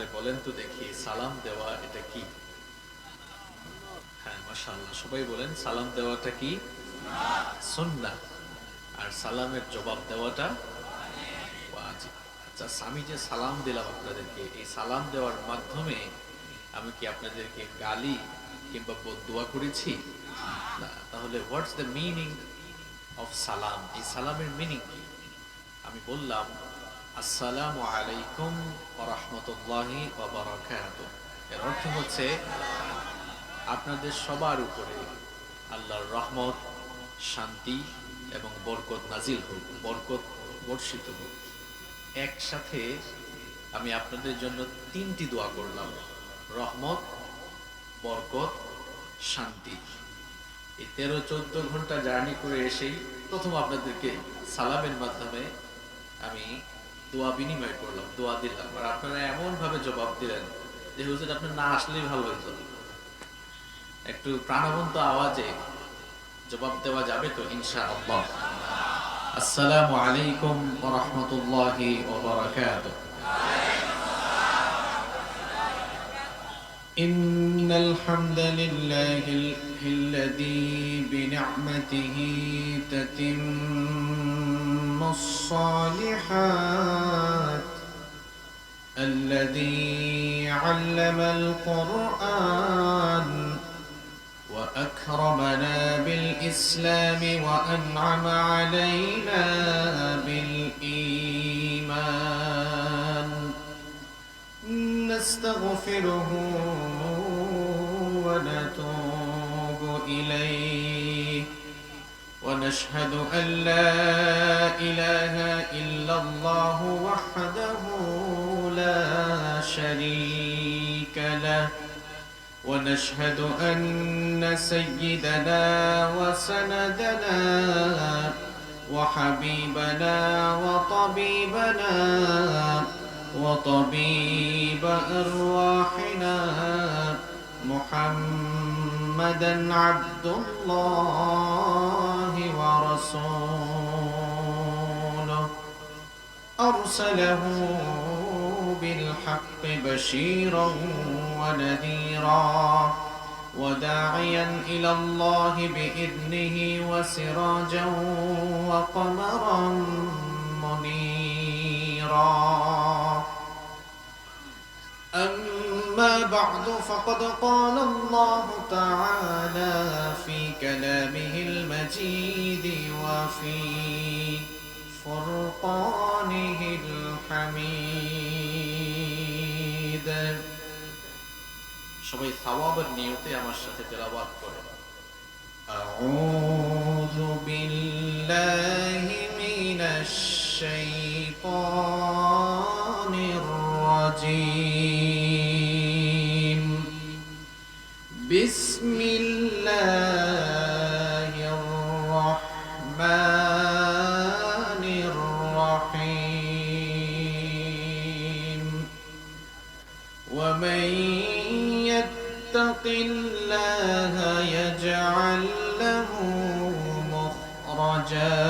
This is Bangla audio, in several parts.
তাহলে বলেন তো দেখি সালাম দেওয়া এটা কি? হ্যাঁ, মাশাআল্লাহ, সবাই বলেন সালাম দেওয়াটা কি? সুন্নাহ। আর সালামের জবাব দেওয়াটা ওয়াজিব। আচ্ছা, আমি যে সালাম দিলাম আপনাদেরকে, এই সালাম দেওয়ার মাধ্যমে আমি কি আপনাদেরকে গালি কিংবা বদদুয়া করেছি? না। তাহলে হোয়াটস দ্য মিনিং অফ সালাম? এই সালামের মিনিং কি? আমি বললাম আসসালামু আলাইকুম ওয়া রাহমাতুল্লাহি ওয়া বারাকাতুহু। এর অর্থ হচ্ছে আপনাদের সবার উপরে আল্লাহর রহমত, শান্তি এবং বরকত নাজিল হোক, বরকত বর্ষিত হোক। একসাথে আমি আপনাদের জন্য তিনটি দোয়া করলাম: রহমত, বরকত, শান্তি। এই 13-14 ঘন্টা জার্নি করে এসেই প্রথম আপনাদেরকে সালামের মাধ্যমে আমি দোয়া বিনিময় করলাম, দোয়া দিলাম। আর আপনারা এমন ভাবে জবাব দিলেন যে হুজুর আপনি না আসলেই ভালো হতো। একটু প্রাণবন্ত আওয়াজে জবাব দেওয়া যাবে তো ইনশাআল্লাহ? আসসালামু আলাইকুম ওয়া রাহমাতুল্লাহি ওয়া বারাকাতুহু। إن الحمد لله الذي بنعمته تتم الصالحات، الذي علم القرآن وأكرمنا بالإسلام وأنعم علينا بالإيمان. نستغفره ونتوب إليه ونشهد أن لا إله إلا الله وحده لا شريك له، ونشهد أن سيدنا وسندنا وحبيبنا وطبيبنا وطبيب أرواحنا محمدا عبد الله ورسوله، أرسله بالحق بشيرا ونذيرا وداعيا إلى الله بإذنه وسراجا وقمرا منيرا. أما بعد، فقد قال الله تعالى في كلامه المجيد وفي فرقانه الحميد. সবাই সওয়াবের নিয়তে আমার সাথে তেলাওয়াত করেন। আউযু বিল্লাহি মিনাশ শাইতানির রাজীম। বিসমিল্লাহির রাহমানির রাহিম। ওয়া মান يتق الله يجعل له مخرجا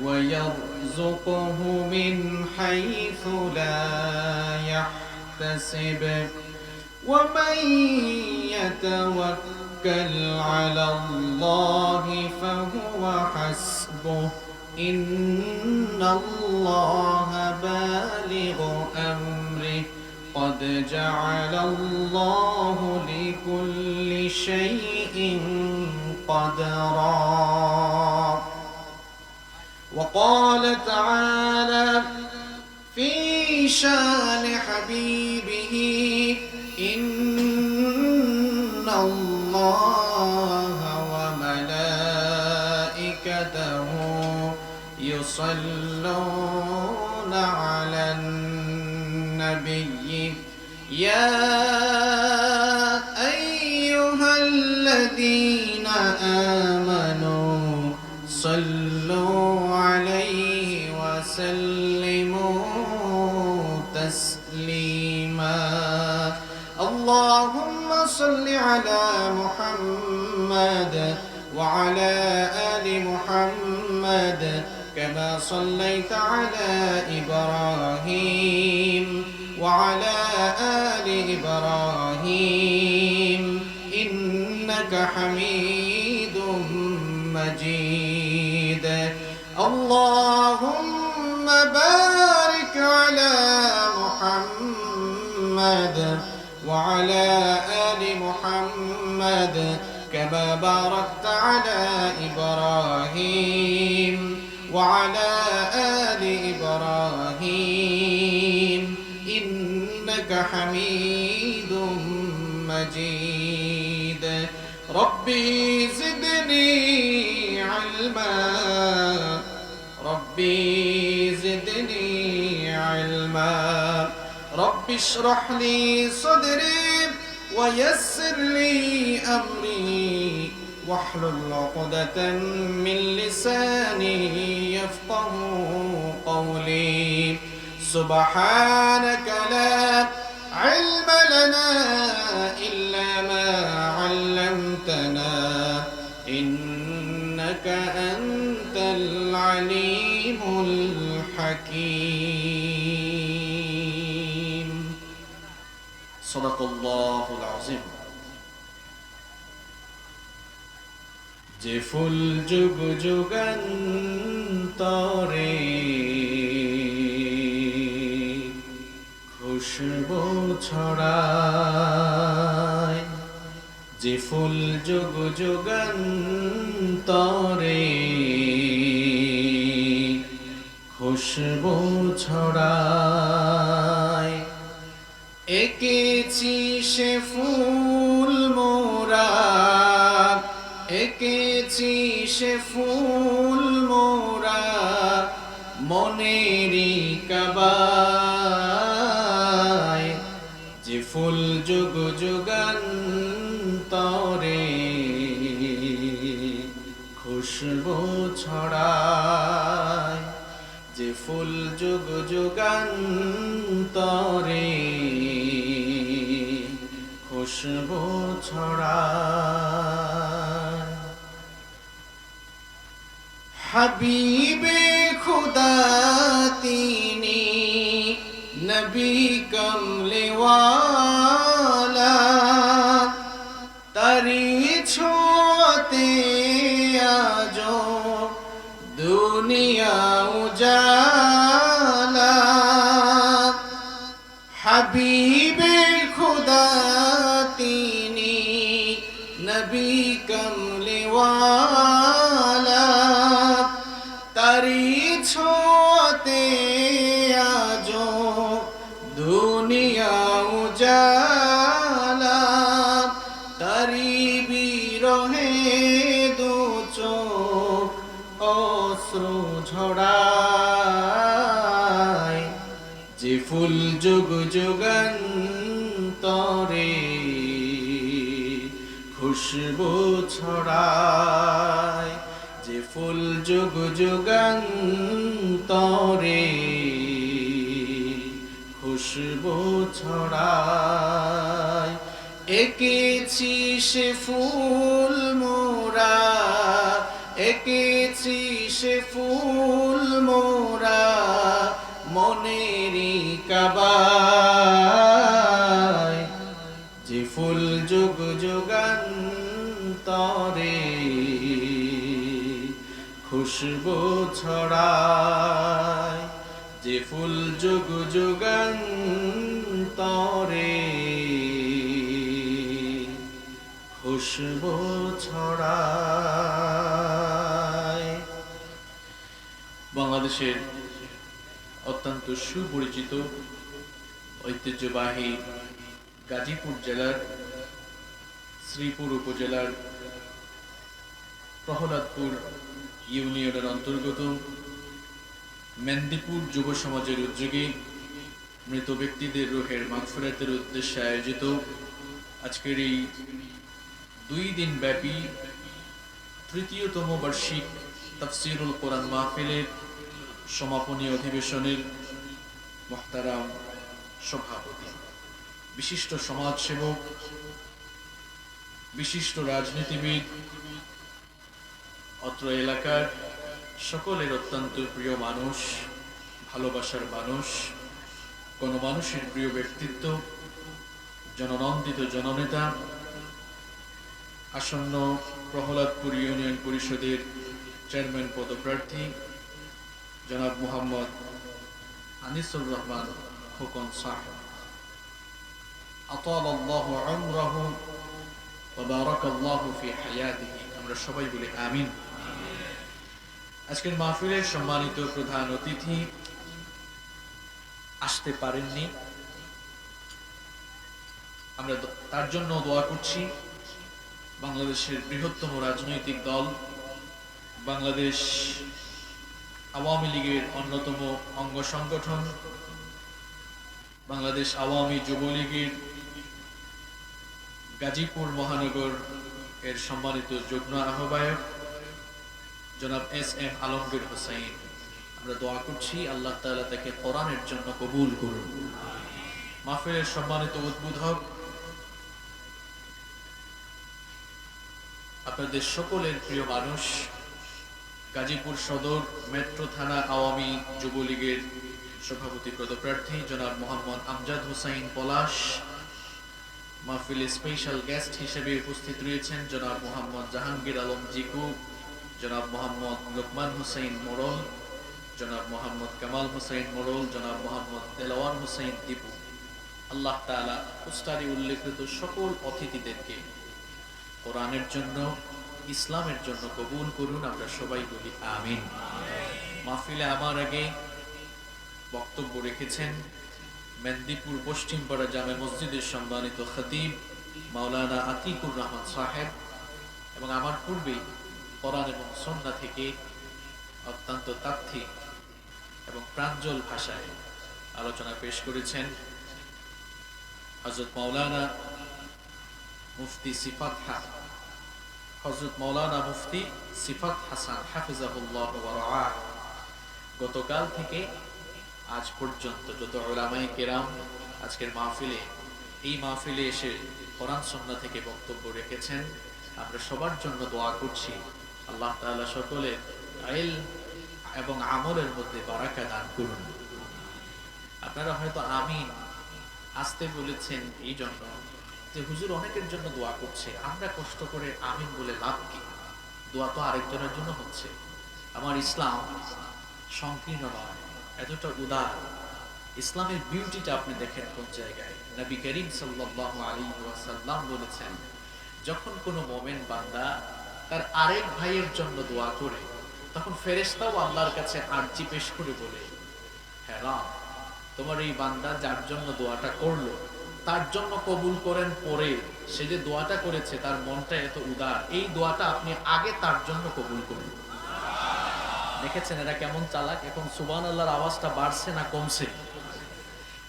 ويرزقه من حيث لا يحتسب ومن يتوكل على الله فهو حسبه إن الله بالغ أمره قد جعل الله لكل شيء قدرا. وقال تعالى في شان حبيبه إن الله وملائكته يصلون على النبي يا أيها الذين آمنوا صلوا عليه وسلموا تسليما. اللهم صل على محمد وعلى آل محمد كما صليت على إبراهيم وعلى آل إبراهيم إنك حميد مجيد اللهم بارك على محمد وعلى آل محمد كما باركت على إبراهيم وعلى آل إبراهيم إنك حميد مجيد ربي زدني علما ربي زدني علما رب اشرح لي صدري ويسر لي أمري واحلل عقدة من لساني يفقه قولي سبحانك لا علم لنا إلا ما علمتنا إنك أنت العليم الحكيم صدق الله العظيم যে ফুল যুগ যুগান্তরে খুশবু ছড়ায় যে ফুল যুগ যুগান্তরে খুশবু ছড়ায় এঁকেছি সে ফুল মোরা এঁকেছি সে ফুল মোরা মনেরই কাবায় যে ফুল যুগ যুগান্তরে খুশবু ছড়ায় যে ফুল যুগ যুগান্তরে খুশবু ছড়ায় হাবিবে খুদা তিনি নবী কমলে ওয়ালা তারি ছোঁয়াতে আজো দুনিয়া উজালা হাবিবে খুদা তিনি নবী কমলে ওয়ালা তারি ছোঁয়াতে আজো দুনিয়া উজালা তারি বিরহে দু চোখ অশ্রু ঝরায় যে ফুল যুগ যুগান্তরে খুশবু ছড়ায় যে ফুল যুগ যুগান্তরে খুশবু ছড়ায় এঁকেছি সে ফুল মোরা এঁকেছি সে ফুল মোরা মনেরই কাবায় যে ফুল যুগ যুগান্তরে খুশবু ছড়ায় যে ফুল যুগ যুগান্তরে খুশবু ছড়ায় বাংলাদেশের অত্যন্ত সুপরিচিত ঐতিহ্যবাহী গাজীপুর জেলার শ্রীপুর উপজেলার প্রহ্লাদপুর ইউনিয়নের অন্তর্গত মেন্দিপুর যুব সমাজের উদ্যোগে মৃত ব্যক্তিদের রূহের মাগফিরাতের উদ্দেশ্যে আয়োজিত আজকের এই 2 দিন ব্যাপী তৃতীয়তম বার্ষিক তাফসীরুল কোরআন মাহফিলের সমাপনী অধিবেশনের মুহতারাম সভাপতি, বিশিষ্ট সমাজসেবক, বিশিষ্ট রাজনীতিবিদ, অত্র এলাকার সকলের অত্যন্ত প্রিয় মানুষ, ভালোবাসার মানুষ, গণমানুষের প্রিয় ব্যক্তিত্ব, জননন্দিত জননেতা, আসন্ন প্রহ্লাদপুর ইউনিয়ন পরিষদের চেয়ারম্যান পদপ্রার্থী জনাব মোহাম্মদ আনিসুর রহমান খোকন সাহেব, আতালাল্লাহু উমরাহু ওয়া বারাকাল্লাহু ফি হায়াতিহি। আমরা সবাই বলি আমিন। আজকের মাহফিলের সম্মানিত প্রধান অতিথি আসতে পারেননি, আমরা তার জন্য দোয়া করছি। বাংলাদেশের বৃহত্তম রাজনৈতিক দল বাংলাদেশ আওয়ামী লীগের অন্যতম অঙ্গ সংগঠন বাংলাদেশ আওয়ামী যুবলীগের গাজীপুর মহানগর এর সম্মানিত যুগ্ম আহ্বায়ক জনাব এস.এম. আলমগীর হোসেন, আমরা দোয়া করছি আল্লাহ তাআলা তাকে কোরআনের জন্য কবুল করুন। মাহফিলের সম্মানিত উদ্বোধক, আপনাদের সকলের প্রিয় মানুষ, গাজীপুর সদর মেট্রো থানা আওয়ামী যুবলীগের সভাপতি পদপ্রার্থী জনাব মোহাম্মদ আমজাদ হোসেন পলাশ। মাহফিলে স্পেশাল গেস্ট হিসেবে উপস্থিত রয়েছেন জনাব মোহাম্মদ জাহাঙ্গীর আলম জিকু, জনাব মোহাম্মদ লোকমান হোসেন মোড়ল, জনাব মোহাম্মদ কামাল হোসেন মোড়ল, জনাব মোহাম্মদ দেলাওয়ার হোসেন দীপু। আল্লাহ তাআলা পোস্টারে উল্লেখিত সকল অতিথিদেরকে কোরআনের জন্য, ইসলামের জন্য কবুল করুন। আমরা সবাই বলি আমিন। মাহফিলে আমার আগে বক্তব্য রেখেছেন মেদিনীপুর পশ্চিমপাড়া জামে মসজিদের সম্মানিত খতিব মাওলানা আতিকুর রহমান সাহেব, এবং আমার পূর্বেই কোরআন এবং সুন্নাহ থেকে অত্যন্ত তাত্ত্বিক এবং প্রাঞ্জল ভাষায় আলোচনা পেশ করেছেন হযরত মাওলানা মুফতি সিফাত হাসান হাফিজাহুল্লাহ ওয়া রাআহ। গতকাল থেকে আজ পর্যন্ত যত উলামায়ে কেরাম আজকের মাহফিলে এই মাহফিলে এসে কোরআন সুন্নাহ থেকে বক্তব্য রেখেছেন, আমরা সবার জন্য দোয়া করছি আল্লাহ তাআলা সকলের ইলম এবং আমলের মধ্যে বারাকা দান করুন। আপনারা হয়তো আমিন আসতে বলেছেন এই জন্য যে হুজুর অনেকের জন্য দোয়া করছে, আমরা কষ্ট করে আমিন বলে লাভ কি? দোয়া তো আরেকজনের জন্য হচ্ছে। আমার ইসলাম সংকীর্ণ নয়, এতটা উদার। ইসলামের বিউটিটা আপনি দেখেন কোন জায়গায়। নবী করিম সাল্লাল্লাহু আলাইহি ওয়াসাল্লাম বলেছেন, যখন কোনো মুমিন বান্দা তার আরেক ভাইয়ের জন্য দোয়া করে, তখন ফেরেশতাও আল্লাহর কাছে আরজি পেশ করে বলে, হ্যাঁ রাব, তোমার এই বান্দা যার জন্য দোয়াটা করলো তার জন্য কবুল করেন। পরে সে যে দোয়াটা করেছে তার মনটা এত উদার, এই দোয়াটা আপনি আগে তার জন্য কবুল করুন। দেখেছেন এরা কেমন চালাক? এখন সুবহানাল্লাহর আওয়াজটা বাড়ছে না কমছে?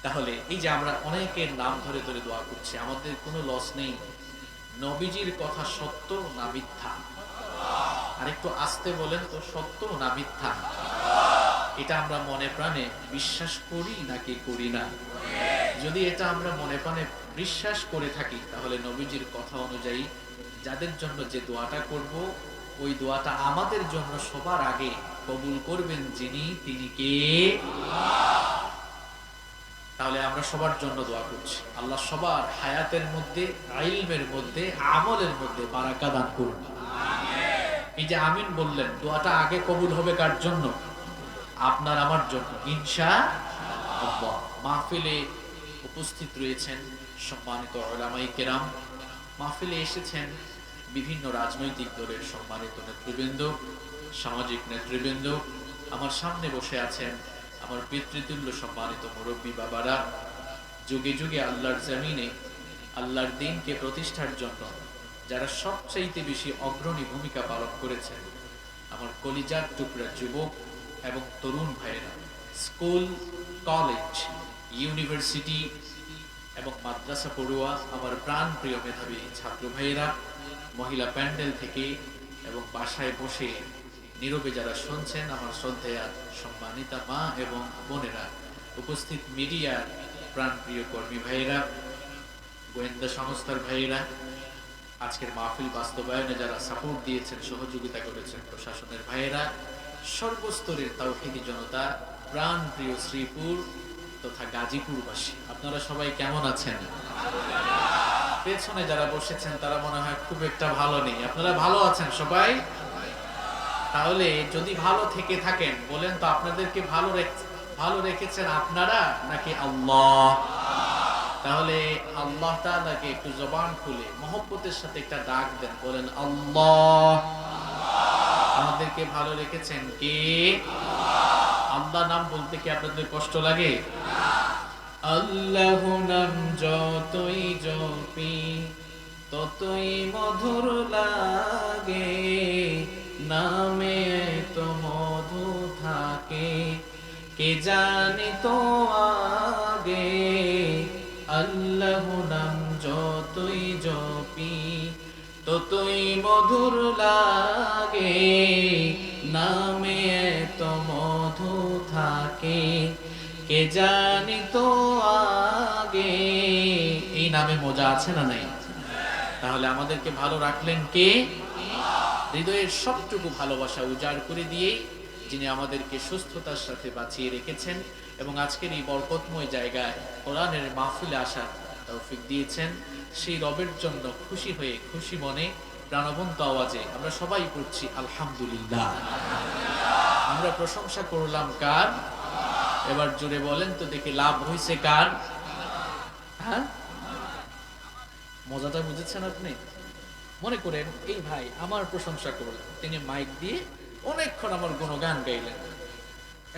তাহলে এই যে আমরা অনেকের নাম ধরে ধরে দোয়া করছি, আমাদের কোনো লস নেই। নবীজির কথা সত্য না মিথ্যা? আর একটু আস্তে বলেন তো, সত্য না মিথ্যা? এটা আমরা মনে প্রাণে বিশ্বাস করি নাকি করি না? যদি এটা আমরা মনে প্রাণে বিশ্বাস করে থাকি, তাহলে নবীজির কথা অনুযায়ী যাদের জন্য যে দোয়াটা করব, ওই দোয়াটা আমাদের জন্য সবার আগে কবুল করবেন যিনি, তিনি কে? তাহলে আমরা সবার জন্য দোয়া করছি, আল্লাহ সবার হায়াতের মধ্যে, ইলমের মধ্যে, আমলের মধ্যে বারাকা দান করুন। এই যে আমিন বললেন, দোয়াটা আগে কবুল হবে কার জন্য? আপনার আমার জন্য ইনশাআল্লাহ। মাহফিলে উপস্থিত রয়েছেন সম্মানিত উলামায়ে কেরাম, মাহফিলে এসেছেন বিভিন্ন রাজনৈতিক দলের সম্মানিত নেতৃবৃন্দ, সামাজিক নেতৃবৃন্দ। আমার সামনে বসে আছেন আমার পিতৃতুল্য সম্মানিত মুরব্বী বাবারা, যুগে যুগে আল্লাহর জমিনে আল্লাহর দ্বীনকে প্রতিষ্ঠার জন্য যারা সবচাইতে বেশি অগ্রণী ভূমিকা পালন করেছেন, আমার কলিজার টুকরা যুবক এবং তরুণ ভাইয়েরা, স্কুল, কলেজ, ইউনিভার্সিটি এবং মাদ্রাসা পড়ুয়া আমার প্রাণ প্রিয় মেধাবী ছাত্র ভাইয়েরা, মহিলা প্যান্ডেল থেকে এবং বাসায় বসে নীরবে যারা শুনছেন, আমার শ্রদ্ধেয়া সম্মানিতা মা এবং বোনেরা, উপস্থিত মিডিয়ার প্রাণ প্রিয় কর্মী ভাইয়েরা, গোয়েন্দা সংস্থার ভাইয়েরা, আজকের মাহফিল বাস্তবায়নে যারা সাপোর্ট দিয়েছেন, সহযোগিতা করেছেন, প্রশাসনের ভাইয়েরা, সর্বস্তরের তাওহীদি জনতা, প্রাণ প্রিয় শ্রীপুর তথা গাজীপুরবাসী, আপনারা সবাই কেমন আছেন? পেছনে যারা বসেছেন তারা মনে হয় খুব একটা ভালো নেই। আপনারা ভালো আছেন সবাই? তাহলে যদি ভালো থেকে থাকেন বলেন তো, আপনাদেরকে ভালো রেখেছেন আপনারা নাকি আল্লাহ? তাহলে আল্লাহ তাআলাকে একটু জবান খুলে মহব্বতের সাথে একটা ডাক দেন, বলেন আল্লাহ। আমাদেরকে ভালো রেখেছেন কে? আল্লাহ নাম বলতে কি আপনাদের কষ্ট লাগে? আল্লাহ নাম যতই জপি ততই মধুর লাগে, নামে তো মধু থাকে কে জানি তো আগে। আল্লাহ নাম যতই জপি ততই মধুর লাগে, নামে তো মধু থাকে কে জানি তো আগে। এই নামে মজা আছে না নাই? তাহলে আমাদেরকে ভালো রাখলেন কে? হৃদয়ের সবটুকু ভালোবাসা উজাড় করে দিয়ে যিনি আমাদেরকে সুস্থতার সাথে বাঁচিয়ে রেখেছেন এবং আজকের এই বরকতময় জায়গায় কোরআনের মাহফিলে আসার তৌফিক দিয়েছেন, সেই রবের জন্য খুশি হয়ে খুশি মনে প্রাণবন্ত আওয়াজে আমরা সবাই পড়ছি আলহামদুলিল্লাহ। আমরা প্রশংসা করলাম কার? এবার জুড়ে বলেন তো দেখি, লাভ হয়েছে কার? হ্যাঁ, মজাটা বুঝেছেন আপনি? মনে করেন এই ভাই আমার প্রশংসা করলেন, তিনি মাইক দিয়ে অনেকক্ষণ আমার গুণগান গাইলেন।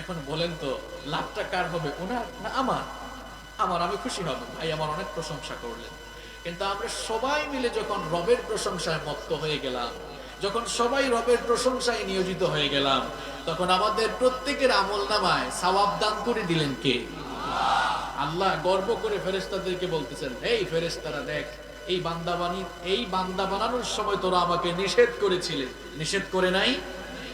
এখন বলেন তো লাভটা কার হবে, ওনার না আমার? আমার, আমি খুশি হব, ভাই আমার অনেক প্রশংসা করলেন। কিন্তু আমরা সবাই মিলে যখন রবের প্রশংসায় মত্ত হয়ে গেলাম, যখন সবাই রবের প্রশংসায় নিয়োজিত হয়ে গেলাম, তখন আমাদের প্রত্যেকের আমলনামায় সওয়াব দান করে দিলেন কে? আল্লাহ গর্ব করে ফেরেশতাদেরকে বলতেছেন, এই ফেরেশতারা দেখ, এই বান্দা বানানোর সময় তোরা আমাকে নিষেধ করেছিলে, নিষেধ করে নাই?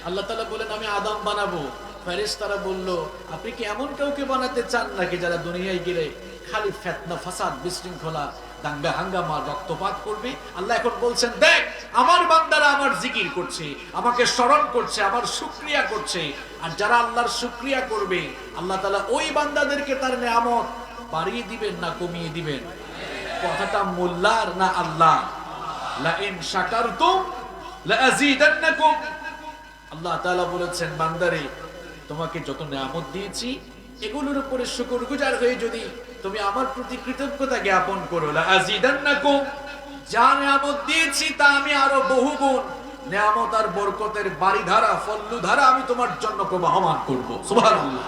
আল্লাহ তাআলা বলেন আমি আদম বানাবো। ফেরেশতারা বলল, আপনি কি এমন কাউকে বানাতে চান নাকি যারা দুনিয়ায় গেলে খালি ফিতনা ফাসাদ বিশৃঙ্খলা দাঙ্গা হাঙ্গামা রক্তপাত করবে? আল্লাহ এখন বলছেন, দেখ আমার বান্দারা আমার জিকির করছে, আমাকে স্মরণ করছে, আমার শুকরিয়া করছে। আর যারা আল্লাহর শুকরিয়া করবে আল্লাহ তাআলা ওই বান্দাদেরকে তার নেয়ামত বাড়িয়ে দিবেন না কমিয়ে দিবেন? কথাটা মোল্লার না আল্লাহ? লা ইন শাকারতুম লা আযীদান্নাকুম। আল্লাহ তাআলা বলেছেন, বান্দারে তোমাকে যত নিয়ামত দিয়েছি এগুলোর উপরে শুকরগুজার হয়ে যদি তুমি আমার প্রতি কৃতজ্ঞতা জ্ঞাপন করো, লা আযীদান্নাকুম, যা নিয়ামত দিয়েছি তা আমি আরো বহুগুণ নিয়ামত আর বরকতের বাড়িধারা ফল্লুধারা আমি তোমার জন্য প্রবাহমান করব। সুবহানাল্লাহ।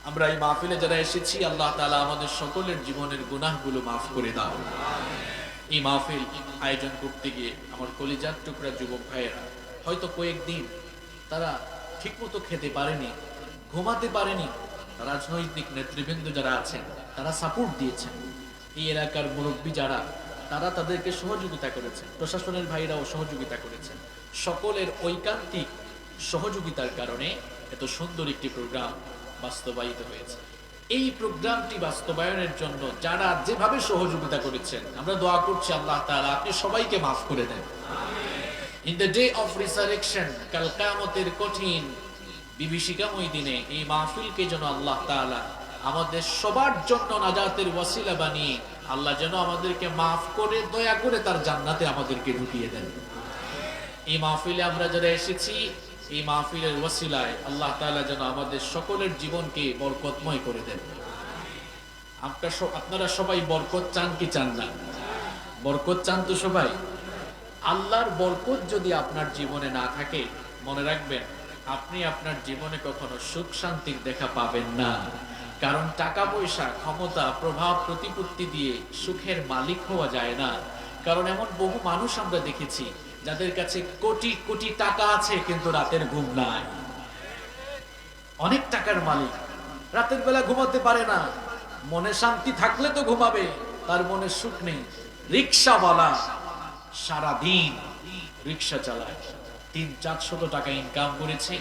আমরা এই মাহফিলে যারা এসেছি, আল্লাহ তাআলা আমাদের সকলের জীবনের গুনাহগুলো মাফ করে দাও। এই মাহফিল আয়োজন করতে গিয়ে আমার কলিজার টুকরা যুবক ভাইয়েরা হয়তো কয়েকদিন তারা ঠিকমতো খেতে পারেনি, ঘুমাতে পারেনি। রাজনৈতিক নেতৃবৃন্দ যারা আছেন তারা সাপোর্ট দিয়েছেন, এই এলাকার মুরব্বী যারা তারা তাদেরকে সহযোগিতা করেছেন, প্রশাসনের ভাইরাও সহযোগিতা করেছেন। সকলের ঐকান্তিক সহযোগিতার কারণে এত সুন্দর একটি প্রোগ্রাম বাস্তবায়িত হয়েছে। এই প্রোগ্রামটি বাস্তবায়নের জন্য যারা যেভাবে সহযোগিতা করেছেন, আমরা দোয়া করছি আল্লাহ তাআলা আপনি সবাইকে মাফ করে দেন। In the day of resurrection, কাল কিয়ামতের কঠিন বিভীষিকাময় দিনে এই মাহফিলকে যেন আল্লাহ তাআলা আমাদের সবার জন্য নাজাতের ওয়াসিলা বানিয়ে আল্লাহ যেন আমাদেরকে মাফ করে দয়া করে তার জান্নাতে আমাদেরকে ঢুকিয়ে দেন। এই মাহফিলে আমরা যারা এসেছি, এই মাহফিলের ওয়াসিলায় আল্লাহ তাআলা যেন আমাদের সকলের জীবনকে বরকতময় করে দেন। আপনারা সবাই বরকত চান কি চান না? বরকত চান তো সবাই? আল্লাহর বরকত যদি আপনার জীবনে না থাকে, মনে রাখবেন আপনি আপনার জীবনে কখনো সুখ শান্তির দেখা পাবেন না। কারণ টাকা পয়সা, ক্ষমতা, প্রভাব, প্রতিপত্তি দিয়ে সুখের মালিক হওয়া যায় না। কারণ এমন বহু মানুষ আমরা দেখেছি যাদের কাছে কোটি কোটি টাকা আছে কিন্তু রাতের ঘুম নাই। অনেক টাকার মালিক রাতের বেলা ঘুমাতে পারে না, মনে শান্তি থাকলে তো ঘুমাবে, তার মনে সুখ নেই। রিকশাওয়ালা সারাদিন রিকশা চালায়, 300-400 টাকা ইনকাম করেছে,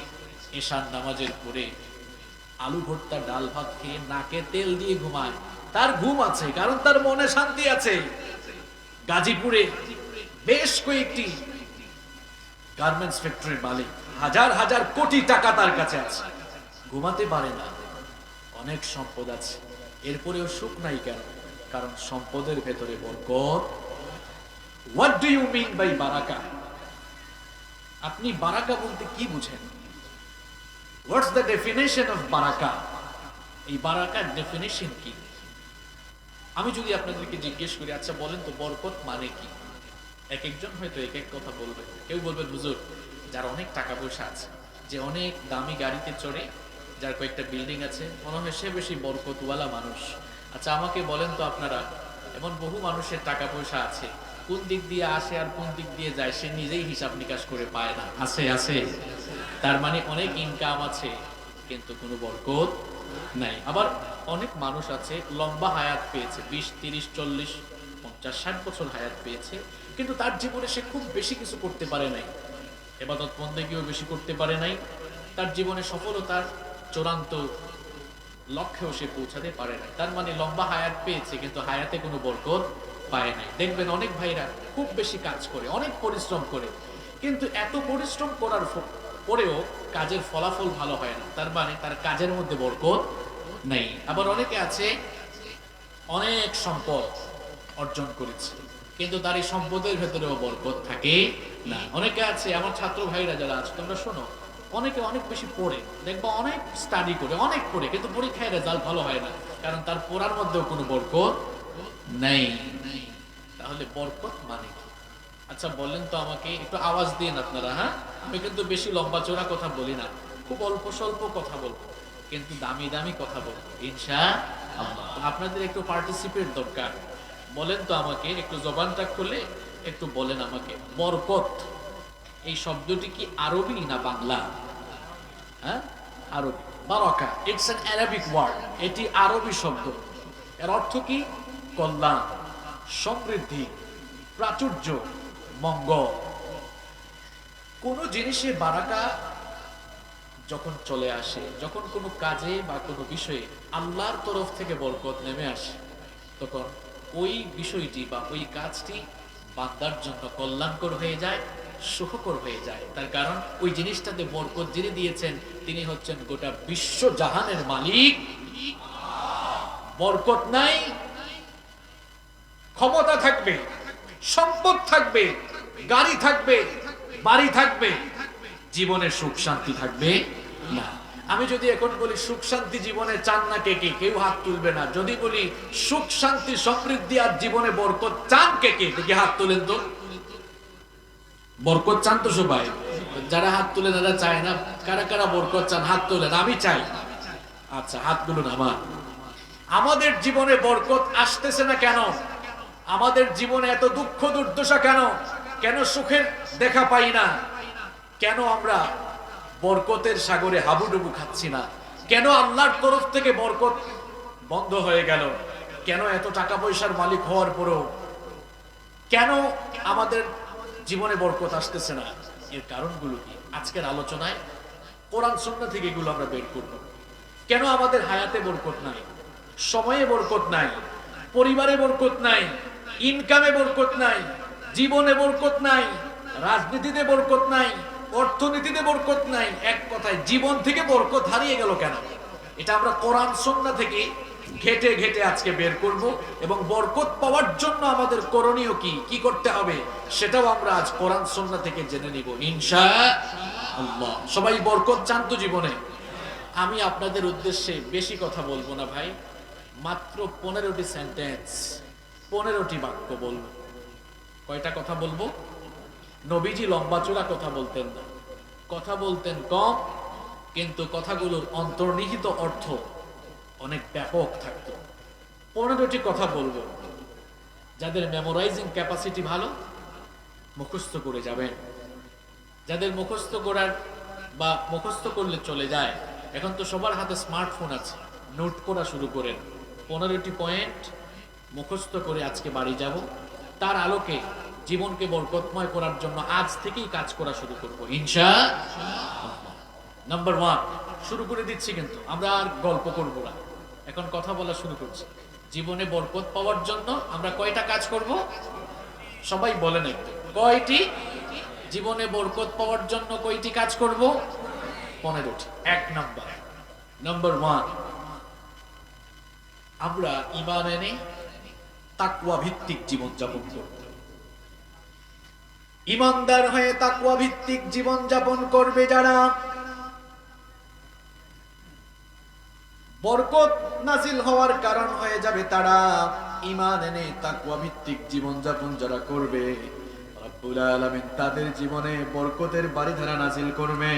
এশার নামাজের পরে আলু ভর্তা ডাল ভাত খেয়ে নাকে তেল দিয়ে ঘুমায়, তার ঘুম আছে কারণ তার মনে শান্তি আছে। গাজীপুরে বেশ কয়েকটি গার্মেন্টস ফ্যাক্টরির মালিক, হাজার হাজার কোটি টাকা তার কাছে আছে, ঘুমাতে পারে না। অনেক সম্পদ আছে, এরপরেও সুখ নাই কেন? কারণ সম্পদের ভেতরে বরকত। What do you mean by বারাকা? আপনি বারাকা বলতে কি বুঝেন? হোয়াটস দ্য ডেফিনেশন অফ বারাকা? এই বারাকার ডেফিনেশন কি? আমি যদি আপনাদেরকে জিজ্ঞেস করি, আচ্ছা বলেন তো বরকত মানে কি? এক একজন হয়তো এক এক কথা বলবে। কেউ বলবেন হুজুর, যার অনেক টাকা পয়সা আছে, যে অনেক দামি গাড়িতে চড়ে, যার কয়েকটা বিল্ডিং আছে, মনে হয় সে বেশি বরকতওয়ালা মানুষ। আচ্ছা আমাকে বলেন তো আপনারা, এমন বহু মানুষের টাকা পয়সা আছে, কোন দিক দিয়ে আসে আর কোন দিক দিয়ে যায় সে নিজেই হিসাব নিকাশ করে পায় না। আছে আছে, তার মানে অনেক ইনকাম আছে কিন্তু কোনো বরকত নাই। আবার অনেক মানুষ আছে লম্বা হায়াত পেয়েছে, 20, 30, 40, 50, 60 বছর হায়াত পেয়েছে, কিন্তু তার জীবনে সে খুব বেশি কিছু করতে পারে নাই, ইবাদত বন্দেগীও বেশি করতে পারে নাই, তার জীবনে সফলতার চূড়ান্ত লক্ষ্যেও সে পৌঁছাতে পারে নাই। তার মানে লম্বা হায়াত পেয়েছে কিন্তু হায়াতে কোনো বরকত পায় নাই। দেখবেন অনেক ভাইরা খুব বেশি কাজ করে, অনেক পরিশ্রম করে, কিন্তু এত পরিশ্রম করার পরেও কাজের ফলাফল ভালো হয় না, তার মানে তার কাজের মধ্যে বরকত নেই। আবার অনেকে আছে অনেক সম্পদ অর্জন করেছে, কিন্তু তার এই সম্পদের ভেতরেও বরকত থাকে না। অনেকে আছে, আমার ছাত্র ভাইরা যারা আছে তোমরা শোনো, অনেকে অনেক বেশি পড়ে, দেখবা অনেক স্টাডি করে, অনেক পড়ে, কিন্তু পরীক্ষায় রেজাল্ট ভালো হয় না, কারণ তার পড়ার মধ্যেও কোনো বরকত নেই। তাহলে বরকত মানে কি? আচ্ছা বলেন তো আমাকে, একটু আওয়াজ দিন আপনারা। হ্যাঁ, আমি কিন্তু বেশি লম্বা চোরা কথা বলি না, খুব অল্প স্বল্প কথা বলবো, কিন্তু দামি দামি কথা বলবো ইনশাআল্লাহ। আপনাদের একটু পার্টিসিপেট দরকার। বলেন তো আমাকে, একটু জবানটা খুলে একটু বলেন আমাকে, বরকত এই শব্দটি কি আরবি না বাংলা? হ্যাঁ, আরবি। বারাকা, ইটস অ্যান অ্যারাবিক ওয়ার্ড, এটি আরবি শব্দ। এর অর্থ কি? কল্যাণ, সমৃদ্ধি, প্রাচুর্য, মঙ্গল। কোন জিনিসে বারাকা যখন চলে আসে, যখন কোনো কাজে বা কোনো বিষয়ে আল্লাহর তরফ থেকে বরকত নেমে আসে, তখন ওই বিষয়টি বা ওই কাজটি বান্দার জন্য কল্যাণকর হয়ে যায়, সুখকর হয়ে যায়। তার কারণ ওই জিনিসটাতে বরকত যিনি দিয়েছেন তিনি হচ্ছেন গোটা বিশ্ব জাহানের মালিক। বরকত নাই, ক্ষমতা থাকবে, সম্পদ থাকবে, গাড়ি থাকবে, বাড়ি থাকবে, জীবনে সুখ শান্তি থাকবে না। আমি যদি এখন বলি সুখ শান্তি জীবনে চান না কে কে, কেউ হাত তুলবে না। যদি বলি সুখ শান্তি সমৃদ্ধি আর জীবনে বরকত চান কে কে, দেখি হাত তুলেন তো। বরকত চান তো সবাই? যারা হাত তুলে তারা চায় না, কারা কারা বরকত চান হাত তুলেন। আমি চাই। আচ্ছা হাত তুলুন। আমাদের জীবনে বরকত আসতেছে না কেন? আমাদের জীবনে এত দুঃখ দুর্দশা কেন? কেন সুখের দেখা পাই না? কেন আমরা বরকতের সাগরে হাবুডুবু খাচ্ছি না? কেন আল্লাহর তরফ থেকে বরকত বন্ধ হয়ে গেল? কেন এত টাকা পয়সার মালিক হওয়ার পরেও কেন আমাদের জীবনে বরকত আসতেছে না? এর কারণগুলো কি? আজকের আলোচনায় কোরআন সুন্নাহ থেকে এগুলো আমরা বের করব। কেন আমাদের হায়াতে বরকত নাই, সময়ে বরকত নাই, পরিবারে বরকত নাই, ইনকামে বরকত নাই, জীবনে বরকত নাই, রাজনীতিতে বরকত নাই, অর্থনীতিতে বরকত নাই, এক কথায় জীবন থেকে বরকত হারিয়ে গেল কেন? এটা আমরা কোরআন সুন্নাহ থেকে ঘেটে ঘেটে আজকে বের করব, এবং বরকত পাওয়ার জন্য আমাদের করণীয় কি কি করতে হবে সেটাও আমরা আজ কোরআন সুন্নাহ থেকে জেনে নিব ইনশাআল্লাহ। সবাই বরকত চান তো জীবনে? আমি আপনাদের উদ্দেশ্যে বেশি কথা বলবো না ভাই, মাত্র 15টি সেন্টেন্স, 15টি বাক্য বলবো। কয়টা কথা বলবো? নবীজি লম্বা চূড়া কথা বলতেন না, কথা বলতেন কম, কিন্তু কথাগুলোর অন্তর্নিহিত অর্থ অনেক ব্যাপক থাকতো। 15টি কথা বলবো। যাদের মেমোরাইজিং ক্যাপাসিটি ভালো মুখস্থ করে যাবেন, যাদের মুখস্থ করার বা মুখস্থ করলে চলে যায়, এখন তো সবার হাতে স্মার্টফোন আছে, নোট করা শুরু করেন। 15টি পয়েন্ট মুখস্থ করে আজকে বাড়ি যাব, তার আলোকে জীবনকে বরকতময় করার জন্য আজ থেকেই কাজ করা শুরু করব ইনশাআল্লাহ। নাম্বার 1 শুরু করে দিচ্ছি, কিন্তু আমরা আর গল্প করব না, এখন কথা বলা শুরু করছি। জীবনে বরকত পাওয়ার জন্য আমরা কয়টা কাজ করব? সবাই বলেন একটু, কয়টি? জীবনে বরকত পাওয়ার জন্য কয়টি কাজ করব? 15টি। 1 নাম্বার 1, আমরা ঈমান এনে তাকওয়া ভিত্তিক জীবন যাপন করব। ঈমানদার হয়ে তাকওয়া ভিত্তিক জীবন যাপন করবে যারা, বরকত নাজিল হওয়ার কারণ হয়ে যাবে তারা। ঈমান এনে তাকওয়া ভিত্তিক জীবন যাপন যারা করবে, রব্বুল আলামিন তাদের জীবনে বরকতের বারিধারা নাজিল করবে।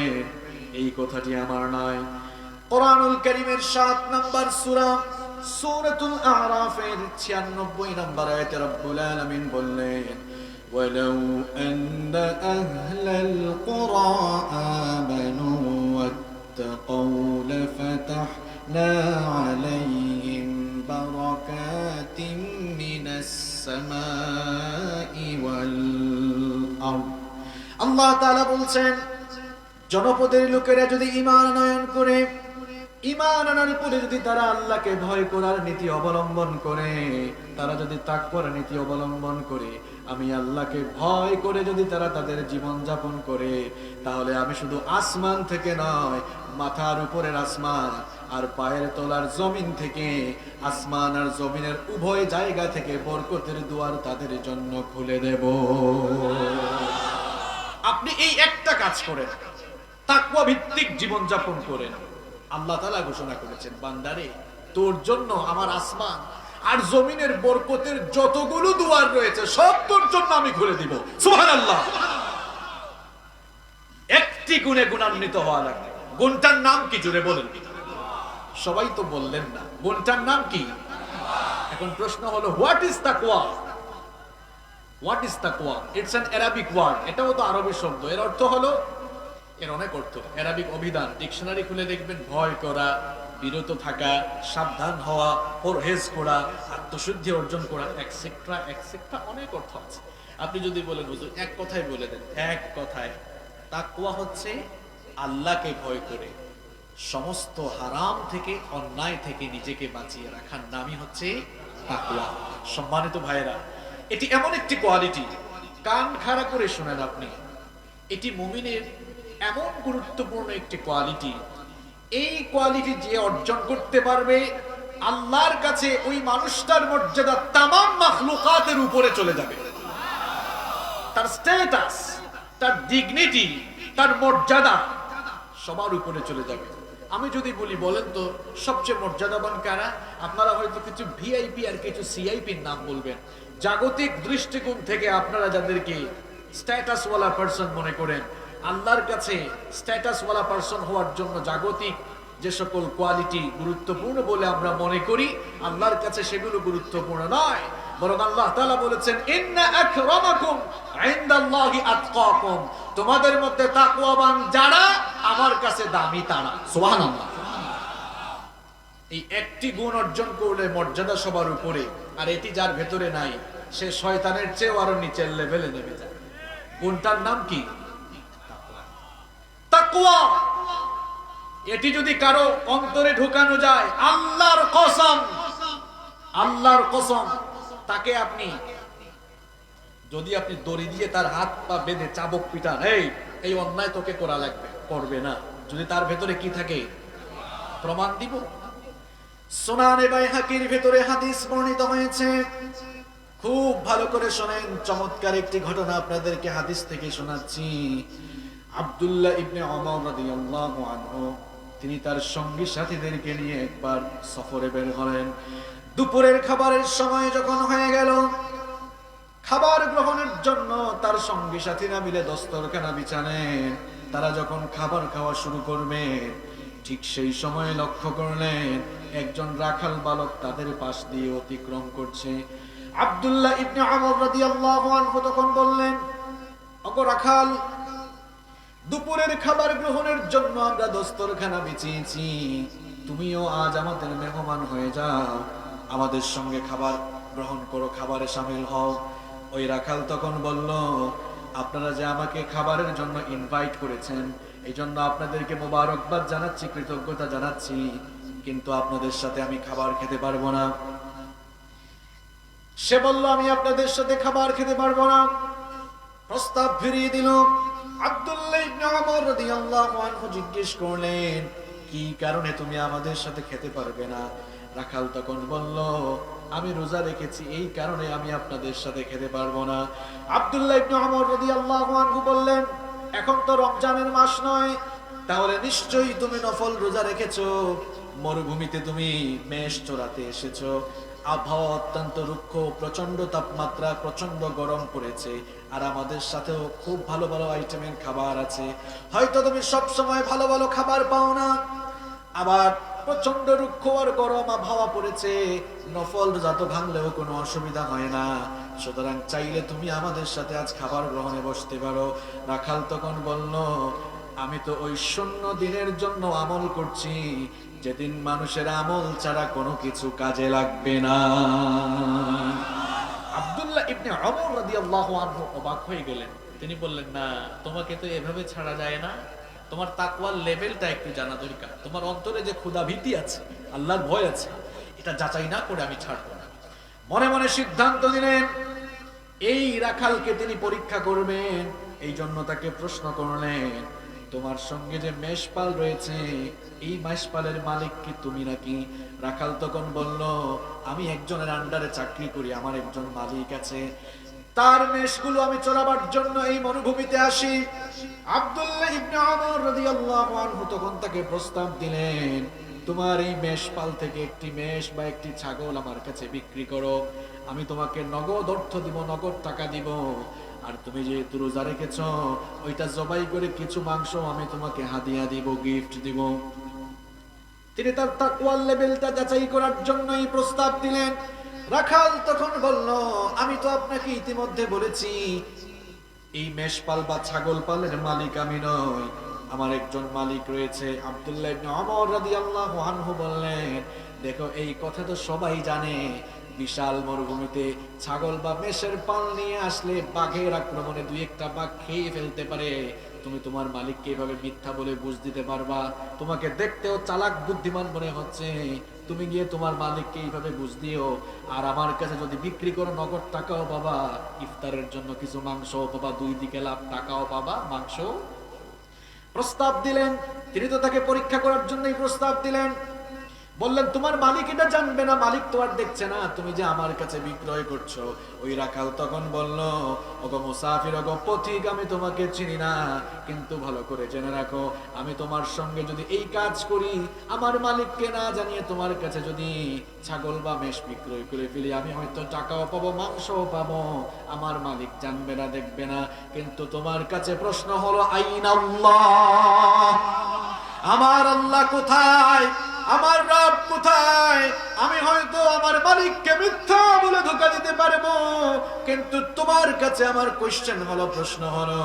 এই কথাটি আমার নয়, কোরআনুল কারীমের ৭ নম্বর সূরা সূরাতুল আরাফের ৯৬ নম্বর আয়াতে রব্বুল আলামিন বললেন, ওয়ালাউ আন্না আহলাল কুরা আমানু ওয়াত্তাকাউ লাফাতাহনা আলাইহিম বারাকাতিম মিনাস সামাই ওয়াল আরদ। আল্লাহ তাআলা বলছেন, জনপদের লোকেরা যদি ঈমান আনয়ন করে, ঈমান আনার পরে যদি তারা আল্লাহকে ভয় করার নীতি অবলম্বন করে, তারা যদি তাকওয়ার নীতি অবলম্বন করে, আমি আল্লাহকে ভয় করে যদি তারা তাদের জীবন যাপন করে, তাহলে আমি শুধু আসমান থেকে নয়, মাথার উপরের আসমান আর পায়ের তলার জমিন থেকে, আসমান আর জমিনের উভয় জায়গা থেকে বরকতের দুয়ার তাদের জন্য খুলে দেব। আপনি এই একটা কাজ করেন, তাকওয়া ভিত্তিক জীবন যাপন করেন। আল্লাহ তাআলা ঘোষণা করেছেন, বান্দারে তোর জন্য আমার আসমান আর জমিনের বরকতের যতগুলো দুয়ার রয়েছে সব তোর জন্য আমি খুলে দিব। সুবহানাল্লাহ। একটি গুণে গুণান্বিত হওয়া লাগবে। গুণটার নাম কি জোরে বলেন? সবাই তো বললেন না। গুণটার নাম কি? এখন প্রশ্ন হলো, হোয়াট ইজ তাকওয়া? হোয়াট ইজ তাকওয়া? It's an Arabic word. এটাও তো আরবি শব্দ। এর অর্থ হলো, এর অনেক অর্থ। অ্যারাবিক অভিধান ডিকশনারি খুলে দেখবেন, ভয় করা, বিরত থাকা, সাবধান হওয়া, পরহেজ করা, আত্মশুদ্ধি অর্জন করা, এটসেট্রা এটসেট্রা, অনেক অর্থ আছে। আপনি যদি বলেন হুজুর এক কথায় বলে দেন, এক কথায় তাকওয়া হচ্ছে আল্লাহকে ভয় করে সমস্ত হারাম থেকে, অন্যায় থেকে নিজেকে বাঁচিয়ে রাখার নামই হচ্ছে তাকওয়া। সম্মানিত ভাইরা, এটি এমন একটি কোয়ালিটি, কান খাড়া করে শুনেন আপনি, এটি মুমিনের এমন গুরুত্বপূর্ণ একটি কোয়ালিটি। এই কোয়ালিটি যে অর্জন করতে পারবে, আল্লাহর কাছে ওই মানুষটার মর্যাদা তামাম মাখলুকাতের উপরে চলে যাবে। তার স্ট্যাটাস, তার ডিগনিটি, তার মর্যাদা সবার উপরে চলে যাবে। আমি যদি বলি, বলেন তো সবচেয়ে মর্যাদাবান কারা? আপনারা হয়তো কিছু ভিআইপি আর কিছু সিআইপির নাম বলবেন। জাগতিক দৃষ্টিকোণ থেকে আপনারা যাদেরকে স্ট্যাটাসওয়ালা পারসন মনে করেন, আল্লাহর কাছে স্ট্যাটাসওয়ালা পারসন হওয়ার জন্য জাগতিক যে সকল কোয়ালিটি গুরুত্বপূর্ণ বলে আমরা মনে করি, আল্লাহর কাছে সেগুলো গুরুত্বপূর্ণ নয়। বরং আল্লাহ তাআলা বলেছেন, ইন্না আকরামাকুম ইনদাল্লাহি আতকাকুম, তোমাদের মধ্যে তাকওয়াবান যারা, আমার কাছে দামি তারা। সুবহানাল্লাহ। এই একটি গুণ অর্জন করলে মর্যাদা সবার উপরে, আর এটি যার ভেতরে নাই সে শয়তানের চেয়েও আরো নিচের লেভেলে নেমে যায়। গুণটার নাম কি? তাকওয়া। এটি যদি কারো অন্তরে ঢুকানো যায়, আল্লাহর কসম, আল্লাহর কসম, তাকে আপনি যদি আপনি দড়ি দিয়ে তার হাত পা বেঁধে চাবুক পিটান, এই অন্যায় তোকে করা লাগবে, করবে না। যদি তার ভেতরে কি থাকে, প্রমাণ দিব। সুনানে বাইহাকির ভেতরে হাদিস বর্ণিত হয়েছে, খুব ভালো করে শোনেন। চমৎকার একটি ঘটনা আপনাদেরকে হাদিস থেকে শোনাচ্ছি। আব্দুল্লাহ ইবনে ওমর রাদিয়াল্লাহু আনহু, তিনি তার সঙ্গী সাথীদেরকে নিয়ে একবার সফরে বের হলেন। দুপুরের খাবারের সময় যখন হয়ে গেল, খাবার গ্রহণের জন্য তার সঙ্গী সাথীরা মিলে দস্তরখানা বিছানেন। তারা যখন খাবার খাওয়া শুরু করবে, ঠিক সেই সময় লক্ষ্য করলেন একজন রাখাল বালক তাদের পাশ দিয়ে অতিক্রম করছে। আব্দুল্লাহ ইবনে ওমর রাদিয়াল্লাহু আনহু তখন বললেন, ওগো রাখাল, দুপুরের খাবার গ্রহণের জন্য আমরা দস্তরখানা বিছিয়েছি, তুমিও আজ আমাদের মেহমান হয়ে যাও, আমাদের সঙ্গে খাবার গ্রহণ করো, খাবারে শামিল হও। ওই রাখাল তখন বলল, আপনারা যে আমাকে খাবারের জন্য ইনভাইট করেছেন, এই জন্য আপনাদেরকে মোবারকবাদ জানাচ্ছি, কৃতজ্ঞতা জানাচ্ছি, কিন্তু আপনাদের সাথে আমি খাবার খেতে পারবো না। সে বলল, আমি আপনাদের সাথে খাবার খেতে পারবো না। প্রস্তাব ফিরিয়ে দিল। আব্দুল্লাহ ইবনে ওমর রাদিয়াল্লাহু আনহু জিজ্ঞেস করলেন, কি কারণে তুমি আমাদের সাথে খেতে পারবে না? রাখাল তখন বলল, আমি রোজা রেখেছি, এই কারণে আমি আপনাদের সাথে খেতে পারবো না। আব্দুল্লাহ ইবনে ওমর রাদিয়াল্লাহু আনহু বললেন, এখন তো রমজানের মাস নয়, তাহলে নিশ্চয়ই তুমি নফল রোজা রেখেছো, মরুভূমিতে তুমি মেষ চড়াতে এসেছো, আবহাওয়া অত্যন্ত রুক্ষ, প্রচন্ড তাপমাত্রা, প্রচন্ড গরম পড়েছে, আর আমাদের সাথেও খুব ভালো ভালো আইটেমের খাবার আছে, হয়তো তুমি সব সময় ভালো ভালো খাবার পাও না, আবার প্রচন্ড রুক্ষ আর গরম আবহাওয়া পড়েছে, নফল রোজা তো ভাঙলেও কোনো অসুবিধা হয় না, সুতরাং চাইলে তুমি আমাদের সাথে আজ খাবার গ্রহণে বসতে পারো। রাখাল তখন বলল, আমি তো ওই শূন্য দিনের জন্য আমল করছি, যেদিন মানুষের আমল ছাড়া কোনো কিছু কাজে লাগবে না। আব্দুল্লাহ ইবনে ওমর রাদিয়াল্লাহু আনহু অবাক হয়ে গেলেন। তিনি বললেন, না, তোমাকে তো এভাবে ছাড়া যায় না, তোমার তাকওয়ার লেভেলটা একটু জানা দরকার, তোমার অন্তরে যে ক্ষুধা ভীতি আছে, আল্লাহর ভয় আছে, এটা যাচাই না করে আমি ছাড়বো না। মনে মনে সিদ্ধান্ত নিলেন এই রাখালকে তিনি পরীক্ষা করবেন, এই জন্য তাকে প্রশ্ন করলেন, তোমার সঙ্গে যে মেষপাল রয়েছে, এই মেষপালের মালিক কি তুমি নাকি? রাখাল তখন বলল, আমি একজনের আন্ডারে চাকরি করি, আমার একজন মালিক আছে, তার মেষগুলো আমি চড়াবার জন্য এই মরুভূমিতে আসি। আব্দুল্লাহ ইবনে ওমর রাদিয়াল্লাহু আনহু তখন তাকে প্রস্তাব দিলেন, তোমার এই মেষপাল থেকে একটি মেষ বা একটি ছাগল আমার কাছে বিক্রি করো, আমি তোমাকে নগদ অর্থ দিব, নগদ টাকা দিব, আর তুমি যেহেতু রোজা রেখেছ, ওইটা জবাই করে কিছু মাংস আমি তোমাকে হাদিয়া দিব, গিফট দিব। তিনি তার তাকওয়ার লেভেলটা যাচাই করার জন্য এই প্রস্তাব দিলেন। রাখাল তখন বলল, আমি তো আপনাকে ইতিমধ্যে বলেছি এই মেষপাল বা ছাগল পালের মালিক আমি নই, আমার একজন মালিক রয়েছে। আব্দুল্লাহ ইবনে ওমর রাদিয়াল্লাহু আনহু বললেন, দেখো এই কথা তো সবাই জানে, বিশাল মরুভূমিতে ছাগল বা মেষের পাল নিয়ে আসলে বাঘের আক্রমণে দুই একটা বাঘ খেয়ে ফেলতে পারে, তুমি তোমার মালিককে এভাবে মিথ্যা বলে বুঝ দিতে পারবা? তোমাকে দেখতেও চালাক বুদ্ধিমান মনে হচ্ছে, তুমি গিয়ে তোমার মালিককে এইভাবে বুঝ দিও, আর আমার কাছে যদি বিক্রি করো নগদ টাকাও পাবা, ইফতারের জন্য কিছু মাংসও পাবা, দুই দিকে লাভ, টাকাও পাবা, মাংস। প্রস্তাব দিলেন, তিনি তো তাকে পরীক্ষা করার জন্যই প্রস্তাব দিলেন। বললেন, তোমার মালিক এটা জানবে না, মালিক তো আর দেখছে না তুমি যে আমার কাছে বিক্রয় করছো। ওই রাখাল তখন বলল, ওগো মুসাফির, ওগো পথিক, আমি তোমাকে চিনি না, কিন্তু ভালো করে জেনে রাখো, আমি তোমার সঙ্গে যদি এই কাজ করি, আমার মালিককে না জানিয়ে তোমার কাছে যদি ছাগল বা মেষ বিক্রয় করে ফেলি, আমি হয়তো টাকাও পাবো, মাংসও পাবো, আমার মালিক জানবে না, দেখবে না, কিন্তু তোমার কাছে প্রশ্ন হলো, আইনাল্লাহ, আমার আল্লাহ কোথায়, আমার রব কোথায়? আমি হয়তো আমার মালিককে মিথ্যা বলে ধোঁকা দিতে পারবো, কিন্তু তোমার কাছে আমার কোশ্চেন হলো, প্রশ্ন হলো,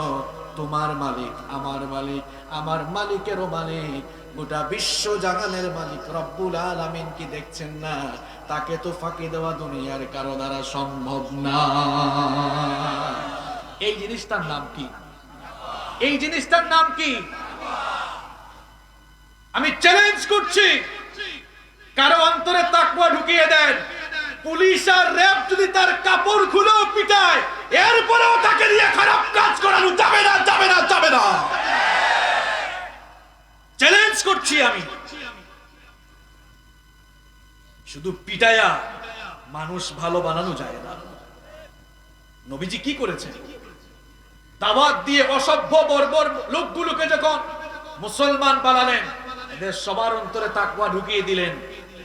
তোমার মালিক, আমার মালিক, আমার মালিকেরও মালিক, গোটা বিশ্ব জাহানের মালিক রব্বুল আলামিন কি দেখছেন না? তাকে তো ফাঁকি দেওয়া দুনিয়ার কারো দ্বারা সম্ভব না। এই জিনিসটার নাম কি? এই জিনিসটার নাম কি? আমি চ্যালেঞ্জ করছি, কারো অন্তরে তাকওয়া ঢুকিয়ে দেন, পুলিশ আর র‍্যাব যদি তার কাপড় খুলেও পিটায়, এরপরেও তাকে দিয়ে খারাপ কাজ করানো যাবে না, যাবে না, যাবে না। চ্যালেঞ্জ করছি আমি। শুধু পিটায়া মানুষ ভালো বানানো যায় না। নবীজি কি করেছেন? দাওয়াত দিয়ে অসভ্য বর্বর লোকগুলোকে যখন মুসলমান বানালেন, এদের সবার অন্তরে তাকওয়া ঢুকিয়ে দিলেন।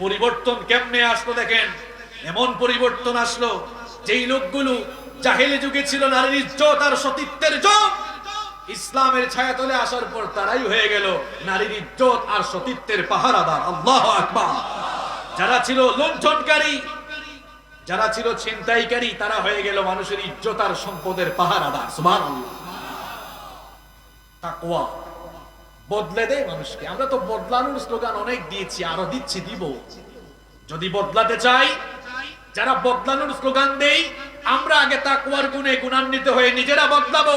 পরিবর্তন কেমনে আসলো দেখেন। এমন পরিবর্তন আসলো, যেই লোকগুলো জাহেলি যুগে ছিল নারীর ইজ্জত আর সতীত্বের যুগ, ইসলামের ছায়াতলে আসার পর তারাই হয়ে গেল নারীর ইজ্জত আর সতীত্বের পাহারাদার। আল্লাহু আকবার। যারা ছিল লুণ্ঠনকারী, যারা ছিল ছিনতাইকারী, তারা হয়ে গেল মানুষের ইজ্জত আর সম্পদের পাহারাদার। সুবহানাল্লাহ। তাকওয়া বদলে দেয় মানুষকে। আমরা তো বদলানোর স্লোগান অনেক দিয়েছি, আরো দিচ্ছি, দিব। যদি বদলাতে চাই, যারা বদলানোর স্লোগান দেই, আমরা আগে তাকওয়ার গুণে গুণান্বিত হয়ে নিজেরা বদলাবো,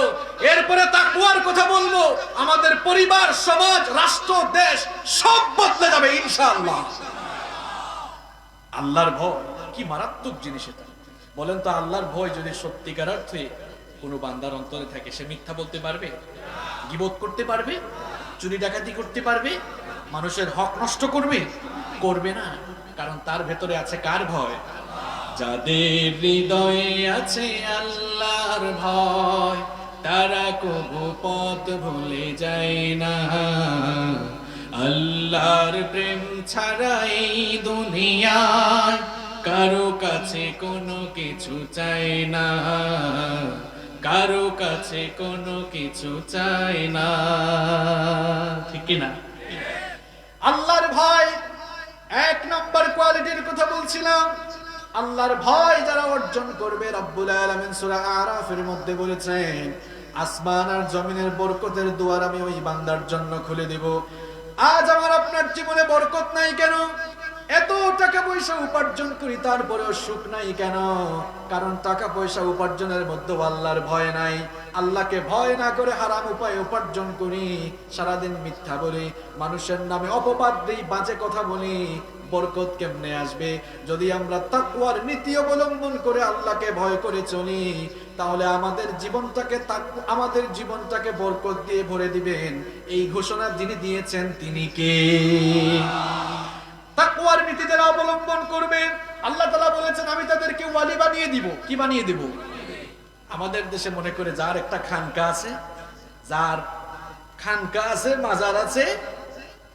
এরপরে তাকওয়ার কথা বলবো, আমাদের পরিবার, সমাজ, রাষ্ট্র, দেশ সব বদলে যাবে ইনশাআল্লাহ। আল্লাহর ভয় কি মারাত্মক জিনিস এটা। বলেন তো, আল্লাহর ভয় যদি সত্যিকার অর্থে কোনো বান্দার অন্তরে থাকে, সে মিথ্যা বলতে পারবে? গীবত করতে পারবে? চুরি ডাকাতি করতে পারবে? মানুষের হক নষ্ট করবে? করবে না, কারণ তার ভেতরে আছে কার ভয়? যাদের হৃদয়ে আছে আল্লাহর ভয়, তারা কবু পথ ভুলে যায় না। আল্লাহর প্রেম ছাড়া এই দুনিয়ায় কারো কাছে কোনো কিছু চাই না, কারো কাছে কোনো কিছু চাই না, ঠিক কি না? আল্লাহর ভয় এক নম্বর কোয়ালিটির কথা বলছিলাম। আল্লাহর ভয় যারা অর্জন করবে, রব্বুল আলামিন সূরা আরাফের মধ্যে বলেছেন, আসমান আর জমিনের বরকতের দুয়ার আমি ওই বান্দার জন্য খুলে দেব। আজ আমার আপনার জীবনে বরকত নাই কেন? এত টাকা পয়সা উপার্জন করি তারপরেও সুখ নাই কেন? কারণ টাকা পয়সা উপার্জনের মধ্যে আল্লাহর ভয় নাই। আল্লাহকে ভয় না করে হারাম উপায়ে উপার্জন করি, সারাদিন মিথ্যা বলি, মানুষের নামে অপবাদ দিই, বাজে কথা বলি, বরকত কেমনে আসবে? যদি আমরা তাকওয়ার নীতি অবলম্বন করে আল্লাহকে ভয় করে চলি, তাহলে আমাদের জীবনটাকে বরকত দিয়ে ভরে দিবেন। এই ঘোষণা যিনি দিয়েছেন তিনি কে? তাকওয়ার নীতি যারা অবলম্বন করবে, আল্লাহ তাআলা বলেছেন আমি তাদেরকে ওয়ালি বানিয়ে দিব। কি বানিয়ে দিব? আমাদের দেশে মনে করে যার একটা খানকা আছে, যার খানকা আছে, মাজার আছে,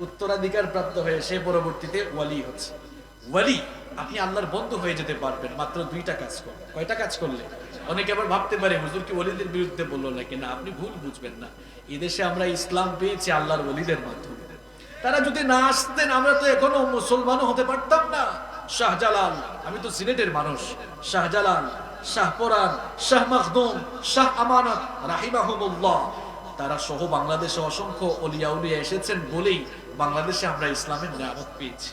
উত্তরাধিকার প্রাপ্ত হয়ে সে পরবর্তীতে ওয়ালি হচ্ছে। ওয়ালি, আপনি আল্লাহর বন্ধু হয়ে যেতে পারবেন মাত্র দুইটা কাজ করলে। কয়টা কাজ করলে? অনেকে আবার ভাবতে পারে হুজুর কি ওলিদের বিরুদ্ধে বললো নাকি? না, আপনি ভুল বুঝবেন না। এই দেশে আমরা ইসলাম পেয়েছি আল্লাহর ওলিদের মাধ্যমে। তারা যদি না আসতেন আমরা তো এখনো মুসলমানও হতে পারতাম না। শাহজালাল, আমি তো সিলেটের মানুষ, শাহজালাল, শাহপরান, শাহ মখদুম, শাহ আমানত রাহিমাহুমুল্লাহ, তারা সহ বাংলাদেশে অসংখ্য ওলিয়া উলিয়া এসেছেন বলেই বাংলাদেশে আমরা ইসলামের নিয়ামত পেয়েছি।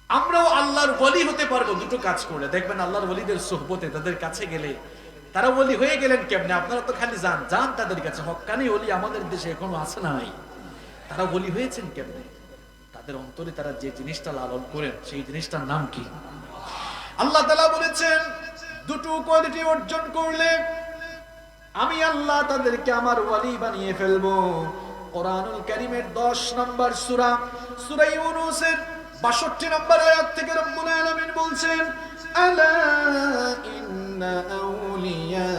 আমরাও আল্লাহর ওলি হতে পারবো দুটো কাজ করে। দেখবেন আল্লাহর ওলিদের সোহবতে, তাদের কাছে গেলে তারা ওলি হয়ে গেলেন কেমনে? আপনারা তো খালি যান তাদের কাছে। হক্কানি ওলি আমাদের দেশে এখনো আছে না নাই? তারা ওলি হয়েছেন কেমনে? তাদের অন্তরে তারা যে জিনিসটা লালন করেন সেই জিনিসটার নাম কি? আল্লাহ তাআলা বলেছেন দুটো কোয়ালিটি অর্জন করলে আমি আল্লাহ তাদেরকে আমার ওয়ালি বানিয়ে ফেলবো। কোরআনুল কারীমের 10 নম্বর সূরা, সূরা ইউনূসের 62 নম্বর আয়াত থেকে রব্বুল আলামিন বলছেন, আলা ইন্না আউলিয়া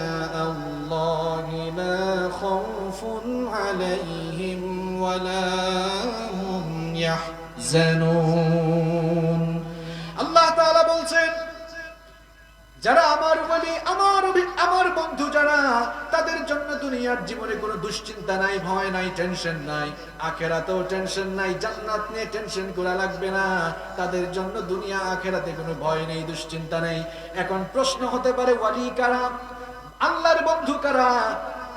আল্লাহি লা খাউফুন আলাইহিম ওয়া লা হুম ইয়াহজানুন। আল্লাহ তাআলা বলছেন যারা আমার ওলি, আমার বন্ধু যারা, তাদের জন্য দুনিয়ার জীবনে কোনো দুশ্চিন্তা নাই, ভয় নাই, টেনশন নাই, আখিরাতেও টেনশন নাই, জান্নাত নিয়ে টেনশন করা লাগবে না। তাদের জন্য দুনিয়া আখিরাতে কোনো ভয় নেই, দুশ্চিন্তা নেই। এখন প্রশ্ন হতে পারে ওয়ালি কারা, আল্লাহর বন্ধু কারা,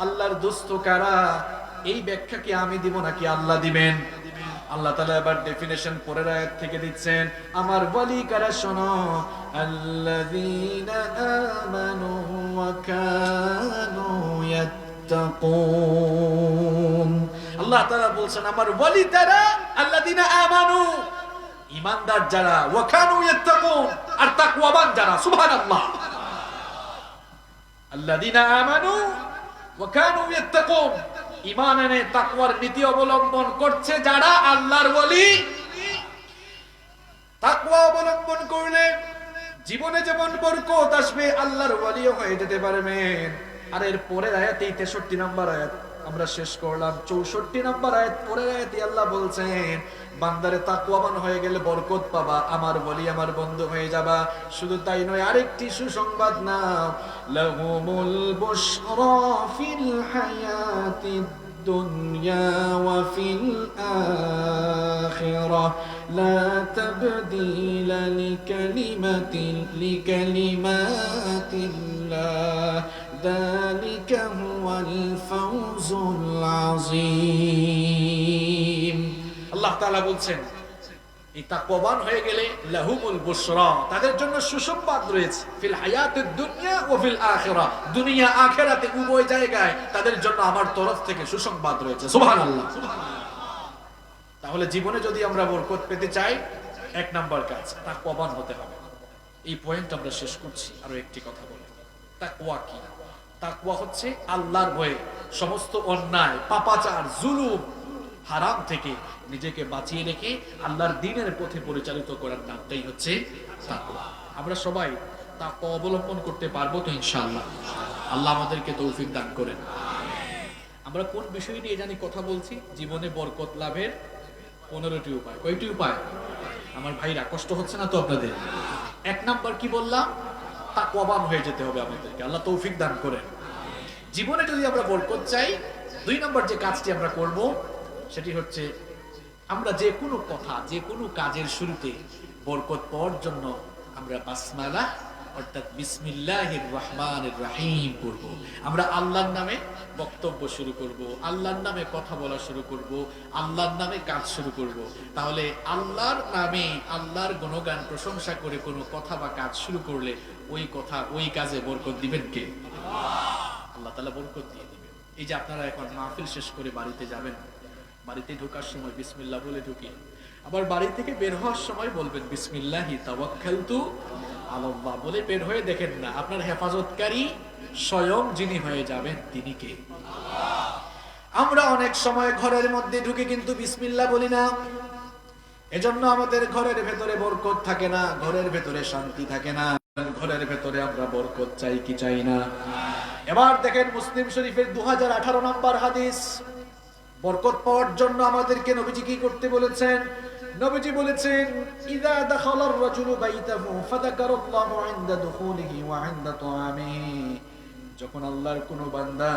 আল্লাহর দোস্ত কারা? এই ব্যাখ্যা কি আমি দিব নাকি আল্লাহ দিবেন? আল্লাহ তাআলা এবার ডেফিনিশন পরের আয়াত থেকে দিচ্ছেন, আমার ওয়ালি কারা শোনো, আল্লাযীনা আমানু ওয়া কানু ইয়াত্তাকুন। আল্লাহ তাআলা বলছেন আমার ওয়ালি তারা আল্লাযীনা আমানু, ঈমানদার যারা, ওয়া কানু ইয়াত্তাকুন, আর তাকওয়াবান যারা। সুবহানাল্লাহ। আল্লাযীনা আমানু ওয়া কানু ইয়াত্তাকুন, ঈমান এনে তাকওয়ার নীতি অবলম্বন করছে যারা আল্লাহর ওয়ালি। তাকওয়া অবলম্বন করলে জীবনে যেমন বরকত আসবে, আল্লাহর ওয়ালিও হয়ে যেতে পারবেন। আর এর পরের আয়াতে 63 নম্বর আয়াত আমরা শেষ করলাম। 64 নম্বর আয়াত, পরের আয়াতে আল্লাহ বলছেন বান্দারে তাকওয়াবান হয়ে গেলে বরকত পাবা, আমার ওয়ালি, আমার বন্ধু হয়ে যাবা। শুধু তাই নয়, আরেকটি সুসংবাদ নাও, লাহুমুল বুশরা ফিল হায়াতিদ দুনিয়া ওয়া ফিল আখিরাহ লা তাবদীলা লিকালিমাতিল্লাহ যালিকা হুয়াল ফাওজুল আযীম। আল্লাহ তাআলা বলছেন এই তাকওয়াবান হয়ে গেলে লাহুমুল বুশরা, তাদের জন্য সুসংবাদ রয়েছে, ফিল হায়াতিদ দুনিয়া ওয়া ফিল আখিরাহ, দুনিয়া আখিরাতে উভয় জায়গায় তাদের জন্য আমার তরফ থেকে সুসংবাদ রয়েছে। সুবহানাল্লাহ। তাহলে জীবনে যদি আমরা বরকত পেতে চাই, এক নাম্বার কাজ তাকওয়াবান হতে হবে। এই পয়েন্ট আমরা শেষ করছি। আরো একটি কথা বলি, তাকওয়া কি? তাকওয়া হচ্ছে আল্লাহর ভয়ে সমস্ত অন্যায়, পাপাচার, জুলুম হারাম থেকে নিজেকে বাঁচিয়ে রেখে আল্লাহর দ্বীনের পথে পরিচালিত করার নামটাই হচ্ছে তাকওয়া। আমরা সবাই তাকওয়া অবলম্বন করতে পারবো তো ইনশাআল্লাহ? আল্লাহ আমাদেরকে তৌফিক দান করেন। আমরা কোন বিষয় নিয়ে জানি কথা বলছি? জীবনে বরকত লাভের 15টি উপায়। কয়টি উপায়? আমার ভাইরা কষ্ট হচ্ছে না তো আপনাদের? 1 নাম্বার কি বললাম? তাকওয়াবান হয়ে যেতে হবে আমাদেরকে। আল্লাহ তৌফিক দান করেন। জীবনে যদি আমরা বরকত চাই, 2 নাম্বার যে কাজটি আমরা করব সেটি হচ্ছে আমরা যে কোনো কথা, যে কোনো কাজের শুরুতে বরকত পাওয়ার জন্য আমরা বাসমালা অর্থাৎ বিসমিল্লাহির রহমানির রহিম করব। আমরা আল্লাহর নামে বক্তব্য শুরু করব, আল্লাহর নামে কথা বলা শুরু করব, আল্লাহর নামে কাজ শুরু করব। তাহলে আল্লাহর নামে আল্লাহর গুণগান প্রশংসা করে কোনো কথা বা কাজ শুরু করলে ওই কথা ওই কাজে বরকত দিবেন কে? আল্লাহ তাআলা বরকত দিয়ে দিবেন। এই যে আপনারা এখন মাহফিল শেষ করে বাড়িতে যাবেন, বাড়িতে ঢোকার সময় বিসমিল্লাহ বলে ঢুকি, আবার বাড়ি থেকে বের হওয়ার সময় বলবেন বিসমিল্লাহি তাওয়াক্কালতু আলাল্লাহ বলে বের হয়ে দেখেন না আপনার হেফাজতকারী স্বয়ং যিনি হয়ে যাবেন তিনি কে? আমরা অনেক সময় ঘরের মধ্যে ঢুকে কিন্তু বিসমিল্লাহ বলি না, এজন্য আমাদের ঘরের ভেতরে বরকত থাকে না, ঘরের ভেতরে শান্তি থাকে না। ঘরের ভেতরে আমরা বরকত চাই কি চাই না? এবার দেখেন মুসলিম শরীফের 2018 নম্বর হাদিস। বরকত পাওয়ার জন্য আমাদেরকে নবীজি কি করতে বলেছেন? নবীজি বলেছেন ইযা দাখালার রাজুলু বাইতাহু ফাযাকারাল্লাহু ইনদা দুখুলিহি ওয়া ইনদা তুআমিহি। যখন আল্লাহর কোনো বান্দা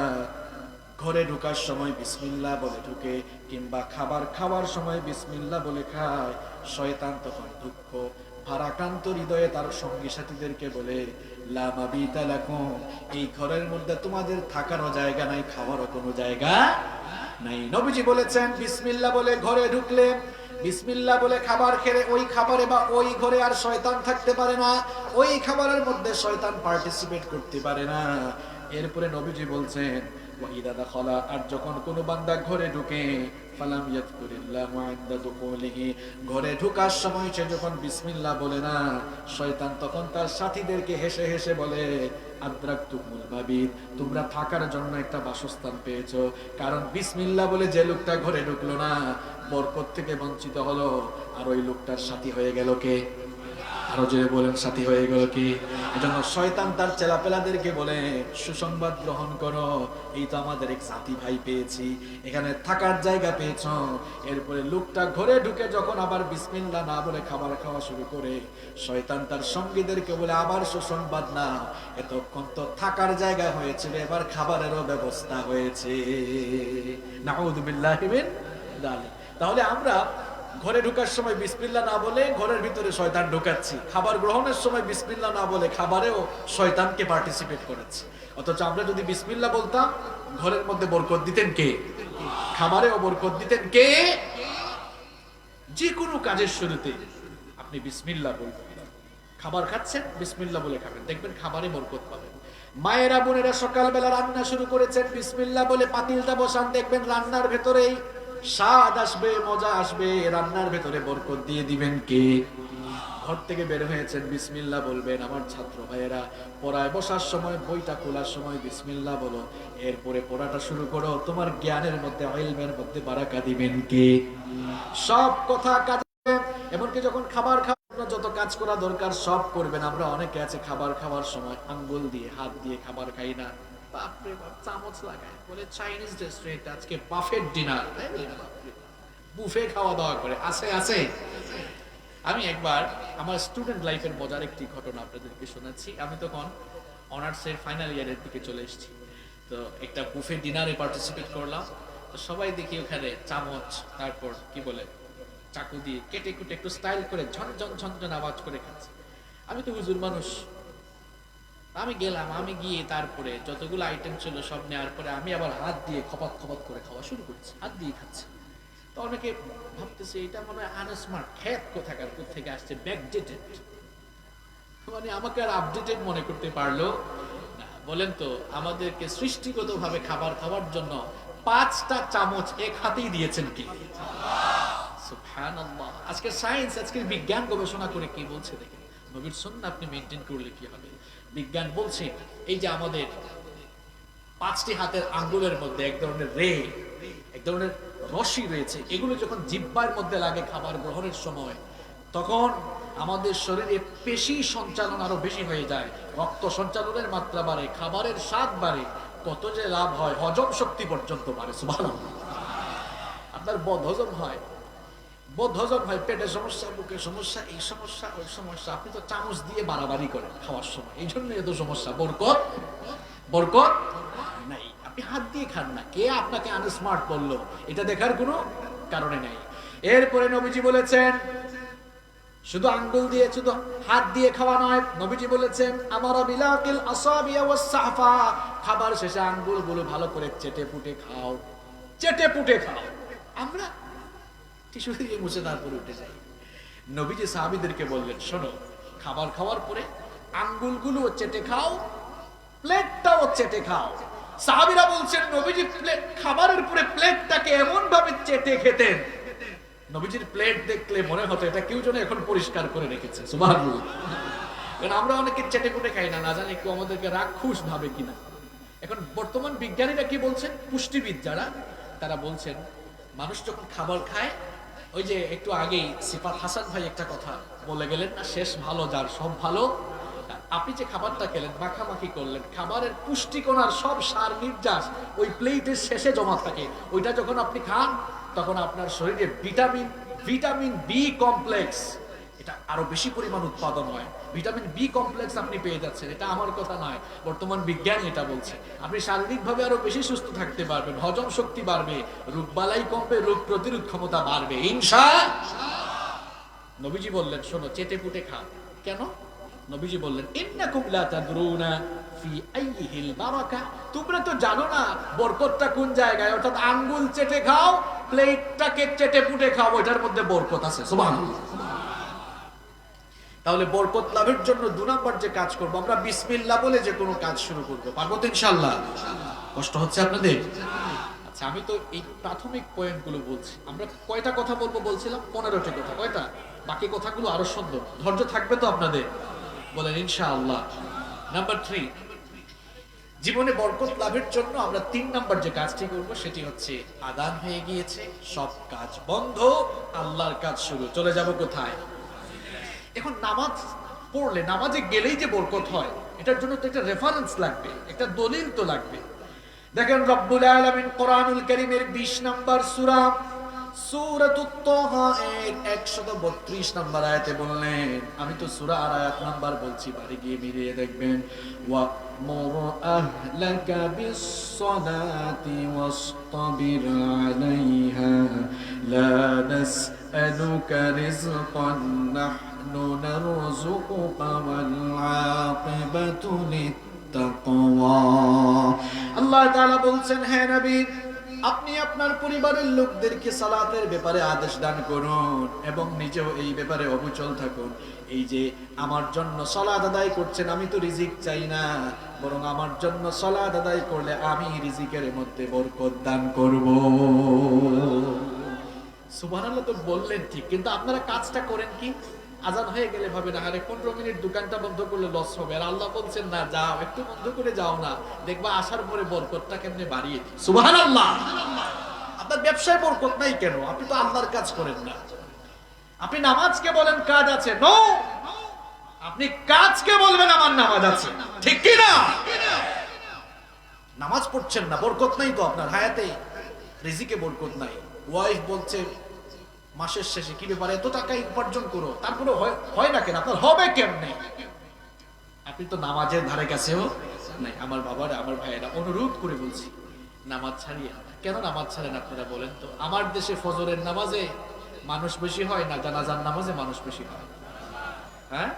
ঘরে ঢোকার সময় বিসমিল্লাহ বলে ঢুকে কিংবা খাবার খাওয়ার সময় বিসমিল্লাহ বলে খায়, শয়তান তখন দুঃখ ভারাক্রান্ত হৃদয়ে তার সঙ্গী সাথীদেরকে বলে লা মাবিতা লাকুম, এই ঘরের মধ্যে তোমাদের থাকারও জায়গা নাই, খাওয়ারও কোনো জায়গা নাই। নবীজি বলেছেন বিসমিল্লাহ বলে ঘরে ঢুকলে, বিসমিল্লাহ বলে খাবার খেলে ওই খাবারে বা ওই ঘরে আর শয়তান থাকতে পারে না, ওই খাবারের মধ্যে শয়তান পার্টিসিপেট করতে পারে না। এরপরে নবীজি বলছেন ওয়াইদা দাখালা, আর যখন কোনো বান্দা ঘরে ঢুকে ফালাম ইয়াযকুরিল্লাহু ইনদা দুখুলিহি, ঘরে ঢোকার সময় সে যখন বিসমিল্লাহ বলে না, শয়তান তখন তার সাথীদেরকে হেসে হেসে বলে আদরাকতুমুল মাবিত, তোমরা থাকার জন্য একটা বাসস্থান পেয়েছো। কারণ বিসমিল্লাহ বলে যে লোকটা ঘরে ঢুকলো না বরকত থেকে বঞ্চিত হলো, আর ওই লোকটার সাথী হয়ে গেল কে? আরো জোরে বলেন, সাথী হয়ে গেল কি? এজন্য শয়তান তার চেলাপেলাদেরকে বলে সুসংবাদ গ্রহণ করো, এই তো আমাদের এক সাথী ভাই পেয়েছি, এখানে থাকার জায়গা পেয়েছ। এরপরে লোকটা ঘরে ঢুকে যখন আবার বিসমিল্লাহ না বলে খাবার খাওয়া শুরু করে, শয়তান তার সঙ্গীদেরকে বলে আবার সুসংবাদ না, এতক্ষণ তো থাকার জায়গা হয়েছিল, এবার খাবারেরও ব্যবস্থা হয়েছে। নাউযুবিল্লাহি মিন যালিক। তাহলে আমরা ঘরে ঢোকার সময় বিসমিল্লাহ না বলে ঘরের ভিতরে শয়তান ঢোকাচ্ছি, খাবার গ্রহণের সময় বিসমিল্লাহ না বলে খাবারেও শয়তানকে পার্টিসিপেট করাচ্ছি। অথচ আমরা যদি বিসমিল্লাহ বলতাম ঘরের মধ্যে বরকত দিতেন কে? খাবারেও বরকত দিতেন কে? যে কোনো কাজের শুরুতে আপনি বিসমিল্লাহ বলবেন, খাবার খাচ্ছেন বিসমিল্লাহ বলে খাবেন, দেখবেন খাবারে বরকত পাবেন। মায়েরা বোনেরা সকালবেলা রান্না শুরু করেছেন বিসমিল্লাহ বলে পাতিলটা বসান, দেখবেন রান্নার ভেতরেই স্বাদ আসবে, মজা আসবে, রান্নার ভেতরে বরকত দিয়ে দিবেন কে? ঘর থেকে বের হয়েছেন বিসমিল্লাহ বলবেন। আমার ছাত্র ভাইয়েরা পড়ায় বসার সময় বইটা খোলার সময় বিসমিল্লাহ বলো, এরপরে পড়াটা শুরু করো, তোমার জ্ঞানের মধ্যে ইলমের মধ্যে বারাকা দিবেন কে? সব কথা কাজে, এমনকি যখন খাবার খাওয়ার যত কাজ করা দরকার সব করবেন। আমরা অনেকে আছে খাবার খাওয়ার সময় আঙ্গুল দিয়ে হাত দিয়ে খাবার খাই না, বাপরে বাপ চামচ লাগায়, বলে চাইনিজ রেস্টুরেন্ট আজকে বাফেট ডিনার, বুফে খাওয়া দাওয়া করে। আছে আছে। আমি একবার আমার স্টুডেন্ট লাইফের মজার একটি ঘটনা আপনাদেরকে শোনাচ্ছি। আমি তখন অনার্সের ফাইনাল ইয়ারের দিকে চলে এসেছি, তো একটা বুফে ডিনারে পার্টিসিপেট করলাম। তো সবাই দেখি ওখানে চামচ, তারপর কি বলে চাকু দিয়ে কেটে কুটে একটু স্টাইল করে ঝনঝন ঝনঝন আওয়াজ করে খাচ্ছে। আমি তো হুজুর মানুষ, আমি গেলাম, আমি গিয়ে তারপরে যতগুলো আইটেম ছিল সব নেওয়ার পরে আমি আবার হাত দিয়ে খপাত খপাত করে খাওয়া শুরু করছি, হাত দিয়ে খাচ্ছি। তো অনেকে ভাবতেছে এটা মনে হয় আনস্মার্ট, খ্যাত কোথাকার কোথেকে আসছে, ব্যাকডেটেড, মানে আমাকে আর আপডেটেড মনে করতে পারলো না। বলেন তো আমাদেরকে সৃষ্টিগতভাবে খাবার খাওয়ার জন্য 5টা চামচ এক হাতেই দিয়েছেন কি? সুবহানাল্লাহ। আজকে সায়েন্স, আজকে বিজ্ঞান গবেষণা করে কি বলছে দেখেন, নবীর সুন্নাহ আপনি মেইনটেইন করলে কি হবে। বিজ্ঞান বলছে এই যে আমাদের 5টি হাতের আঙ্গুলের মধ্যে এক ধরনের রে, এক ধরনের রশি রয়েছে, এগুলো যখন জিহ্বার মধ্যে লাগে খাবার গ্রহণের সময়, তখন আমাদের শরীরে পেশি সঞ্চালন আরো বেশি হয়ে যায়, রক্ত সঞ্চালনের মাত্রা বাড়ে, খাবারের স্বাদ বাড়ে, কত যে লাভ হয়, হজম শক্তি পর্যন্ত বাড়ে। সুবহানাল্লাহ। আপনার বদহজম হয়, বদহজম হয়, পেটের সমস্যা, বুকের সমস্যা, এই সমস্যা, ওই সমস্যা। আপনি তো চামচ দিয়ে বাড়াবাড়ি করেন খাওয়ার সময়, এই জন্য এত সমস্যা। বরকত বরকত নাই। আপনি হাত দিয়ে খান না, কে আপনাকে আনস্মার্ট বললো, এটা দেখার কোনো কারণে নাই। এরপরে নবীজি বলেছেন শুধু আঙ্গুল দিয়ে, শুধু হাত দিয়ে খাওয়া নয়, নবীজি বলেছেন আমারা বিলাকিল আসাবিয়া ওয়াস সাহফা, খাবার শেষে আঙ্গুলগুলো ভালো করে চেটে পুটে খাও, চেটে পুটে খাও। আমরা টিস্যু দিয়ে মুছে তারপরে উঠে যাই। নবীজি সাহাবীদেরকে বললেন শোনো, খাবার খাওয়ার পরে আঙ্গুলগুলো চেটে খাও, প্লেটটাও চেটে খাও। সাহাবীরা বলছেন নবীজি খাবারের পরে প্লেটটাকে এমন ভাবে চেটে খেতেন, নবীজির প্লেট দেখলে মনে হতো এটা কেউ যেন এখন পরিষ্কার করে রেখেছে। সুবহানাল্লাহ। কারণ আমরা অনেকে চেটে পুটে খাই না, না জানি কেউ আমাদেরকে রাক্ষস ভাবে কিনা। এখন বর্তমান বিজ্ঞানীরা কি বলছেন, পুষ্টিবিদ যারা, তারা বলছেন মানুষ যখন খাবার খায়, ওই যে একটু আগেই সিফাত হাসান ভাই একটা কথা বলে গেলেন না, শেষ ভালো যার সব ভালো। আপনি যে খাবারটা খেলেন, মাখামাখি করলেন, খাবারের পুষ্টিকণার সব সার নির্যাস ওই প্লেটের শেষে জমা থাকে। ওইটা যখন আপনি খান, তখন আপনার শরীরে ভিটামিন বি কমপ্লেক্স, এটা আরো বেশি পরিমাণ উৎপাদন হয়। ভিটামিন বি কমপ্লেক্স আপনি পেয়ে যাচ্ছেন, এটা আমার কথা নয়, বর্তমান বিজ্ঞানী এটা বলছে। আপনি শারীরিকভাবে আরো বেশি সুস্থ থাকতে পারবেন, হজম শক্তি বাড়বে, রোগবালাই কমবে, রোগ প্রতিরোধ ক্ষমতা বাড়বে ইনশাআল্লাহ। নবীজি বললেন শোনো, চেটে পুটে খাও। কেন? নবীজি বললেন ইন্নাকুম লা তাদরুনা ফি আইহিল বারাকা, তোমরা তো জানো না বরকতটা কোন জায়গায়, অর্থাৎ আঙ্গুল চেটে খাও, প্লেটটাকে চেটে পুটে খাও, ওটার মধ্যে বরকত আছে। সুবহানাল্লাহ। তাহলে বরকত লাভের জন্য 2 নাম্বার যে কাজ করব, আমরা বিসমিল্লাহ বলে যে কোনো কাজ শুরু করব, পারবো তো ইনশাআল্লাহ? কষ্ট হচ্ছে আপনাদের? আচ্ছা, আমি তো এই প্রাথমিক পয়েন্টগুলো বলছি। আমরা কয়টা কথা বলবো বলছিলাম? 15টি কথা। কয়টা? বাকি কথাগুলো আরো সুন্দর। ধৈর্য থাকবে তো আপনাদের? বলেন ইনশাআল্লাহ। নাম্বার 3, জীবনে বরকত লাভের জন্য আমরা 3 নাম্বার যে কাজটি করব সেটি হচ্ছে আযান হয়ে গিয়েছে, সব কাজ বন্ধ, আল্লাহর কাজ শুরু। চলে যাব কোথায়? এখন নামাজ পড়লে, নামাজে গেলেই যে বরকত হয়, এটার জন্য তো একটা রেফারেন্স লাগবে, একটা দলিল তো লাগবে। দেখেন রব্বুল আলামিন কোরআনুল কারীমের 20 নাম্বার সূরা সূরাতুত তাহা 132 নাম্বার আয়াতে বললেন, আমি তো সূরা আর আয়াত নাম্বার বলছি, বাড়ি গিয়ে মিলিয়ে দেখবেন, ওয়া মুর আহলাকা বিস-সালাতি ওয়াসতাবির আলাইহা লা নাসআলুকা রিজকান নাহনু নারযুকুকা ওয়াল আকিবাতু লিত-তাকওয়া। আল্লাহ তাআলা বলছেন, হে নবী, আপনি আপনার পরিবারের লোকদেরকে সালাতের ব্যাপারে আদেশ দান করুন এবং নিজেও এই ব্যাপারে অবিচল থাকুন। এই যে আমার জন্য সালাত আদায় করছেন, আমি তো রিজিক চাই না, বরং আমার জন্য সালাত আদায় করলে আমি রিজিকের মধ্যে বরকত দান করব। সুবহানাল্লাহ তো বললেন ঠিক, কিন্তু আপনারা কাজটা করেন কি? আজান হয়ে গেলে ভাবেন আরে 15 মিনিট দোকানটা বন্ধ করলে লস হবে, আর আল্লাহ বলছেন না, যাও একটু বন্ধ করে যাও না, দেখবা আসার পরে বরকতটা কেমনে বাড়িয়ে দিই। সুবহানাল্লাহ। আপনার ব্যবসায় বরকত নাই কেন? আপনি তো আল্লাহর কাজ করেন না। আপনি নামাজকে বলেন কাজ আছে, নো, আপনি কাজকে বলবেন আমার নামাজ আছে, ঠিক কি না? নামাজ পড়ছেন না, বরকত নাই তো আপনার হায়াতে, রিজিকে বরকত নাই। ওয়াইফ বলছে মাসের শেষে কি ব্যাপারে এত টাকা উপার্জন করো, তারপরে হয় না কেন? আপনার হবে কেমনে? আপনি তো নামাজের ধারে কাছেও নাই। আমার বাবারা, আমার ভাইয়েরা, অনুরোধ করে বলছি, নামাজ ছাড়িয়ে। কেন নামাজ ছাড়েন আপনারা বলেন তো? আমার দেশে ফজরের নামাজে মানুষ বেশি হয় না জানাজার নামাজে মানুষ বেশি হয়? হ্যাঁ,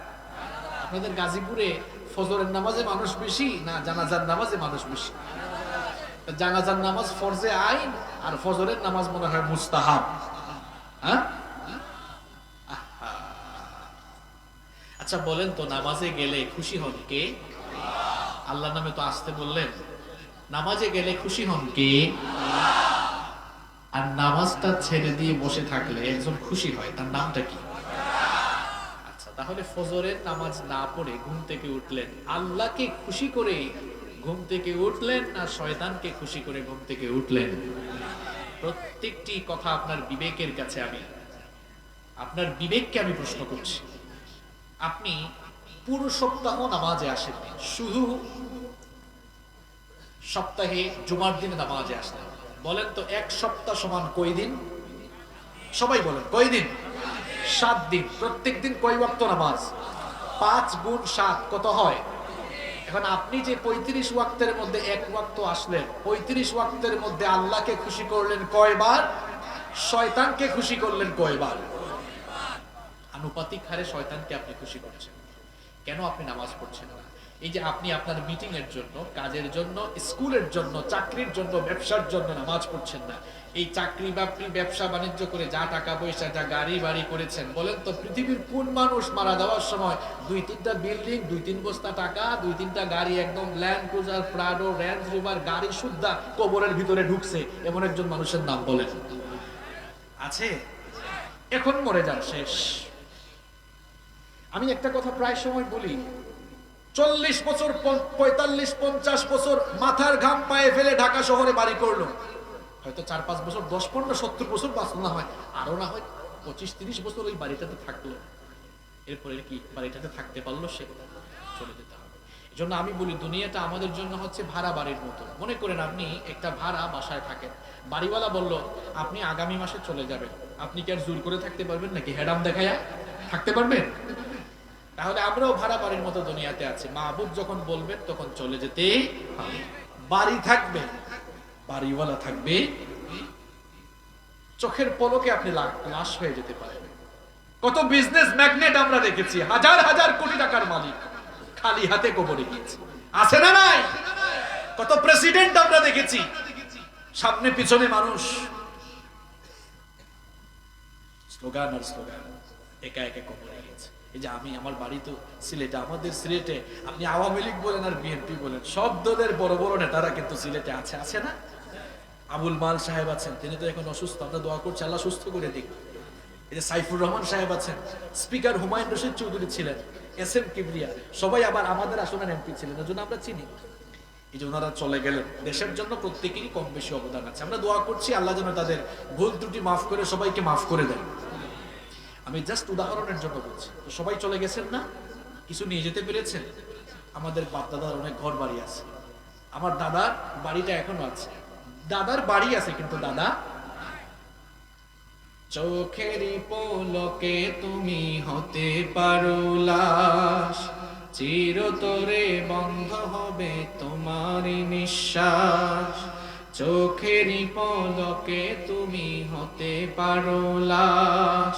আপনাদের গাজীপুরে ফজরের নামাজে মানুষ বেশি না জানাজার নামাজে মানুষ বেশি? জানাজার নামাজ ফরজে আইন, আর ফজরের নামাজ মনে হয় মুস্তাহাব। হ্যাঁ, আচ্ছা বলেন তো, নামাজে গেলে খুশি হন কে? আল্লাহর নামে তো আসতে বললেন। নামাজে গেলে খুশি হন কে? আর নামাজটা ছেড়ে দিয়ে বসে থাকলে একজন খুশি হয়, তার নামটা কি? আচ্ছা, তাহলে ফজরের নামাজ না পড়ে ঘুম থেকে উঠলেন, আল্লাহকে খুশি করে ঘুম থেকে উঠলেন না শয়তানকে খুশি করে ঘুম থেকে উঠলেন? প্রত্যেকটি কথা আপনার বিবেকের কাছে আপনার বিবেককে আমি প্রশ্ন করছি। আপনি পুরো সপ্তাহ নামাজে আসেননি, শুধু সপ্তাহে জুমার দিনে নামাজে আসলেন। বলেন তো এক সপ্তাহ সমান কয় দিন? সবাই বলেন কয় দিন? 7 দিন। প্রত্যেক দিন কয় ওয়াক্ত নামাজ? 5 গুণ 7 কত হয়? এখন আপনি যে 35 ওয়াক্তের মধ্যে এক ওয়াক্ত আসলেন, 35 ওয়াক্তের মধ্যে আল্লাহকে খুশি করলেন কয়বার? শয়তানকে খুশি করলেন কয়বার? আনুপাতিক হারে শয়তানকে আপনি খুশি করছেন। কেন আপনি নামাজ পড়ছেন না? এই যে আপনি আপনার মিটিং এর জন্য, কাজের জন্য, স্কুলের জন্য, চাকরির জন্য, ব্যবসার জন্য নামাজ পড়ছেন না। এই চাকরি বাকরি, ব্যবসা বাণিজ্য করে যা টাকা পয়সা, যা গাড়ি বাড়ি করেছেন, বলেন তো পৃথিবীর কোন মানুষ মারা যাওয়ার সময় 2-3টা বিল্ডিং, 2-3 বস্তা টাকা, 2-3টা গাড়ি, একদম land cruiser, Prado, range rover গাড়ি সুদ্ধা কবরের ভিতরে ঢুকছে, এমন একজন মানুষের নাম বলেন? আছে? এখন মরে যান, শেষ। আমি একটা কথা প্রায় সময় বলি, 40 বছর, 45-50 বছর মাথার ঘাম পায়ে ফেলে ঢাকা শহরে বাড়ি করলো, হয়তো 4-5 বছর, 10-15-70 বছর বাঁচলো, না হয় আরো, না হয় 25-30 বছর ওই বাড়িটাতে থাকলো। এরপরে কি বাড়িটাতে থাকতে পারলো? সে চলে যেতে হবে। এই জন্য আমি বলি, দুনিয়াটা আমাদের জন্য হচ্ছে ভাড়া বাড়ির মতো। মনে করেন আপনি একটা ভাড়া বাসায় থাকেন, বাড়িওয়ালা বলল আপনি আগামী মাসে চলে যাবেন, আপনি কি আর জোর করে থাকতে পারবেন নাকি? হেডাম দেখায়া থাকতে পারবেন? তাহলে আমরাও ভাড়া বাড়ির মতো দুনিয়াতে আছি। মাহবুব যখন বলবেন তখন চলে যেতে হবে। বাড়ি থাকবে, বাড়িওয়ালা থাকবে, চোখের পলকে আপনি লাশ হয়ে যেতে পারেন। কত বিজনেস ম্যাগনেট আমরা দেখেছি, হাজার হাজার কোটি টাকার মালিক, খালি হাতে কবরে গিয়েছে, আছে না নাই? কত প্রেসিডেন্ট আমরা দেখেছি, সামনে পিছনে মানুষ, স্লোগান আর স্লোগান, একা একা কবরে গিয়েছে। এই যে আমি, আমার বাড়ি তো সিলেটে, আমাদের সিলেটে আপনি আওয়ামী লীগ বলেন আর বিএনপি বলেন, সব দলের বড় বড় নেতারা কিন্তু সিলেটে আছে, আছে না? আবুল মাল সাহেব আছেন, তিনি তো এখন অসুস্থ, আমরা দোয়া করছি আল্লাহ সুস্থ করে দিক। এই যে সাইফুর রহমান সাহেব আছেন, স্পিকার হুমায়ুন রশিদ চৌধুরী ছিলেন, এস.এম. কিবরিয়া, সবাই আবার আমাদের আসনের এমপি ছিলেন, এজন্য আমরা চিনি। এই যে ওনারা চলে গেলেন, দেশের জন্য প্রত্যেকেরই কম বেশি অবদান আছে। আমরা দোয়া করছি আল্লাহ যেন তাদের ভুল ত্রুটি মাফ করে সবাইকে মাফ করে দেন। আমি জাস্ট উদাহরণের জন্য বলছি। তো সবাই চলে গেছেন না? কিছু নিয়ে যেতে পেরেছেন? আমাদের বাপ দাদার অনেক ঘর বাড়ি আছে, আমার দাদার বাড়িটা এখনো আছে, দাদার বাড়ি আছে, কিন্তু দাদা চোখেরই পলকে তুমি হতে পারো লাশ, চিরতরে বন্ধ হবে তোমারই নিঃশ্বাস। চোখেরই পলকে তুমি হতে পারো লাশ,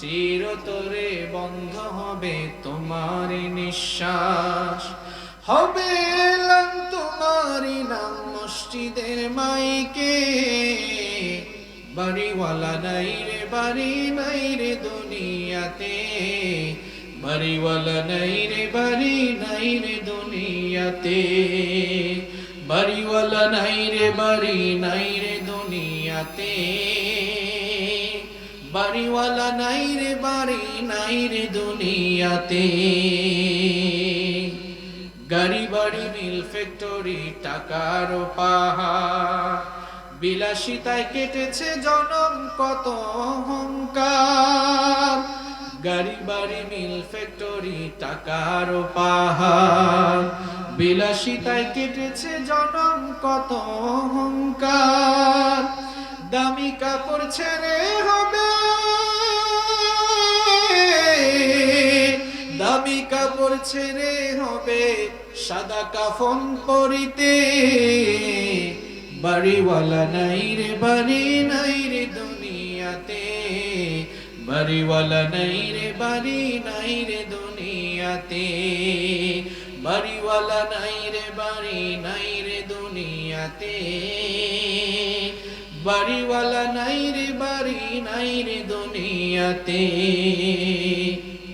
চিরতরে বন্ধ হবে তোমারই নিঃশ্বাস। হবে এলান তোমারই নাম মসজিদের মাইকে, বাড়িওয়ালা নাই রে, বাড়ি নাই রে দুনিয়াতে, বাড়িওয়ালা নাই রে, বাড়ি নাই রে দুনিয়াতে, বাড়িওয়ালা নাই রে, বাড়ি নাই রে দুনিয়াতে, বাড়িওয়ালা নাই রে, বাড়ি নাই রে দুনিয়াতে। গাড়ি বাড়ি মিল ফ্যাক্টরি টাকার পাহাড়, বিলাসিতায় কেটেছে জনম কত অহংকার। গাড়ি বাড়ি মিল ফ্যাক্টরি টাকার পাহাড়, বিলাসিতায় কেটেছে জনম কত অহংকার। দামি কাপড় ছেড়ে হবে, দামি কাপড় ছেড়ে হবে সাদা কাফন পরিতে, বাড়িওয়ালা নাই রে, বাড়ি নাই রে দুনিয়াতে, বাড়িওয়ালা নাই রে, বাড়ি নাই রে দুনিয়াতে, বাড়িওয়ালা নাই রে, বাড়ি নাই রে দুনিয়াতে, বাড়িওয়ালা নাই রে, বাড়ি নাই রে দুনিয়াতে।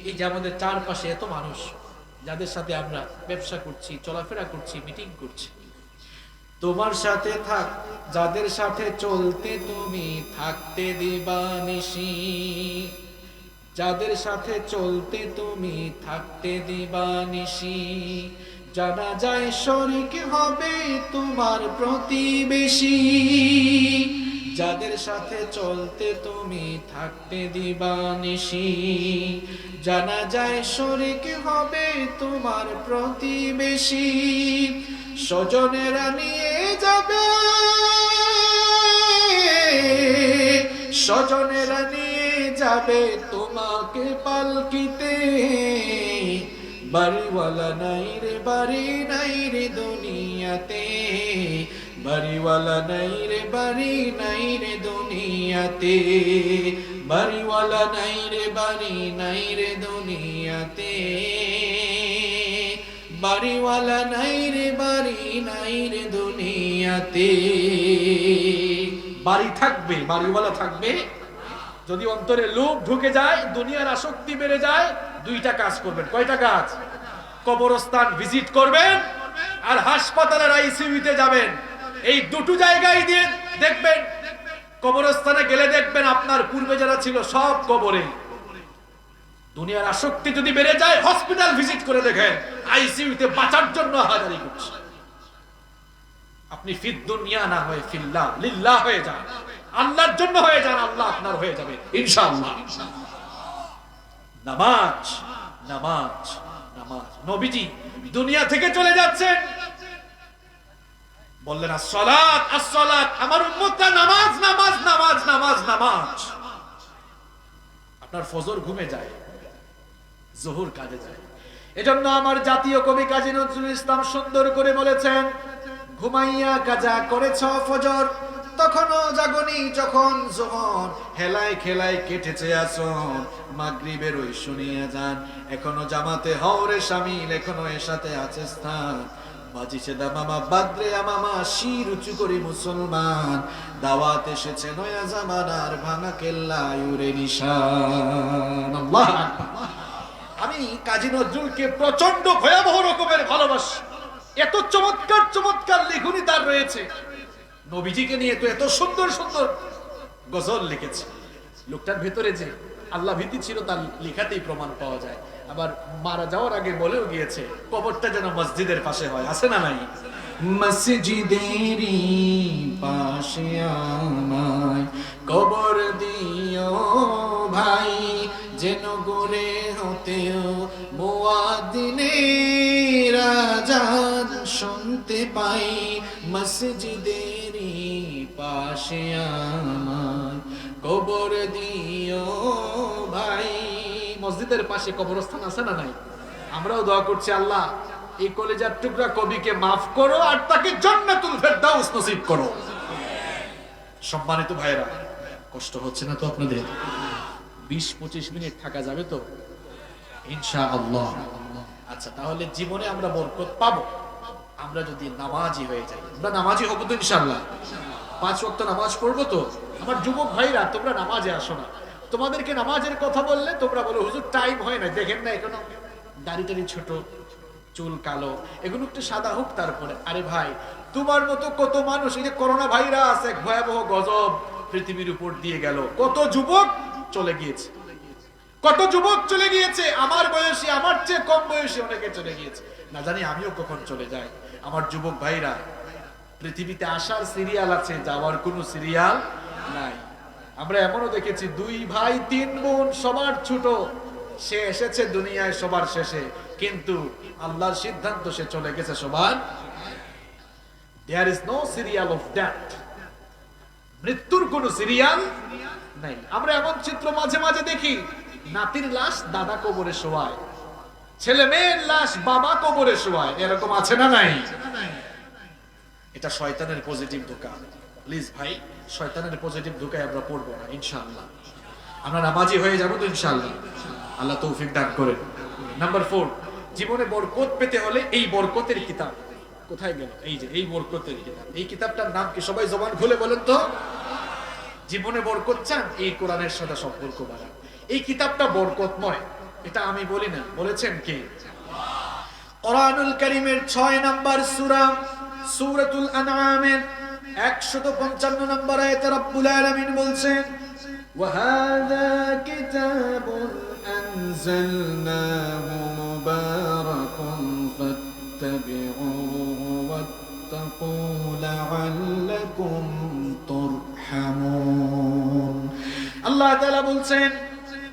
এই যে আমাদের চারপাশে এত মানুষ, যাদের সাথে আমরা ব্যবসা করছি, চলাফেরা করছি, মিটিং করছি, তোমার সাথে থাক, যাদের সাথে চলতে তুমি থাকতে দিবা নিশি, যাদের সাথে চলতে তুমি থাকতে দিবা নিশি, জানা যায় শরীক হবে তোমার প্রতিবেশী, যাদের সাথে চলতে তুমি থাকতে দিবানিশি, জানা যায় শরীক হবে তোমার প্রতিবেশী, স্বজনেরা নিয়ে যাবে, স্বজনেরা নিয়ে যাবে তোমাকে পালকিতে, বাড়িওয়ালা নাই রে বাড়ি নাই রে দুনিয়াতে, বাড়িওয়ালা নাই রে বাড়ি নাই রে দুনিয়াতে, বাড়িওয়ালা নাই রে বাড়ি নাই রে দুনিয়াতে, বাড়িওয়ালা নাই রে বাড়ি নাই রে দুনিয়াতে। বাড়ি থাকবে, বাড়িওয়ালা থাকবে, যদি অন্তরে লোভ ঢুকে যায়, দুনিয়ার আসক্তি বেড়ে যায়, দুইটা কাজ করবেন। কয়টা কাজ? কবরস্থান ভিজিট করবেন আর হাসপাতালের আইসিইউতে যাবেন। এই দুটো জায়গায় দিয়ে দেখবেন, কবরস্থানে গেলে দেখবেন আপনার পূর্বে যারা ছিল সব কবরে। দুনিয়ার আসক্তি যদি বেড়ে যায়, হসপিটাল ভিজিট করে দেখেন, আইসিইউতে বাঁচার জন্য হাজারি করছে। আপনি ফিদ দুনিয়া না হয়ে ফিল্লাহ লিল্লাহ হয়ে যান, আল্লাহর জন্য হয়ে যান, আল্লাহ আপনার হয়ে যাবে ইনশাআল্লাহ। নামাজ, নামাজ, নামাজ। নবীজি দুনিয়া থেকে চলে যাচ্ছেন, বললেন আসসালাত আসসালাত, আমার উম্মতরা নামাজ নামাজ নামাজ নামাজ নামাজ। আপনার ফজর ঘুমে যায়, জোহর কাজে যায়। এজন্য আমার জাতীয় কবি কাজী নজরুল ইসলাম সুন্দর করে বলেছেন, ঘুমাইয়া কাজা করেছ ফজর, তখনও জাগনি যখন জোহর, হেলায় খেলায় কেটেছে আসন, মাগরিবের ওই শুনিয়া যান, এখনো জামাতে হওরে শামিল, এখনো এর সাথে আছে স্থান, বাজিছে দামামা বাদ্রে আমামা, শির উঁচু করি মুসলমান, দাওয়াত এসেছে নয়া জামানার, ভাঙা কেল্লা ইউরে নিশান। আল্লাহ আকবার। আমি কাজী নজরুলকে প্রচন্ড ভয়াবহ রকমের ভালোবাসি। এত চমৎকার চমৎকার লেখনী তার রয়েছে। নবীজিকে নিয়ে তো এত সুন্দর সুন্দর গজল লিখেছে। লোকটার ভেতরে যে আল্লাহ ভীতি ছিল তার লেখাতেই প্রমাণ পাওয়া যায়। আবার মারা যাওয়ার আগে বলেও গিয়েছে, কবরটা যেন মসজিদের পাশে হয়। আছে না নাই? মসজিদেরই পাশে আমায় কবর দিও ভাই, যেন গড়ে হতেও মুয়াজ্জিনের আযান শুনতে পাই, মসজিদেরই পাশে আমায় কবর দিও ভাই। মসজিদের পাশে কবরস্থান আছে না নাই? আমরাও দোয়া করছি, আল্লাহ এই কলেজার টুকরা কবিকে মাফ করো আর তাকে জান্নাতুল ফেরদাউস নসিব করো। সম্মানিত ভাইরা, কষ্ট হচ্ছে না তো আপনাদের? 20-25 মিনিট থাকা যাবে তো ইনশাআল্লাহ? আচ্ছা, তাহলে জীবনে আমরা বরকত পাবো আমরা যদি নামাজি হয়ে যাই। আমরা নামাজি হবো তো ইনশাআল্লাহ? 5 ওয়াক্ত নামাজ পড়বো তো? আমার যুবক ভাইরা, তোমরা নামাজে আসো না। তোমাদেরকে নামাজের কথা বললে তোমরা বলো, হুজুর টাইম হয় না, দেখেন না এখনো দাড়ি টাড়ি ছোট, চুল কালো, এগুলো একটু সাদা হোক তারপরে। আরে ভাই, তোমার মতো কত মানুষ, এই যে করোনা ভাইরাস এক ভয়াবহ গজব পৃথিবীর উপর দিয়ে গেল, কত যুবক চলে গিয়েছে, কত যুবক চলে গিয়েছে, আমার বয়সী, আমার চেয়ে কম বয়সী অনেকে চলে গিয়েছে। না জানি আমিও কখন চলে যাই। আমার যুবক ভাইরা, পৃথিবীতে আসার সিরিয়াল আছে, যাওয়ার কোনো সিরিয়াল নাই। আমরা এমনও দেখেছি 2 ভাই 3 বোন, সবার ছোট, সে এসেছে দুনিয়ায় সবার শেষে, কিন্তু আল্লাহর সিদ্ধান্ত সে চলে গেছে সবার। There is no serial of death. মৃত্যুর কোনো সিরিয়াল নাই। আমরা এমন চিত্র মাঝে মাঝে দেখি, নাতির লাশ দাদা কবরে শোয়ায়, ছেলে মেয়ের লাশ বাবা কবরে শোয়ায়। এরকম আছে না নাই? এটা শয়তানের পজিটিভ ধোঁকা। প্লিজ ভাই, শয়তানের পজিটিভ ধোঁকায় আমরা পড়বো না ইনশাআল্লাহ। আমরা নামাজি হয়ে যাবো তো ইনশাআল্লাহ। আল্লাহ তৌফিক দান করেন। নাম্বার 4, জীবনে বরকত পেতে হলে এই বরকতের কিতাব কোথায় গেল? এই যে এই বরকতের কিতাব, এই কিতাবটার নাম কি? সবাই জবান খুলে বলেন তো। জীবনে বরকত চান, এই কোরআনের সাথে সম্পর্ক বাড়ান। এই কিতাবটা বরকতময়, এটা আমি বলি না, বলেছেন কে? কোরআনুল কারীমের 6 নম্বর সূরা, সূরাতুল আনআমের 155 নম্বর আয়াতে রব্বুল আলামিন বলছেন, وهذا كتاب أنزلناه مبارك فاتبعوه واتقوا لعلكم ترحمون আল্লাহ তাআলা বলছেন,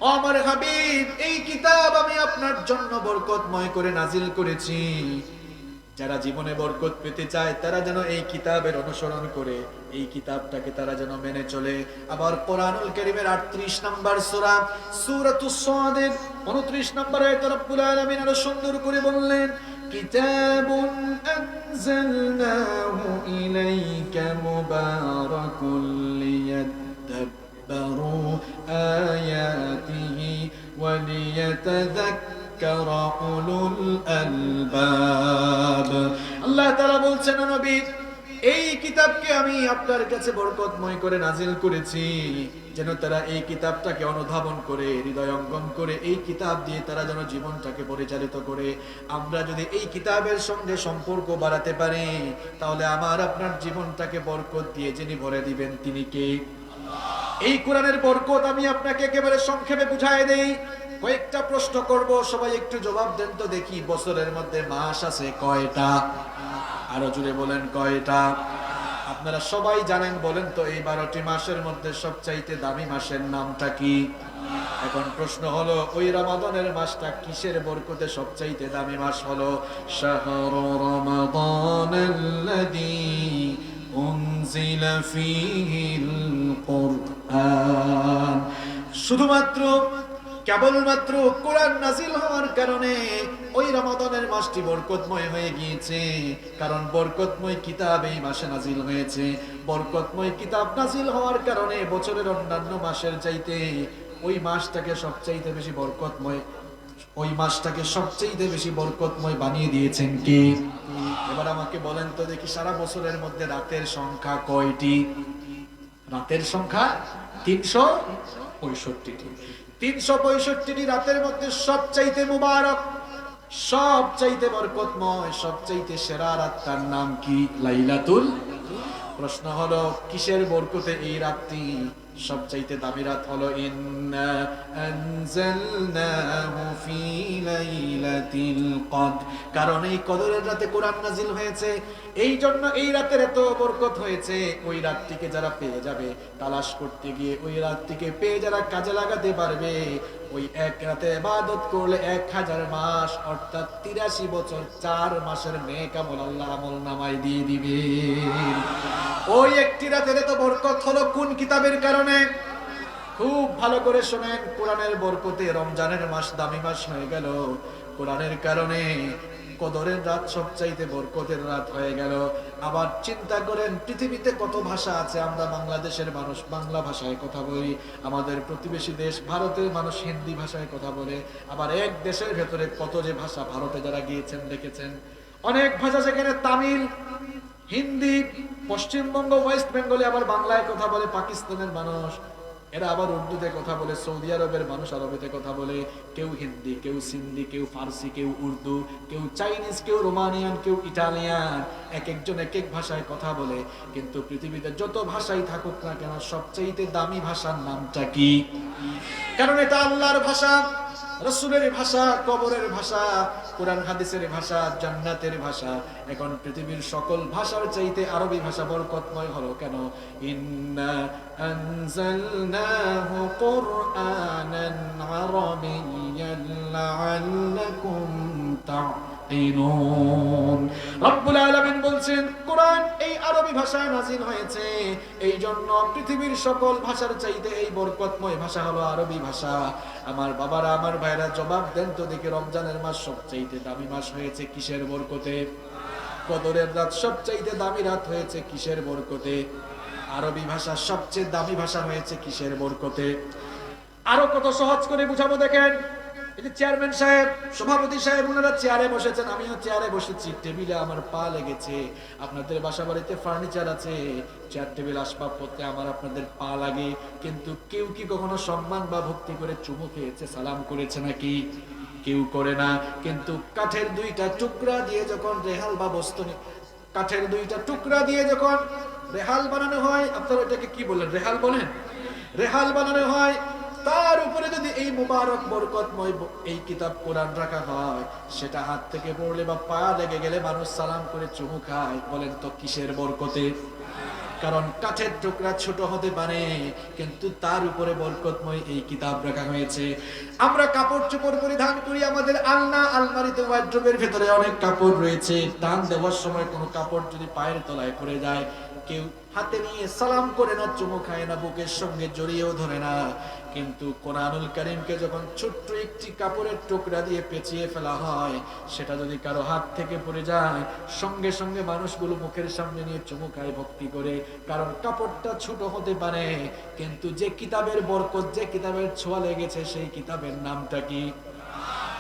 ও আমার হাবিব, এই কিতাব আমি আপনার জন্য বরকতময় করে নাজিল করেছি। যারা জীবনে বরকত পেতে চায় তারা যেন এই কিতাবের অনুসরণ করে, এই কিতাবটাকে তারা যেন মেনে চলে। আবার কোরআনুল কারীমের 38 নম্বর সূরা সূরাতুস সাদের 29 নম্বর আয়াতে রব্বুল আলামিন আরো সুন্দর করে বললেন, কিতাবুন আনজালনাহু ইলাইকা মুবারাকুল লিয়াদাব্বারু আয়াতিহি ওয়া লিয়াতাযাক্কারা উলুল আলবাব। আল্লাহ তাআলা বলছেন, নবী, এই কিতাবকে আমি আপনার কাছে বরকতময় করে নাজিল করেছি যেন তারা এই কিতাবটাকে অনুধাবন করে, হৃদয়ঙ্গম করে, এই কিতাব দিয়ে তারা যেন জীবনটাকে পরিচালিত করে। আমরা যদি এই কিতাবের সঙ্গে সম্পর্ক বাড়াতে পারি তাহলে আমার আপনার জীবনটাকে বরকত দিয়ে যিনি ভরে দিবেন তিনি কে? এই কোরআনের বরকত আমি আপনাকে একেবারে সংক্ষেপে বুঝায় দেই। কয়েকটা প্রশ্ন করব, সবাই একটু জবাব দেন তো দেখি। বছরের মধ্যে মাস আছে কয়টা? আরো জুড়ে বলেন, কয়টা? আপনারা সবাই জানেন, বলেন তো এই 12টি মাসের মধ্যে সবচাইতে দামি মাসের নামটা কি? এখন প্রশ্ন হলো, ওই রমাদানের মাসটা কিসের বরকতে সবচাইতে দামি মাস হলো? শাহরু রমাদানাল্লাযী উনজিলা ফীহিল কুরআন। শুধুমাত্র কেবলমাত্র কোরআন নাজিল হওয়ার কারণে ওই রমাদানের মাসটি বরকতময় হয়ে গিয়েছে, কারণ বরকতময় কিতাব এই মাসে নাজিল হয়েছে। বরকতময় কিতাব নাজিল হওয়ার কারণে বছরের অন্যান্য মাসের চাইতে ওই মাসটাকে সবচাইতে বেশি বরকতময়, ওই মাসটাকে সবচাইতে বেশি বরকতময় বানিয়ে দিয়েছেন কে? এবার আমাকে বলেন তো দেখি, সারা বছরের মধ্যে রাতের সংখ্যা কয়টি? রাতের সংখ্যা 365টি। 365টি রাতের মধ্যে সবচাইতে মুবারক, সবচাইতে বরকতময়, সবচাইতে সেরা রাতটার নাম কি? লাইলাতুল। প্রশ্ন হলো, কিসের বরকতে এই রাতটি সবচাইতে দামি রাত হলো? ইন্না আনজালনাহু ফি লাইলাতিল কদর। কারণ এই কদরের রাতে কোরআন নাজিল হয়েছে, এই জন্য এই রাতের এত বরকত হয়েছে। ওই রাতটিকে যারা পেয়ে যাবে, তালাশ করতে গিয়ে ওই রাতটিকে পেয়ে যারা কাজে লাগাতে পারবে, ওই এক রাতে ইবাদত করলে 1000 মাস অর্থাৎ 83 বছর 4 মাসের নেক আমল আল্লাহ আমল নামায় দিয়ে দিবে। ওই একটি রাতের এত বরকত হলো কোন কিতাবের কারণে? খুব ভালো করে শুনেন, কোরআনের বরকতে রমজানের মাস দামি মাস হয়ে গেল। কোরআনের কারণে কদরের রাত সবচাইতে বরকতের রাত হয়ে গেল। আবার চিন্তা করেন, পৃথিবীতে কত ভাষা আছে। আমরা বাংলাদেশের মানুষ বাংলা ভাষায় কথা বলি, আমাদের প্রতিবেশী দেশ ভারতের মানুষ হিন্দি ভাষায় কথা বলে। আবার এক দেশের ভেতরে কত যে ভাষা, ভারতে যারা গিয়েছেন দেখেছেন অনেক ভাষা, সেখানে তামিল, হিন্দি, পশ্চিমবঙ্গ, ওয়েস্ট বেঙ্গলে আবার বাংলায় কথা বলে পাকিস্তানের মানুষ, এরা আবার উর্দুতে কথা বলে, সৌদি আরবের মানুষ আরবিতে কথা বলে, কেউ হিন্দি, কেউ সিন্ধি, কেউ ফার্সি, কেউ উর্দু, কেউ চাইনিজ, কেউ রোমানিয়ান, কেউ ইটালিয়ান, এক একজন এক এক ভাষায় কথা বলে। কিন্তু পৃথিবীতে যত ভাষাই থাকুক না কেন, সবচাইতে দামি ভাষার নামটা কি? কারণ এটা আল্লাহর ভাষা, রাসূলের ভাষা, কবরের ভাষা, কোরআন হাদিসের ভাষা, জান্নাতের ভাষা। এখন পৃথিবীর সকল ভাষার চাইতে আরবি ভাষা বরকতময় হলো কেন? ইন্না আনজালনাহু কুরআনান আরাবিয়্যান লাআল্লাকুম তা'কিলুন। রব্বুল আলামিন বলছেন, কোরআন এই আরবি ভাষায় নাজিল হয়েছে, এই জন্য পৃথিবীর সকল ভাষার চাইতে এই বরকতময় ভাষা হলো আরবি ভাষা। আমার বাবারা, আমার ভাইরা, জবাব দেন তো দেখি, রমজানের মাস সবচাইতে দামি মাস হয়েছে কিসের বরকতে? কদরের রাত সবচাইতে দামি রাত হয়েছে কিসের বরকতে? আরবি ভাষা সবচেয়ে দামি ভাষা হয়েছে কিসের বরকতে? আরো কত সহজ করে বুঝাবো দেখেন। এই যে চেয়ারম্যান সাহেব, সভাপতি সাহেব, ওনারা চেয়ারে বসেছেন, আমিও চেয়ারে বসেছি, টেবিলে আমার পা লেগেছে। আপনাদের বাসা বাড়িতে ফার্নিচার আছে, চেয়ার টেবিল আসবাবপত্রে আমার আপনাদের পা লাগে, কিন্তু কেউ কি কখনো সম্মান বা ভক্তি করে চুমু খেয়েছে, সালাম করেছে নাকি? কেউ করে না। কিন্তু কাঠের 2টা টুকরা দিয়ে যখন রেহাল বা বস্তু, কাঠের 2টা টুকরা দিয়ে যখন রেহাল বানানো হয়, আপনারা এটাকে কি বলেন? রেহাল বলেন? রেহাল বানানো হয়, তার উপরে যদি এই মুবারক বরকতময় এই কিতাব কোরআন রাখা হয়, সেটা হাত থেকে পড়লে বা পা লেগে গেলে মানুষ সালাম করে চুমু খায়। বলেন তো কিসের বরকতে? কারণ কাঠের টুকরা ছোট হতে পারে, কিন্তু তার উপরে বরকতময় এই কিতাব রাখা হয়েছে। আমরা কাপড় চোপড় পরিধান করি, আমাদের আলনা আলমারিতে ওয়ার্ড্রোবের ভেতরে অনেক কাপড় রয়েছে। টান দেওয়ার সময় কোনো কাপড় যদি পায়ের তলায় পড়ে যায়, কেউ হাতে নিয়ে সালাম করে না, চুমু খায় না, বুকের সঙ্গে জড়িয়েও ধরে না। কিন্তু কোরআনুল কারীমকে যখন ছোট্ট একটি কাপড়ের টুকরা দিয়ে পেঁচিয়ে ফেলা হয়, সেটা যদি কারো হাত থেকে পড়ে যায়, সঙ্গে সঙ্গে মানুষগুলো মুখের সামনে নিয়ে চুমু খায় ভক্তি করে। কারণ কাপড়টা ছোট হতে পারে, কিন্তু যে কিতাবের বরকত, যে কিতাবের ছোঁয়া লেগেছে, সেই কিতাবের নামটা কি?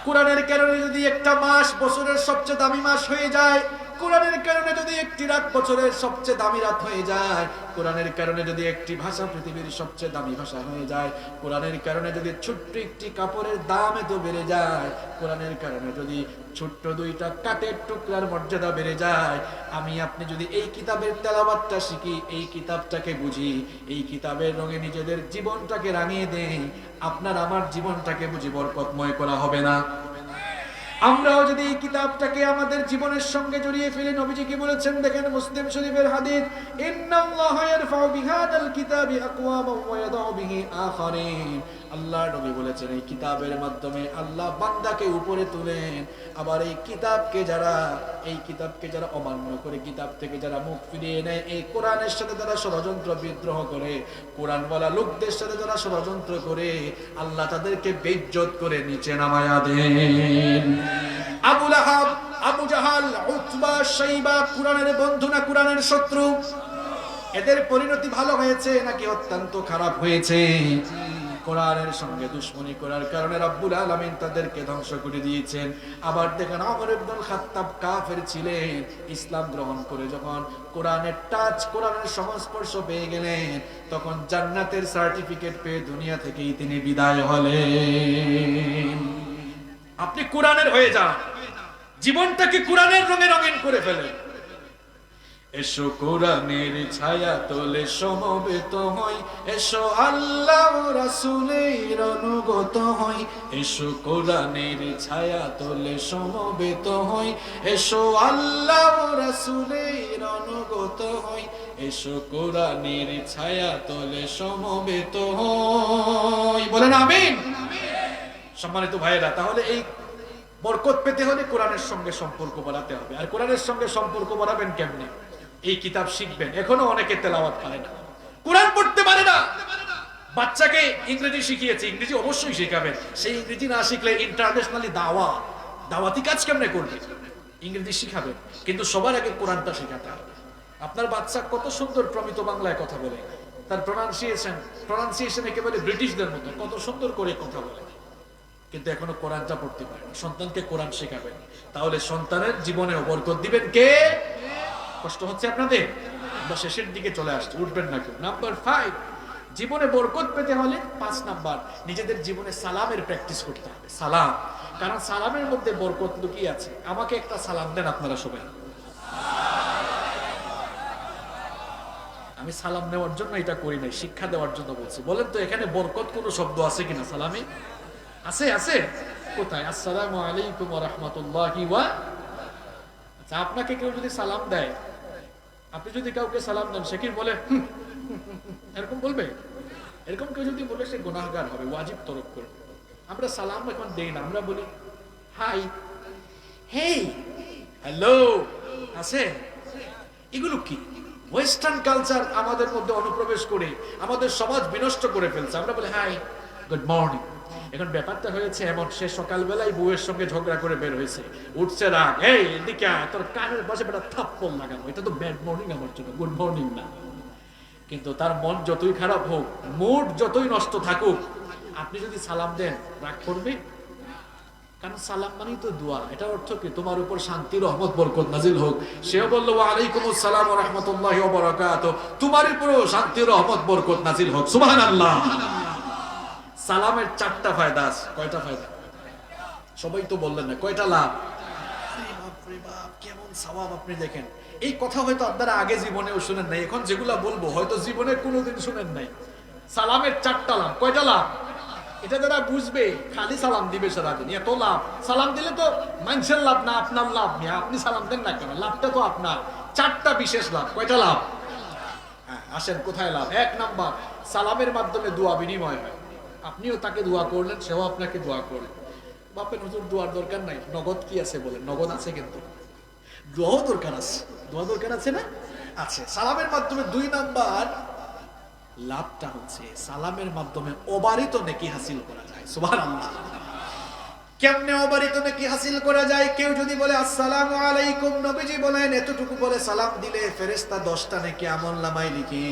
কোরআনের কারণে যদি একটা মাস বছরের সবচেয়ে দামি মাস হয়ে যায়, কোরআনের কারণে যদি একটি রাত বছরের সবচেয়ে দামি রাত হয়ে যায়, কোরআনের কারণে যদি একটি ভাষা পৃথিবীর সবচেয়ে দামি ভাষা হয়ে যায়, কোরআনের কারণে যদি ছোট্ট একটি কাপড়ের দাম এত বেড়ে যায়, কোরআনের কারণে যদি ছোট্ট দুইটা কাঠের টুকরার মর্যাদা বেড়ে যায়, আমি আপনি যদি এই কিতাবের তেলাওয়াতটা শিখি, এই কিতাবটাকে বুঝি, এই কিতাবের রঙে নিজেদের জীবনটাকে রাঙিয়ে দেই, আপনার আমার জীবনটাকে বুঝি বরকতময় করা হবে না? আমরাও যদি এই কিতাবটাকে আমাদের জীবনের সঙ্গে জড়িয়ে ফেলি, নবীজি কি বলেছেন দেখেন, মুসলিম শরীফের হাদিস, ইন্নাল্লাহা ইয়ারফাউ বিহাদাল কিতাবি আকওয়ামান ওয়া ইয়াদাউ বিহি আখারিন। আল্লাহ নবী বলেছেন, এই কিতাবের মাধ্যমে আল্লাহ বান্দাকে উপরে তোলেন, আবার এই কিতাবকে যারা অমান্য করে, কিতাব থেকে যারা মুখ ফিরিয়ে নেয়, এই কোরআনের সাথে যারা ষড়যন্ত্র বিদ্রোহ করে, কোরআনওয়ালা লোকদের সাথে যারা ষড়যন্ত্র করে, আল্লাহ তাদেরকে বেইজ্জত করে নিচে নামায়া দেন। আবু লাহাব, আবু জাহাল, উতবা, শাইবা কোরআনের বন্ধু না কোরআনের শত্রু? এদের পরিণতি ভালো হয়েছে নাকি অত্যন্ত খারাপ হয়েছে? কোরআনের সঙ্গে দুশমনি করার কারণে রব্বুল আলামিন তাদেরকে ধ্বংস করে দিয়েছেন। আবার দেখেন, ওমর ইবনুল খাত্তাব কাফের ছিলেন, ইসলাম গ্রহণ করে যখন কোরআনের টাচ, কোরআনের সংস্পর্শ পেয়ে গেলেন, তখন জান্নাতের সার্টিফিকেট পেয়ে দুনিয়া থেকেই তিনি বিদায় হলেন। আপনি কোরআনের হয়ে যান, জীবনটাকে কোরআনের রঙে রঙিন করে ফেলেন। এসো কোরআনের ছায়া তোলে সমবেত হই, এসো আল্লাহ রাসূলের অনুগত হই, এসো কোরআনের ছায়া তোলে সমবেত হই, এসো আল্লাহ রাসূলের অনুগত হই, এসো কোরআনের ছায়া তোলে সমবেত হই। বলেন আমিন। সম্মানিত ভাইয়েরা, তাহলে এই বরকত পেতে হলে কোরআনের সঙ্গে সম্পর্ক বাড়াতে হবে। আর কোরআনের সঙ্গে সম্পর্ক বাড়াবেন কেমনে? এই কিতাব শিখবেন। এখনো অনেকে তেলাওয়াত পারে না, কোরআন পড়তে পারে না। বাচ্চাকে ইংরেজি শিখিয়েছে, ইংরেজি অবশ্যই শেখাবেন। সেই ইংরেজি না শিখলে ইন্টারন্যাশনালি দাওয়াতি কাজ কেমনে করবে? ইংরেজি শিখাবেন, কিন্তু সবার আগে কোরআনটা শেখাতে হবে। আপনার বাচ্চা কত সুন্দর প্রমিত বাংলায় কথা বলে, তার প্রনাউন্সিয়েশন একেবারে ব্রিটিশদের মতো, কত সুন্দর করে কথা বলে, কিন্তু এখনো কোরআনটা পড়তে পারে না। সন্তানকে কোরআন শেখাবেন, তাহলে সন্তানের জীবনে বরকত দিবেন কে? কষ্ট হচ্ছে আপনাদের? আমরা শেষের দিকে চলে আসছি, উঠবেন না কেউ। নাম্বার 5, জীবনে বরকত পেতে হলে 5 নাম্বার, নিজেদের জীবনে সালামের প্র্যাকটিস করতে হবে। সালাম, কারণ সালামের মধ্যে বরকত লুকিয়ে আছে। আমাকে একটা সালাম দেন আপনারা সবাই। আমি সালাম নেওয়ার জন্য এটা করি নাই, শিক্ষা দেওয়ার জন্য বলছি। বলেন তো এখানে বরকত কোন শব্দ আছে কিনা সালামে? আছে? আছে কোথায়? আসসালামু আলাইকুম ওয়া রাহমাতুল্লাহি ওয়া। আচ্ছা, আপনাকে কেউ যদি সালাম দেয়, আপনি যদি কাউকে সালাম দেন, সে কি বলে এরকম বলবে? এরকম কেউ যদি বলে, সে গুনাহগার হবে, ওয়াজিব তরক করবে। আমরা সালাম এখন দেই না, আমরা বলি হাই, হেই, হ্যালো, আছে। এগুলো কি? ওয়েস্টার্ন কালচার আমাদের মধ্যে অনুপ্রবেশ করে আমাদের সমাজ বিনষ্ট করে ফেলছে। আমরা বলি হাই, গুড মর্নিং। এখন ব্যাপারটা হয়েছে এমন, সে সকালবেলায় বউয়ের সঙ্গে ঝগড়া করে বের হয়েছে, উঠছে রাগ, এই এদিকে আয়, তোর কানের পাশে বেটা থাপ্পড় লাগাবো। এটা তো ব্যাড মর্নিং আমার জন্য, গুড মর্নিং না। কিন্তু তার মন যতই খারাপ হোক, মুড যতই নষ্ট থাকুক, আপনি যদি সালাম দেন, রাগ করবে? কারণ সালাম মানেই তো দোয়া। এটা অর্থ কি? তোমার উপর শান্তি, রহমত, বরকত নাজিল হোক। সেও বললো ওয়া আলাইকুমুস সালাম ওয়া রাহমাতুল্লাহি ওয়া বারাকাতুহু, তোমার উপরও শান্তি, রহমত, বরকত নাজিল হোক। সুবহানাল্লাহ। সালামের 4টা ফায়দা আছে। কয়টা ফায়দা? সবাই তো বললেন না। কয়টা লাভ? বাপরে বাপ, কেমন সওয়াব আপনি দেখেন। এই কথা হয়তো আপনারা আগে জীবনেও শুনেন নাই, এখন যেগুলা বলবো হয়তো জীবনে কোনোদিন শুনেন নাই। সালামের 4টা লাভ। কয়টা লাভ? এটা যারা বুঝবে খালি সালাম দিবে সারাদিন, এত লাভ। সালাম দিলে তো মানুষের লাভ না, আপনার লাভ নিয়ে আপনি সালাম দেন না কেন? লাভটা তো আপনার। চারটা বিশেষ লাভ। কয়টা লাভ? হ্যাঁ, আসেন কোথায় লাভ। এক নাম্বার, সালামের মাধ্যমে দোয়া বিনিময় হয়। আপনিও তাকে দোয়া করলেন, সেও আপনাকে দোয়া করলেন। বাপের হুজুর দোয়ার দরকার নাই, নগদ কি আছে বলেন? নগদ আছে, কিন্তু দোয়াও দরকার আছে। দোয়া দরকার আছে না? আছে। সালামের মাধ্যমে দুই নাম্বার লাভটা হচ্ছে সালামের মাধ্যমে অবারিত নেকি হাসিল করা যায়। সুবহানাল্লাহ। কেমনে অবারিত নেকি হাসিল করা যায়? কেউ যদি বলে আসসালামু আলাইকুম, নবীজি বলেন এতটুকু বলে সালাম দিলে ফেরেশতা 10টা নেকি আমলনামায় লিখে।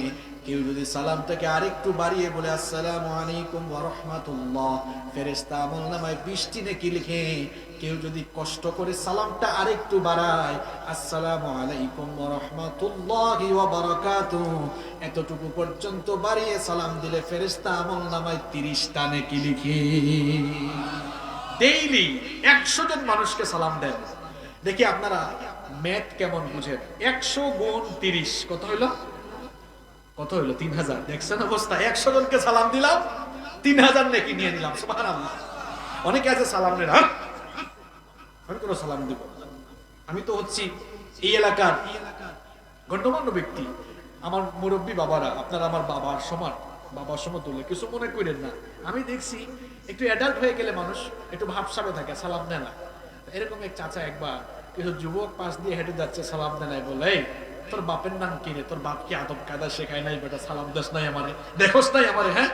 কেউ যদি সালামটাকে আরেকটু বাড়িয়ে বলে আসসালামু আলাইকুম ওয়া রাহমাতুল্লাহ, ফেরেশতা আমলনামায় 20টি নেকি লিখে। কেউ যদি কষ্ট করে সালামটা আরেকটু বাড়ায়, আসসালামু আলাইকুম ওয়া রাহমাতুল্লাহি ওয়া বারাকাতুহু, এতটুকু পর্যন্ত বাড়িয়ে সালাম দিলে ফেরেশতা আমলনামায় 30টা নেকি লিখে। ডেইলি 100 জন মানুষকে সালাম দেন। দেখি আপনারা ম্যাথ কেমন বুঝেন। 100 গুণ 30 কত হইলো? কত হইলো? 3000। দেখছেন অবস্থা? 100 জনকে সালাম দিলাম, 3000 নেকি নিয়ে নিলাম। সুবহানাল্লাহ। অনেকে আছে সালাম নেন, আমি কোনো সালাম দিব, আমি তো হচ্ছি এই এলাকার গণ্যমান্য ব্যক্তি, আমার মুরব্বী বাবারা, আপনারা আমার বাবার সমান, বাবার সমতুল্য, কিছু মনে করেন না। আমি দেখছি একটু অ্যাডাল্ট হয়ে গেলে মানুষ একটু ভাবসাবে থাকে, সালাম দেয় না। এরকম এক চাচা একবার কিছু যুবক পাশ দিয়ে হেঁটে যাচ্ছে, সালাম দেয় নাই, বলে এই তোর বাপের নাম কি রে? তোর বাপ কি আদব কায়দা শেখায় নাই? বেটা সালাম দেশ নাই আমারে, দেখোস নাই আমারে? হ্যাঁ।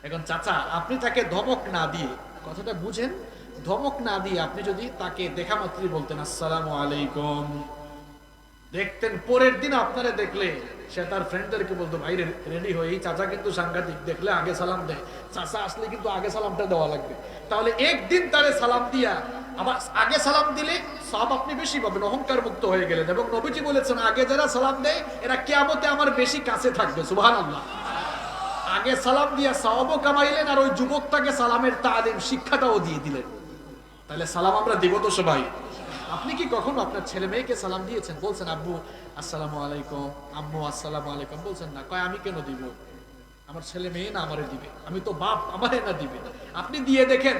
এখন চাচা, আপনি তাকে ধমক না দিয়ে, কথাটা বুঝেন, ধমক না দিয়ে আপনি যদি তাকে দেখা মাত্রই বলতেন আসসালামু আলাইকুম, দেখতেন পরের দিন আপনারে দেখলে সে তার ফ্রেন্ডদেরকে বলতো, ভাই রেডি হয়ে, এই চাচা কিন্তু সাংঘাতিক, দেখলে আগে সালাম দেয়, চাচা আসলে কিন্তু আগে সালামটা দেওয়া লাগবে। তাহলে একদিন তারে সালাম দিয়া আবার আগে সালাম দিলে সব আপনি বেশি পাবেন, অহংকার মুক্ত হয়ে গেলেন। এবং নবীজি বলেছেন, আগে যারা সালাম দেয় এরা কিয়ামতে আমার বেশি কাছে থাকবে। সুবহানাল্লাহ। আগে সালাম দিয়া সওয়াবও কামাইলেন, আর ওই যুবকটাকে সালামের তালিম শিক্ষাটাও দিয়ে দিলেন। তাহলে সালাম আমরা দিব তো সবাই। আপনি কি কখনো আপনার ছেলে মেয়েকে সালাম দিয়েছেন? বলছেন আব্বু আসসালামু আলাইকুম, আম্মু আসসালামু আলাইকুম, বলছেন না? কয় আমি কেন দিব? আমার ছেলে মেয়ে না আমারে দিবে, আমি তো বাপ, আমারে না দিবে। আপনি দিয়ে দেখেন,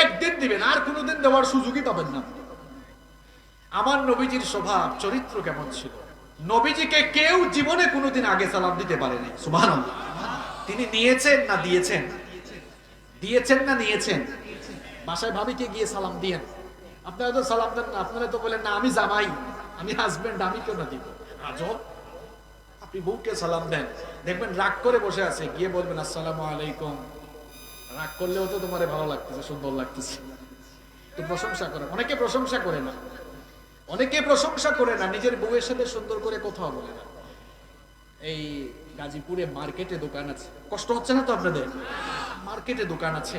একদিন দিবেন, আর কোনোদিন দেওয়ার সুযোগই পাবেন না। আমার নবীজির স্বভাব চরিত্র কেমন ছিল? নবীজিকে কেউ জীবনে কোনোদিন আগে সালাম দিতে পারেনি। সুবহানাল্লাহ। তিনি নিয়েছেন না দিয়েছেন? দিয়েছেন না নিয়েছেন? বাসায় ভাবিকে গিয়ে সালাম দিয়েন, আপনারা তো সালাম দেন না। আপনারা তো বলেন না আমি জামাই, আমি হাজবেন্ড, আমি কেন দিব? আজব। আপনি বউকে সালাম দেন, দেখবেন রাগ করে বসে আছে, গিয়ে বলবেন আসসালামু আলাইকুম। রাগ করলেও তো তোমারে ভালো লাগতেছে, সুন্দর লাগতেছে, তো প্রশংসা করেন। অনেকে প্রশংসা করে না, অনেকে প্রশংসা করে না, নিজের বউয়ের সাথে সুন্দর করে কথা বলে না। এই গাজীপুরে মার্কেটে দোকান আছে, কষ্ট হচ্ছে না তো আপনাদের? মার্কেটে দোকান আছে,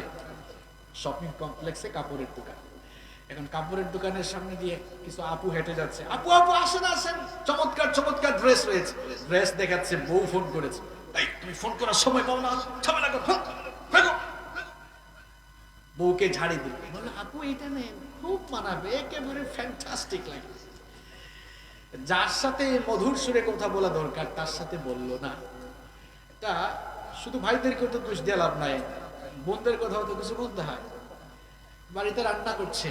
শপিং কমপ্লেক্সে কাপড়ের দোকান। এখন কাপড়ের দোকানের সামনে দিয়ে কিছু আপু হেঁটে যাচ্ছে, আপু আপু আসেন আসেন, চমৎকার চমৎকার ড্রেস রয়েছে। ড্রেস দেখাচ্ছে, বউ ফোন করেছে, এই তুমি ফোন করার সময় পাও না, ঝামেলা করো, বউকে ঝাড়ি দিল, বললো আপু এটা নেন, খুব মানাবে, একেবারে ফ্যান্টাস্টিক লাগে। যার সাথে মধুর সুরে কথা বলা দরকার তার সাথে বললো না। এটা শুধু ভাইদেরকে তো দোষ দিয়ে লাভ নাই, বোনদের কথাও তো কিছু বলতে হয়। বাড়িতে রান্না করছে,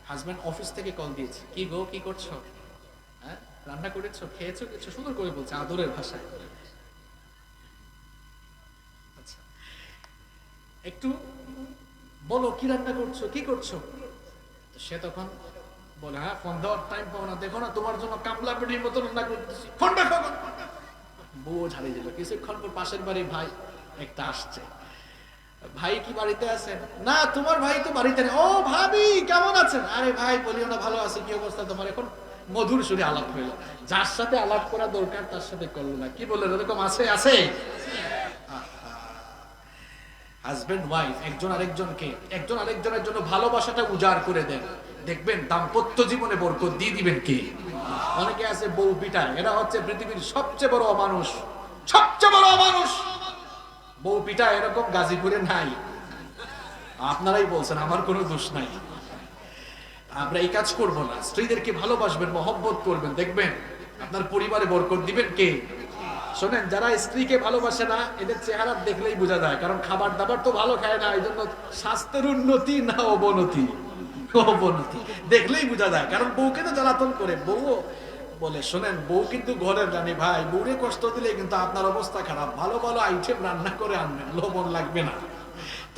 হাজবেন্ড অফিস থেকে কল দিয়েছে, কি গো কি করছো? হ্যাঁ, রান্না করেছো, খেয়েছো কিছু? সুন্দর করে বলছে আদরের ভাষায়। আচ্ছা, একটু বলো কি রান্না করছো, কি করছো? সে তখন বলে, হ্যাঁ ফোন দেওয়ার টাইম পাবো না, দেখো না তোমার জন্য কামলা পেটির মতো রান্না করতেছি, ফোন রাখো। বউ ঝাড়িয়ে দিল। কিছুক্ষণ পর পাশের বাড়ি ভাই একটা আসছে, ভাই কি বাড়িতে আছেন? না তোমার ভাই তো বাড়িতে নেই। ও ভাবি কেমন আছেন? আরে ভাই বলিও না, ভালো আছে, কি অবস্থা তোমার? এখন মধুর সুরে আলাপ হইল, যার সাথে আলাপ করা দরকার তার সাথে করলো না। কি বললেন? এরকম আছে আছে। হাজবেন্ড ওয়াইফ একজন আরেকজনের জন্য ভালোবাসাটা উজাড় করে দেন, দেখবেন দাম্পত্য জীবনে বরকত দিয়ে দিবেন কে? অনেকে আছে বউ পিটায়, এরা হচ্ছে পৃথিবীর সবচেয়ে বড় অমানুষ, সবচেয়ে বড় অমানুষ। বউ পিটায় এরকম গাজীপুরে নাই, আপনারাই বলছেন, আমার কোনো দোষ নাই। আমরা এই কাজ করব না। স্ত্রীদেরকে ভালোবাসবেন, মহব্বত করবেন, দেখবেন আপনার পরিবারে বরকত দিবেন কে? শোনেন, যারা স্ত্রীকে ভালোবাসে না এদের চেহারা দেখলেই বোঝা যায়, কারণ খাবার দাবার তো ভালো খায় না, এই জন্য স্বাস্থ্যের উন্নতি না অবনতি, অবনতি দেখলেই বোঝা যায়। কারণ বউকে তো জ্বালাতন করে, বউ বলে শোনেন, বউ কিন্তু ঘরের রানী ভাই, বউরে কষ্ট দিলে কিন্তু আপনার অবস্থা খারাপ। ভালো ভালো আইটেম রান্না করে আনবেন, লবণ লাগবে না,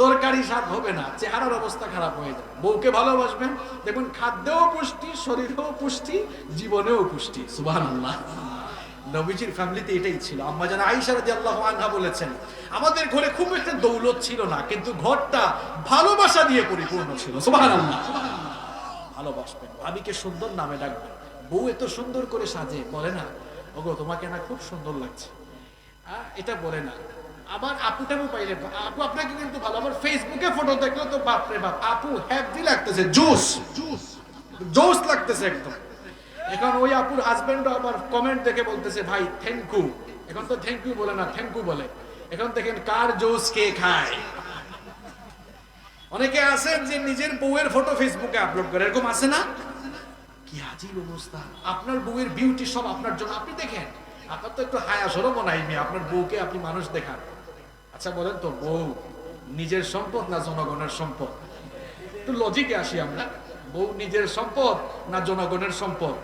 তরকারি স্বাদ হবে না, চেহারার অবস্থা খারাপ হয়ে যাবে। বউকে ভালোবাসবেন, দেখুন খাদ্যেও পুষ্টি, শরীরেও পুষ্টি, জীবনেও পুষ্টি। সুবহানাল্লাহ। নবীজির ফ্যামিলিতে এটাই ছিল। আম্মা জান আয়েশা রাদিয়াল্লাহু আনহা বলেছেন, আমাদের ঘরে খুব একটা দৌলত ছিল না, কিন্তু ঘরটা ভালোবাসা দিয়ে পরিপূর্ণ ছিল। সুবহানাল্লাহ। ভালোবাসবেন, ভাবিকে সুন্দর নামে ডাকবেন। বউ এত সুন্দর করে সাজে, বলে না ওগো তোমাকে না খুব সুন্দর লাগছে, এটা বলে না। আবার আপুটাও পাইলে, আপু আপনাকে কিন্তু ভালো, আবার ফেসবুকে ফটো দেখলে তো বাপরে বাপ, আপু হ্যাপি লাগতেছে, জোস জোস লাগতেছে একদম। এখন ওই আপুর হাজবেন্ড আবার কমেন্ট দেখে বলতেছে ভাই থ্যাংক ইউ। এখন তো থ্যাংক ইউ বলে না, থ্যাংক ইউ বলে। এখন দেখেন কার জোস কে খায়। অনেকে আছেন যে নিজের বউয়ের ফটো ফেসবুকে আপলোড করে, এরকম আছে না? কি আজীব অবস্থা। আপনার বউয়ের বিউটি সব আপনার জন্য, আপনি দেখেন। আপনার তো একটু হায়া শরমও নাই, আপনার বউকে আপনি মানুষ দেখান। আচ্ছা বলেন তো, বউ নিজের সম্পদ না জনগণের সম্পদ? একটু লজিকে আসি আমরা। বউ নিজের সম্পদ না জনগণের সম্পদ?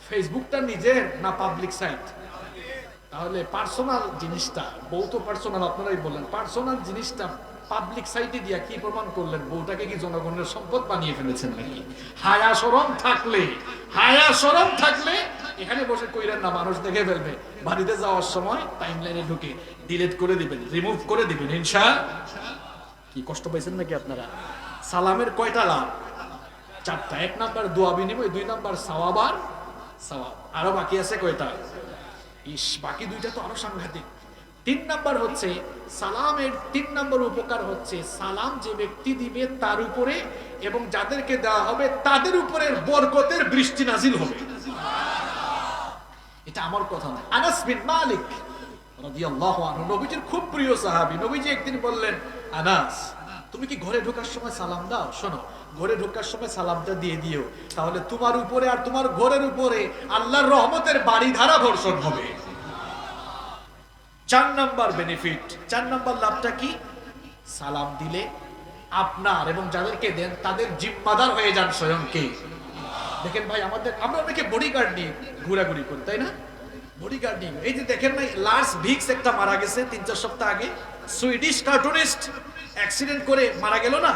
ফেসবুকটা নিজের না পাবলিক সাইট? তাহলে পার্সোনাল জিনিসটা, বউ তো পার্সোনাল, আপনারাই বললেন, পার্সোনাল জিনিসটা পাবলিক সাইটে দিয়া কি প্রমাণ করলেন? বউটাকে কি জনগণের সম্পদ বানিয়ে ফেলেছেন নাকি? হায়া শরম থাকলে, হায়া শরম থাকলে এখানে বসে কইরেন না, মানুষ দেখে ফেলবে। বাড়িতে যাওয়ার সময় টাইমলাইনে ঢুকে ডিলিট করে দিবেন, রিমুভ করে দিবেন ইনশাআল্লাহ। কি কষ্ট পাইছেন নাকি আপনারা? সালামের কয়টা লাভ? 4টা। 1 নাম্বার দোয়া বিনিময়, 2 নাম্বার সওয়াবার সওয়াব। আরো বাকি আছে কয়টা? বাকি 2টা তো আরো সাংঘাতিক। 3 নাম্বার হচ্ছে সালামের 3 নাম্বার উপকার হচ্ছে সালাম যে ব্যক্তি দিবে তার উপরে এবং যাদেরকে দেওয়া হবে তাদের উপরে বরকতের বৃষ্টি নাজিল হবে। এটা আমার কথা না। আনাস বিন মালিক রাদিয়াল্লাহু আনহু নবীজির খুব প্রিয় সাহাবী। নবীজি একদিন বললেন, আনাস তুমি কি ঘরে ঢোকার সময় সালাম দাও? শোনো, ঘরে ঢোকার সময় সালামটা দিয়ে দিও, তাহলে তোমার উপরে আর তোমার ঘরের উপরে আল্লাহর রহমতের বাড়িধারা বর্ষণ হবে। 4 নাম্বার বেনিফিট, 4 নাম্বার লাভটা কি? সালাম দিলে আপনার এবং যাদেরকে দেন তাদের জিম্মাদার হয়ে যান স্বয়ং কে? দেখেন ভাই, আমরা অনেকে বডিগার্ড নিয়ে ঘোরাঘুরি করি, তাই না? বডিগার্ড নিয়ে, এই যে দেখেন না, লার্স ভিক্স একটা মারা গেছে 3-4 সপ্তাহ আগে, সুইডিশ কার্টুনিস্ট অ্যাক্সিডেন্ট করে মারা গেল না?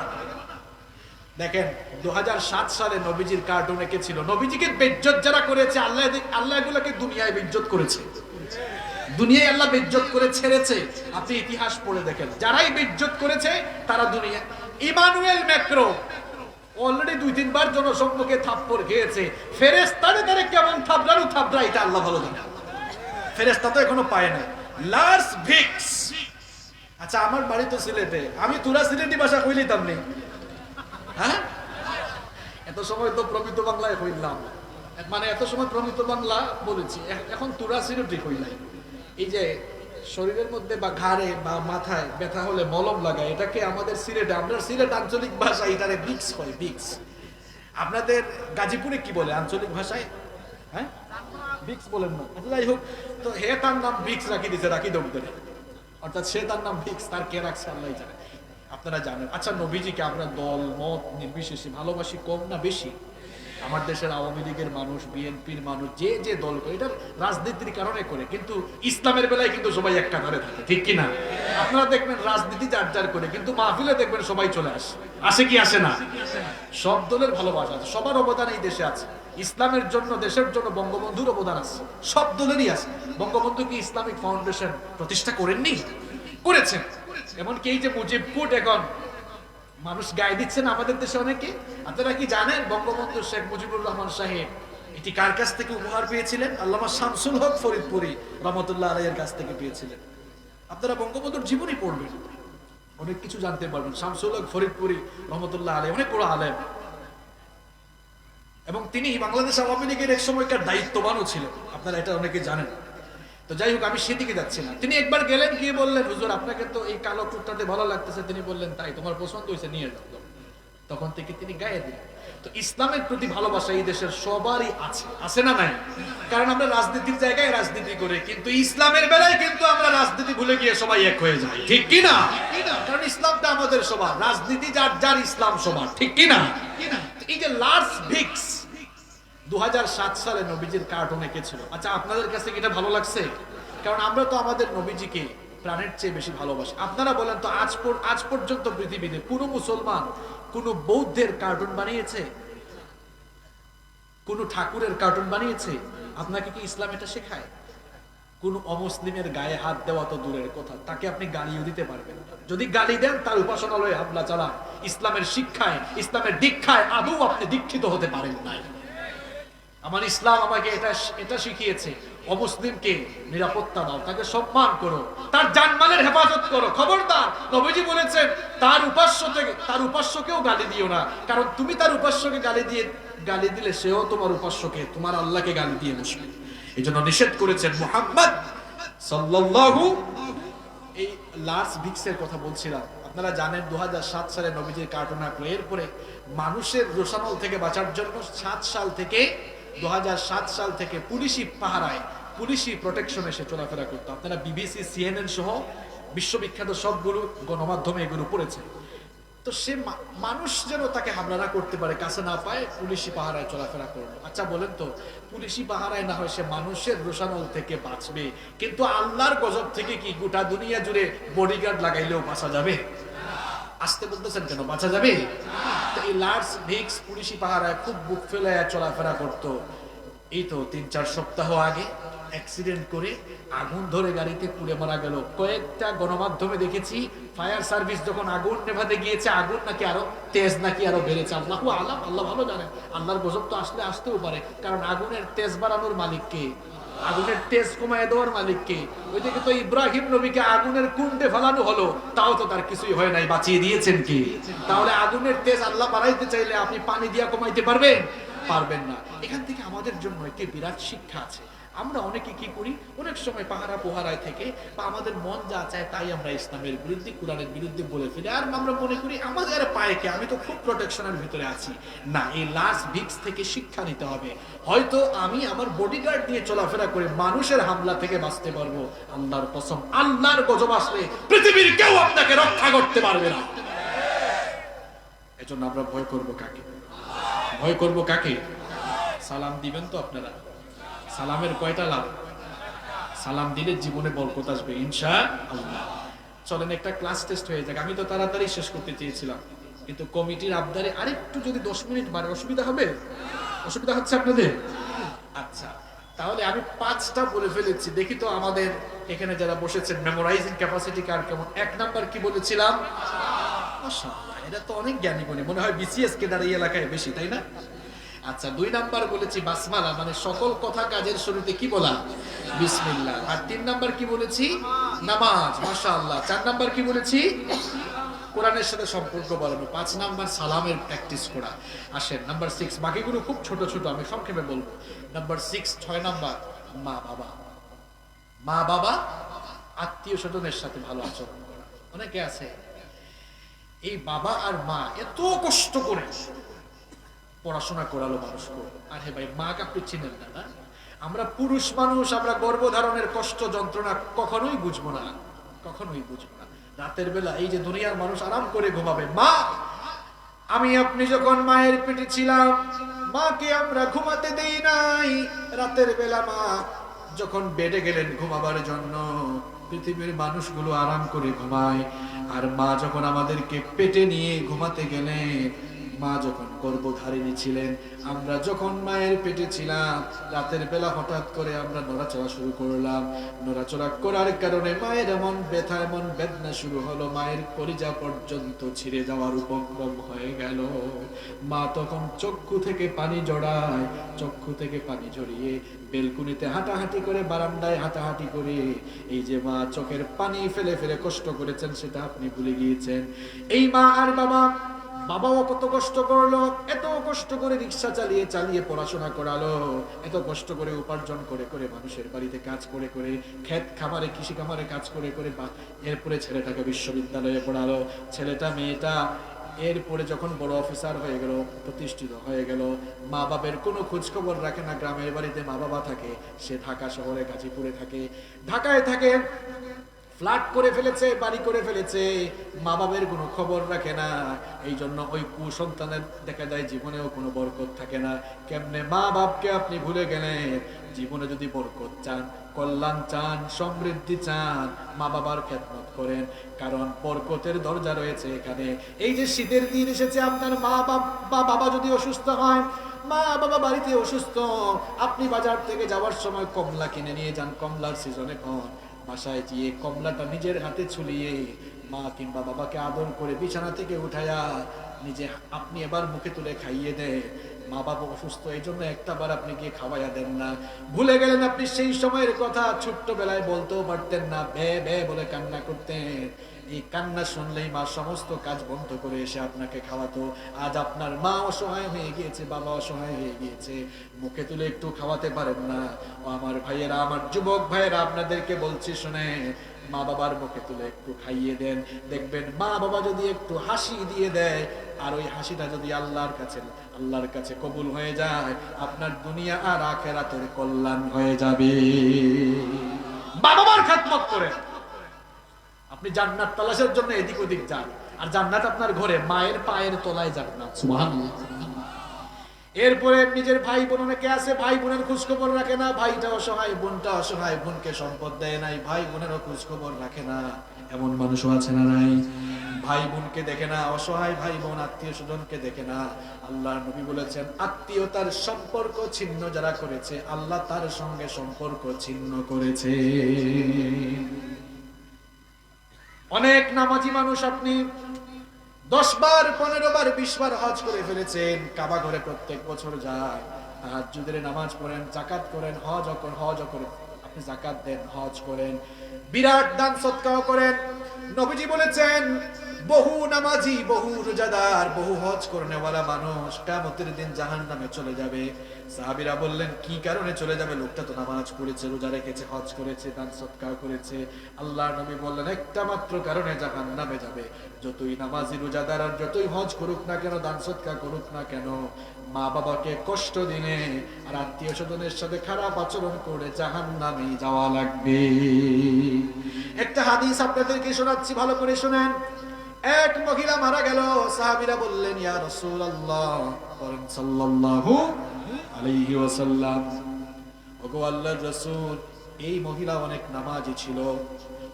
দেখেন 2007 সালে নবীজির কার্টুন এঁকেছিল। নবীজিকে বেইজ্জত যারা করেছে, আল্লাহ এগুলোকে দুনিয়ায় বেইজ্জত করেছে, দুনিয়ায় আল্লাহ বেইজ্জত করে ছেড়েছে। আপনি ইতিহাস পড়ে দেখেন, যারাই বেইজ্জত করেছে তারা দুনিয়া। ইমানুয়েল ম্যাক্রো অলরেডি 2-3 বার জনসম্মুখে থাপ্পড় খেয়েছে। ফেরেশতারে তারে কেমন থাপড়া এটা আল্লাহ ভালো জানে। ফেরেশতা তো এখনো পায় না। লার্স ভিক্স, আচ্ছা আমার বাড়ি তো সিলেটে, আমি তুরা সিলেটি ভাষা কইলিতাম নি, হ্যাঁ? এত সময় তো প্রমিত বাংলায় কইলাম, মানে এত সময় প্রমিত বাংলা বলেছি, এখন তুরা সিলেটি কইলাই। এই যে শরীরের মধ্যে বা ঘাড়ে বা মাথায় ব্যথা হলে মলম লাগায়, এটাকে আমাদের সিলেটে, আমরা সিলেট আঞ্চলিক ভাষায় এটারে ভিক্স হয়, ভিক্স। আপনাদের গাজীপুরে কি বলে আঞ্চলিক ভাষায়? হ্যাঁ, ভিক্স বলেন না? আচ্ছা যাই হোক, তো হে তার নাম ভিক্স রাখি দিছে, রাখি দৌড়ে, অর্থাৎ সে তার নাম ভিক্স, তার কে রাখছে আল্লাহ জানে, আপনারা জানেন। আচ্ছা নবীজিকে আমরা দল মত নির্বিশেষে ভালোবাসি কম না বেশি? আমার দেশের আওয়ামী লীগের মানুষ, বিএনপির মানুষ, যে যে দল করে, এটা রাজনীতির কারণে করে, কিন্তু ইসলামের বেলায় কিন্তু সবাই এক কাতারে থাকে, ঠিক কিনা? আপনারা দেখবেন রাজনীতি যার যার করে, কিন্তু মাহফিলে দেখবেন সবাই চলে আসে কি আসে না? সব দলের ভালোবাসা আছে, সবার অবদান এই দেশে আছে। ইসলামের জন্য, দেশের জন্য বঙ্গবন্ধুর অবদান আছে, সব দলেরই আছে। বঙ্গবন্ধু কি ইসলামিক ফাউন্ডেশন প্রতিষ্ঠা করেননি? করেছেন। এমনকি এই যে মুজিবপুর এখন মানুষ গায়ে দিচ্ছেন আমাদের দেশে অনেকে। আপনারা কি জানেন বঙ্গবন্ধু শেখ মুজিবুর রহমান সাহেব এটি কার কাছ থেকে উপহার পেয়েছিলেন? আল্লামা শামসুল হক ফরিদপুরি রহমতুল্লাহ আলাইহির কাছ থেকে পেয়েছিলেন। আপনারা বঙ্গবন্ধুর জীবনী পড়বেন, অনেক কিছু জানতে পারবেন। শামসুল হক ফরিদপুরি রহমতুল্লাহ আলাইহি অনেক বড় আলেম, এবং তিনি বাংলাদেশ আওয়ামী লীগের এক সময়কার দায়িত্ববানও ছিলেন, আপনারা এটা অনেকে জানেন। তো যাই হোক, আমি সেদিকে যাচ্ছি না। তিনি একবার গেলেন, গিয়ে বললেন, হুজুর আপনাকে তো এই কালো টুকটাতে ভালো লাগতেছে। তিনি বললেন, তাই তোমার পছন্দ হয়েছে, নিয়ে যাও। তখন থেকে তিনি গায়ে দিলেন। তো ইসলামের প্রতি ভালোবাসা এই দেশের সবারই আছে, আছে না নাই? কারণ আমরা রাজনীতির জায়গায় রাজনীতি করে, কিন্তু ইসলামের বেলায় কিন্তু আমরা রাজনীতি ভুলে গিয়ে সবাই এক হয়ে যাই, ঠিক কি না? কারণ ইসলামটা আমাদের সবার, রাজনীতি যার যার, ইসলাম সবার, ঠিক কি না? এই যে লার্জ ভিক্স 2007 সালে নবীজির কার্টুন এঁকেছিল, আচ্ছা আপনাদের কাছে কি এটা ভালো লাগছে? কারণ আমরা তো আমাদের নবীজিকে প্রাণের চেয়ে বেশি ভালোবাসি। আপনারা বলেন তো, আজ পর্যন্ত পৃথিবীতে কোনো মুসলমান কোন বৌদ্ধের কার্টুন বানিয়েছে? কোন ঠাকুরের কার্টুন বানিয়েছে? আপনাকে কি ইসলাম এটা শেখায়? কোন অমুসলিমের গায়ে হাত দেওয়া তো দূরের কথা, তাকে আপনি গালিও দিতে পারবেন না। যদি গালি দেন তার উপাসনালয়ে হামলা চালান। ইসলামের শিক্ষায়, ইসলামের দীক্ষায় আদৌ আপনি দীক্ষিত হতে পারেন নাই। আমার ইসলাম আমাকে এটা শিখিয়েছে, অমুসলিমকে নিরাপত্তা দাও, তাকে সম্মান করো, তার জানমালের হেফাজত করো। খবরদার, নবীজি বলেছেন তার উপাস্যকেও গালি দিও না, কারণ তুমি তার উপাস্যকে গালি দিলে সেও তোমার উপাস্যকে, তোমার আল্লাহকে গালি দিয়ে বসবে। এই জন্য নিষেধ করেছেন মুহাম্মদ সাল্লাল্লাহু। এই লার্জ ভিক্সের কথা বলছিলাম, আপনারা জানেন 2007 সালে নবীজির কার্টুন আঁকলো। এরপরে মানুষের রোশানল থেকে বাঁচার জন্য 2007 সাল থেকে পুলিশি পাহারায়, পুলিশি প্রোটেকশনে সে চলাফেরা করতো। আপনারা বিবিসি, সিএনএন সহ বিশ্ববিখ্যাত সবগুলো গণমাধ্যমে এগুলো পড়েছে। তো সে মানুষ যেন তাকে হামলা না করতে পারে, কাছে না পায়, পুলিশি পাহারায় চলাফেরা করলো। আচ্ছা বলেন তো, পুলিশি পাহারায় না হয় সে মানুষের রোশানল থেকে বাঁচবে, কিন্তু আল্লাহর গজব থেকে কি গোটা দুনিয়া জুড়ে বডিগার্ড লাগাইলেও বাঁচা যাবে? আসতে বলতেছেন কেন, বাঁচা যাবে? এই লার্জ ভিক্স পুলিশি পাহারায় খুব বুক ফেলায় চলাফেরা করতো। এই তো 3-4 সপ্তাহ আগে অ্যাক্সিডেন্ট করে আগুন ধরে গাড়িতে পুড়ে মারা গেল। কয়েকটা গণমাধ্যমে দেখেছি ফায়ার সার্ভিস যখন আগুন নেভাতে গিয়েছে, আগুন নাকি আরো তেজ নাকি আরো বেড়েছে। আল্লাহু আলাম, আল্লাহ ভালো জানেন। আল্লাহর গজব তো আসতেও পারে, কারণ আগুনের তেজ বাড়ানোর মালিক কে? আগুনের তেজ কমায় দেওয়ার মালিক কে? ওইদিকে তো ইব্রাহিম নবীকে আগুনের কুণ্ডে ফেলানো হলো, তাও তো তার কিছুই হয় নাই, বাঁচিয়ে দিয়েছেন কি? তাহলে আগুনের তেজ আল্লাহ বাড়াইতে চাইলে আপনি পানি দিয়া কমাইতে পারবেন? পারবেন না। এখান থেকে আমাদের জন্য একটি বিরাট শিক্ষা আছে। আমরা অনেকে কি করি, অনেক সময় পাহারা পোহারায় থেকে বা আমাদের মন যা চায় তাই আমরা ইসলামের বিরুদ্ধে, কোরআনের বিরুদ্ধে বলে ফেলি, আর আমরা মনে করি আমাদের পায়ে কে, আমি তো খুব প্রোটেকশনের ভিতরে আছি। না, এই লার্জ ভিক্স থেকে শিক্ষা নিতে হবে। হয়তো আমি আমার বডিগার্ড নিয়ে চলাফেরা করে মানুষের হামলা থেকে বাঁচতে পারবো, আল্লাহর কসম আল্লাহর গজব আসলে পৃথিবীর কেউ আপনাকে রক্ষা করতে পারবে না। এজন্য আমরা ভয় করব কাকে? ভয় করব কাকে? সালাম দিবেন তো আপনারা? সালামের কয়টা লাভ? সালাম দিলে জীবনে বরকত আসবে ইনশাআল্লাহ। চলেন একটা ক্লাস টেস্ট হয়ে যাক। আমি তো তাড়াতাড়ি শেষ করতে চেয়েছিলাম, কিন্তু কমিটির আবদারে আরেকটু যদি 10 মিনিট বাড়ে, অসুবিধা হবে? অসুবিধা হচ্ছে আপনাদের? আচ্ছা, তাহলে আমি 5টা বলে ফেলেছি। দেখি তো আমাদের এখানে যারা বসেছেন মেমোরাইজিং ক্যাপাসিটি কার কেমন? 1 নাম্বার কি বলেছিলাম? মাশাআল্লাহ, এটা তো অনেক জ্ঞানী গুণী, মনে হয় বিসিএস কেডার এই এলাকায় বেশি, তাই না? আচ্ছা, 2 নাম্বার বলেছি বাসমালা, মানে সকল কথা কাজের শুরুতে কি বলা? বিসমিল্লাহ। আর 3 নাম্বার কি বলেছি? নামাজ। মাশাআল্লাহ। 4 নাম্বার কি বলেছি? কোরআনের সাথে সম্পর্ক বাড়ানো। 5 নাম্বার সালামের প্র্যাকটিস করা। আসেন নাম্বার 6, বাকিগুলো খুব ছোট ছোট, আমি সংক্ষেপে বলবো। নাম্বার 6, 6 নাম্বার মা বাবা। মা বাবা, আত্মীয় স্বজনের সাথে ভালো আচরণ করা। অনেকে আছে এই বাবা আর মা এত কষ্ট করে পড়াশোনা করালো মানুষকে, আর হে ভাই মাকে আপনি চিনেন না? আমরা পুরুষ মানুষ, আমরা গর্ভধারণের কষ্ট যন্ত্রণা কখনোই বুঝবো না, কখনোই বুঝবো না। রাতের বেলা এই যে দুনিয়ার মানুষ আরাম করে ঘুমাবে, মা, আমি আপনি যখন মায়ের পেটে ছিলাম মাকে আমরা ঘুমাতে দেই নাই। রাতের বেলা মা যখন বেডে গেলেন ঘুমাবার জন্য, পৃথিবীর মানুষগুলো আরাম করে ঘুমায়, আর মা যখন আমাদেরকে পেটে নিয়ে ঘুমাতে গেলেন, মা যখন গর্ভধারিণী ছিলেন, আমরা যখন মায়ের পেটে ছিলাম, রাতের বেলা হঠাৎ করে আমরা নড়াচড়া শুরু করলাম। নড়াচড়া করার কারণে মায়ের এমন ব্যথা, এমন বেদনা শুরু হলো, মায়ের কলিজা পর্যন্ত ছিঁড়ে যাওয়ার উপক্রম হয়ে গেল। মা তখন চক্ষু থেকে পানি জড়ায়, চক্ষু থেকে পানি ঝরিয়ে বেলকুনিতে হাঁটাহাঁটি করে, বারান্দায় হাঁটাহাঁটি করে, এই যে মা চোখের পানি ফেলে ফেলে কষ্ট করেছেন সেটা আপনি ভুলে গিয়েছেন। এই মা আর বাবাও কত কষ্ট করলো, এত কষ্ট করে রিক্সা চালিয়ে চালিয়ে পড়াশোনা করালো, এত কষ্ট করে উপার্জন করে করে মানুষের বাড়িতে কাজ করে করে, ক্ষেত খামারে কৃষি খামারে কাজ করে করে, এরপরে ছেলেটাকে বিশ্ববিদ্যালয়ে পড়ালো। ছেলেটা মেয়েটা এরপরে যখন বড় অফিসার হয়ে গেল, প্রতিষ্ঠিত হয়ে গেল, মা বাবার কোনো খোঁজ খবর রাখে না। গ্রামের বাড়িতে মা বাবা থাকে, সে ঢাকা শহরে গাজীপুরে থাকে, ঢাকায় থাকে, ফ্ল্যাট করে ফেলেছে, বাড়ি করে ফেলেছে, মা বাবার কোনো খবর রাখে না। এই জন্য ওই কুসন্তানের দেখা যায় জীবনেও কোনো বরকত থাকে না। কেমনে মা বাপকে আপনি ভুলে গেলেন? জীবনে যদি বরকত চান, কল্যাণ চান, সমৃদ্ধি চান, মা বাবার খেদমত করেন, কারণ বরকতের দরজা রয়েছে এখানে। এই যে শীতের দিন এসেছে, আপনার মা বাবা যদি অসুস্থ হয়, মা বাবা বাড়িতে অসুস্থ, আপনি বাজার থেকে যাওয়ার সময় কমলা কিনে নিয়ে যান, কমলার সিজনে কন, বাসায় গিয়ে কমলাটা নিজের হাতে ছুলিয়ে মা কিংবা বাবাকে আদর করে বিছানা থেকে উঠায়া নিজে আপনি এবার মুখে তুলে খাইয়ে দেন। মা বাবা অসুস্থ, এই জন্য একটাবার আপনি গিয়ে খাওয়াইয়া দেন না। ভুলে গেলেন আপনি সেই সময়ের কথা, ছোট্টবেলায় বলতেও পারতেন না, বে বে বলে কান্না করতেন। এই কান্না শুনলেই মা সমস্ত কাজ বন্ধ করে এসে আপনাকে খাওয়াতো। আজ আপনার মা অসহায় হয়ে গিয়েছে, বাবা অসহায় হয়ে গিয়েছে, মুখে তুলে একটু খাওয়াতে পারেন না। ও আমার ভাইয়েরা, আমার যুবক ভাইয়েরা, আপনাদেরকে বলছি শুনে, মা বাবার মুখে তুলে একটু খাইয়ে দেন। দেখবেন মা বাবা যদি একটু হাসি দিয়ে দেয়, আর ওই হাসিটা যদি আল্লাহর কাছে কবুল হয়ে যায়, আপনার দুনিয়া আর আখিরাতের কল্যাণ হয়ে যাবে। মা বাবার খেদমত করে আপনি জান্নাত তালাশের জন্য এদিক ওদিক যান, আর জান্নাত আপনার ঘরে, মায়ের পায়ের তলায় জান্নাত। সুবহানাল্লাহ। এরপরে নিজের ভাই বোন অনেকে আছে, ভাই বোনের খোঁজ খবর রাখে না, ভাইটা অসহায়, বোনটা অসহায়, বোনকে সম্পদ দেয় নাই, ভাই বোনেরও খোঁজ খবর রাখে না। এমন মানুষও আছে না নাই? ভাই বোনকে দেখে না, অসহায় ভাই বোন আত্মীয় স্বজনকে দেখে না। আল্লাহর নবী বলেছেন, আত্মীয়তার সম্পর্ক ছিন্ন যারা করেছে, আল্লাহ তার সঙ্গে সম্পর্ক ছিন্ন করেছে। অনেক নামাজি মানুষ আপনি 10 বার, 15 বার, 20 বার হজ করে ফেলেছেন, কাবা ঘরে প্রত্যেক বছর যায়, তাহাজ্জুদের নামাজ পড়েন, যাকাত করেন, হজ করেন, আপনি যাকাত দেন, হজ করেন, বিরাট দান সদকাও করেন। নবীজি বলেছেন, বহু নামাজি, বহু রোজাদার, বহু হজ করনেওয়ালা মানুষ কিয়ামতের দিন জাহান্নামে চলে যাবে। সাহাবীরা বললেন, কি কারণে চলে যাবে? লোকটা তো নামাজ পড়েছে, রোজা রেখেছে, হজ করেছে, দান সদকাও করেছে। আল্লাহর নবী বললেন, একটা মাত্র কারণে জাহান্নামে যাবে। যতই নামাজি, রোজাদার আর যতই হজ করুক না কেন, দান সদকা করুক না কেন, মা বাবাকে কষ্ট দিলে আর আত্মীয় স্বজনের সাথে খারাপ আচরণ করে জাহান্নামে যাওয়া লাগবে। একটা হাদিস আপনাদেরকে শোনাচ্ছি, ভালো করে শুনেন। এক মহিলা মারা গেল, সাহাবীরা বললেন, ইয়া রাসূলুল্লাহ সাল্লাল্লাহু আলাইহি ওয়াসাল্লাম, ওগো আল্লাহর রাসূল, এই মহিলা অনেক নামাজি ছিল,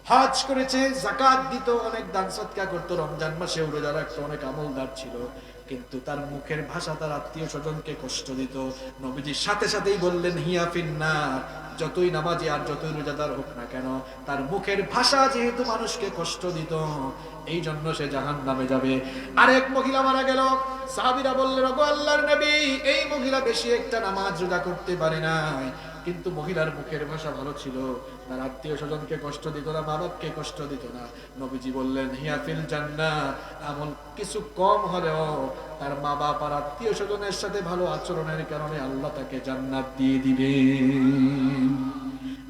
হজ করেছে, যাকাত দিত, অনেক দান সদকা করত, রমজান মাসে রোজা রাখত, অনেক আমলদার ছিল, কিন্তু তার মুখের ভাষা তার আত্মীয় স্বজনকে কষ্ট দিত। নবীজি সাথে সাথেই বললেন, হিয়া ফিন্নার, যতই নামাজি আর যতই রোজাদার হোক না কেন, তার মুখের ভাষা যেহেতু মানুষকে কষ্ট দিত, এই জন্য সে জাহান্নামে যাবে। আরেক মহিলা মারা গেল, সাহাবীরা বললেন, ওগো আল্লাহর নবী, এই মহিলা বেশি একটা নামাজ রোজা করতে পারে নাই, কিন্তু মহিলার মুখের ভাষা ভালো ছিল, তার আত্মীয় স্বজনকে কষ্ট দিত না, মা বাপকে কষ্ট দিত না। নবীজি বললেন, হিয়া ফিল জান্নাহ, আমল কিছু কম হলেও তার মা বাপ আর আত্মীয় স্বজনের সাথে ভালো আচরণের কারণে আল্লাহ তাকে জান্নাত দিয়ে দিবে।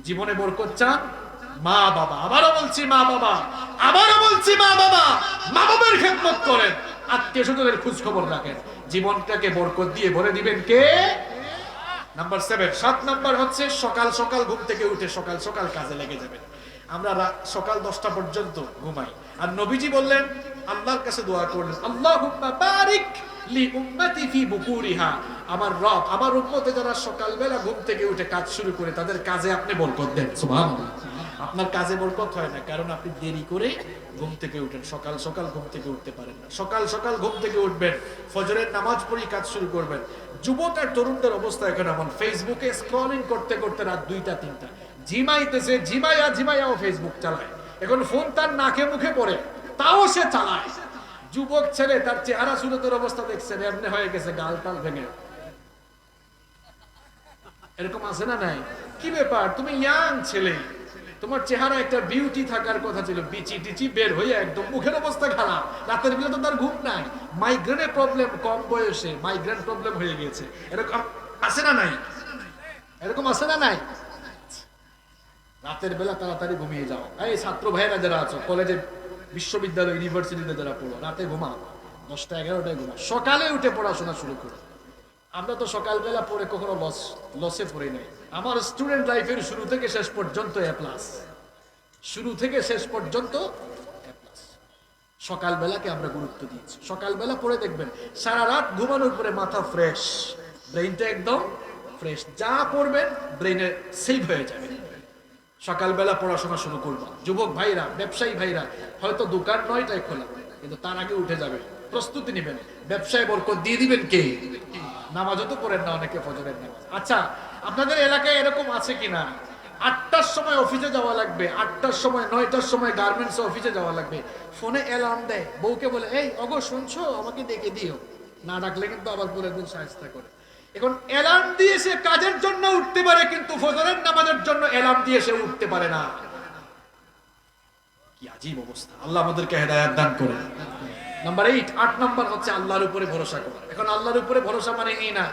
জীবনে বরকত চান? মা বাবা, আবারও বলছি মা বাবা, আবারও বলছি মা বাবা, মা বাবার খেদমত করেন, আত্মীয় স্বজনের খোঁজ খবর রাখেন, জীবনটাকে বরকত দিয়ে ভরে দিবেন কে? নাম্বার 7, 7 নাম্বার হচ্ছে সকাল সকাল ঘুম থেকে উঠে সকাল সকাল কাজে লেগে যাবেন। আমরা সকাল 10টা পর্যন্ত ঘুমাই, আর নবীজি বললেন, আল্লাহর কাছে দোয়া করলেন, আল্লাহুম্মা বারিক লি উম্মতি ফি বুকুরিহা, আমার রব আমার উম্মতে যারা সকালবেলা ঘুম থেকে উঠে কাজ শুরু করে, তাদের কাজে আপনি বরকত দেন। সুবহানাল্লাহ। আপনার কাজে বরকত হয় না, কারণ আপনি দেরি করে ঘুম থেকে উঠেন, সকাল সকাল ঘুম থেকে উঠতে পারেন না। সকাল সকাল ঘুম থেকে উঠবেন, ফজরের নামাজ পড়ি কাজ শুরু করবেন। যুবক আর তরুণদের অবস্থা এখন এমন, ফেসবুকে স্ক্রলিং করতে করতে রাত 2টা 3টা, ঝিমাইতেছে, ঝিমাইয়াও ফেসবুক চালায়। এখন ফোন তার নাকে মুখে পড়ে, তাও সে চালায়। যুবক ছেলে, তার চেহারা সুরতের অবস্থা দেখছেন, এমনি হয়ে গেছে, গাল টাল ভেঙে। এরকম আছে না নাই? কি ব্যাপার, তুমি ইয়াং ছেলে, তোমার চেহারা একটা বিউটি থাকার কথা ছিল, বিচি টিচি বের হয়ে একদম মুখের অবস্থা খারাপ। রাতের বেলা তো তার ঘুম নাই, মাইগ্রেনের প্রবলেম, কম বয়সে মাইগ্রেন প্রবলেম হয়ে গেছে। এরকম আছে না নাই? এরকম আছে না নাই? রাতের বেলা তাড়াতাড়ি ঘুমিয়ে যাও। এই ছাত্র ভাইয়েরা যারা আছো, কলেজে, বিশ্ববিদ্যালয়, ইউনিভার্সিটিতে যারা পড়ো, রাতে ঘুমাও, 10টা 11টায় ঘুমায়, সকালে উঠে পড়াশোনা শুরু করে। আমরা তো সকালবেলা পড়ে কখনো লসে পড়ি নাই। আমার স্টুডেন্ট লাইফের শুরু থেকে শেষ পর্যন্ত এ প্লাস, শুরু থেকে শেষ পর্যন্ত এ প্লাস। সকালবেলাকে আমরা গুরুত্ব দিয়েছি। সকালবেলা পড়ে দেখবেন সারা রাত ঘুমানোর পরে মাথা ফ্রেশ, ব্রেইনটা একদম ফ্রেশ, যা পড়বেন ব্রেইনে সেভ হয়ে যাবে। সকালবেলা পড়াশোনা শুরু করবা। যুবক ভাইরা, ব্যবসায়ী ভাইরা, হয়তো দোকান 9টায় খোলা, কিন্তু তার আগে উঠে যাবে, প্রস্তুতি নেবেন। ব্যবসায় বরকত দিয়ে দিবেন কে? নামাজও তো পড়েন না অনেকে, ফজরের নামাজ। আচ্ছা, আপনাদের এলাকায় এরকম আছে কিনা 8টার সময় অফিসে যাওয়া লাগবে, 8টার সময় 9টার সময় গার্মেন্টস অফিসে যাওয়া লাগবে, ফোনে অ্যালার্ম দেয়, বউকে বলে এই অগো শুনছো, আমাকে ডেকে দিও, না ডাকলে কিন্তু আবার পরের দিন সাহায্য করে। এখন অ্যালার্ম দিয়ে সে কাজের জন্য উঠতে পারে, কিন্তু ফজরের নামাজের জন্য অ্যালার্ম দিয়ে সে উঠতে পারে না। কি আজীব অবস্থা! আল্লাহ আমাদেরকে হেদায়েত দান করে। নাম্বার 8 নাম্বার হচ্ছে আল্লাহর উপরে ভরসা করা। এখন আল্লাহর উপরে ভরসা মানে এই না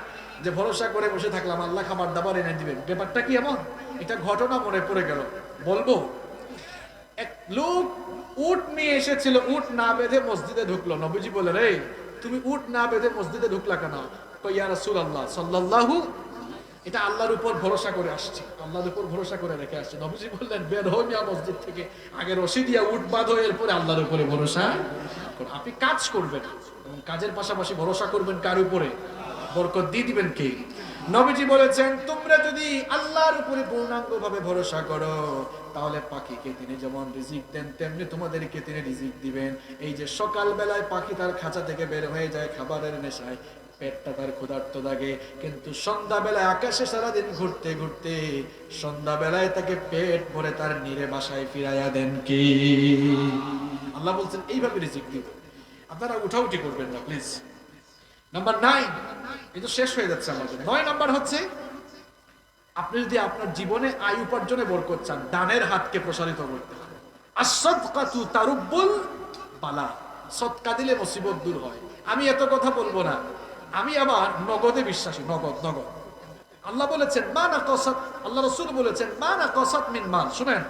যে ভরসা করে বসে থাকলাম আল্লাহ খাবার দাবার এনে দিবেন। ব্যাপারটা কি এমন? এটা ঘটনা মনে পড়ে গেল, বলবো। এক লোক উট নিয়ে এসেছিল, উট না বেঁধে মসজিদে ঢুকলো। নবীজি বললেন, এই তুমি উট না বেঁধে মসজিদে ঢুকলা কেন? ইয়া রাসূলুল্লাহ সাল্লাল্লাহু, এটা আল্লাহর উপর ভরসা করে আসছি, আল্লাহর উপর ভরসা করে রেখে আসছি। নবীজি বললেন, বের হও মিয়া মসজিদ থেকে, আগে রশি দিয়া উট বাঁধো, এরপরে আল্লাহর উপরে ভরসা করো। আপনি কাজ করবেন এবং কাজের পাশাপাশি ভরসা করবেন কার উপরে? বরকত দিয়ে দিবেন কে? নবীজি বলেছেন, তোমরা যদি আল্লাহর উপরে পূর্ণাঙ্গভাবে ভরসা করো, তাহলে পাখিকে তিনি যেমন রিজিক দেন, তেমনি তোমাদেরকে তিনি রিজিক দিবেন। এই যে সকাল বেলায় পাখি তার খাঁচা থেকে বের হয়ে যায় খাবারের নেশায়, পেটটা তার ক্ষুধার্ত লাগে, কিন্তু সন্ধ্যাবেলায় আকাশে সারাদিন ঘুরতে ঘুরতে সন্ধ্যাবেলায় তাকে পেট ভরে তার নিরে বাসায় ফিরাইয়া দেন কি? আল্লাহ বলছেন এইভাবে রিজিক দিব। আপনারা উঠাউঠি করবেন না প্লিজ। নাম্বার 9, এই তো শেষ হয়ে যাচ্ছে আমাদের। 9 নাম্বার হচ্ছে, আপনি যদি আপনার জীবনে আয় উপার্জনে বরকত চান, ডানের হাতকে প্রসারিত করতে হবে। আস-সাদকাতু তারুব্বুল বালা, সদকা দিলে মুসিবত দূর হয়। আমি এত কথা বলবো না, আমি আবার নগদে বিশ্বাসী। নগদ নগদ আল্লাহ বলেছেন মা নাকাসাত, আল্লাহ রাসূল বলেছেন মা নাকাসাত মিন মাল। শুনেন,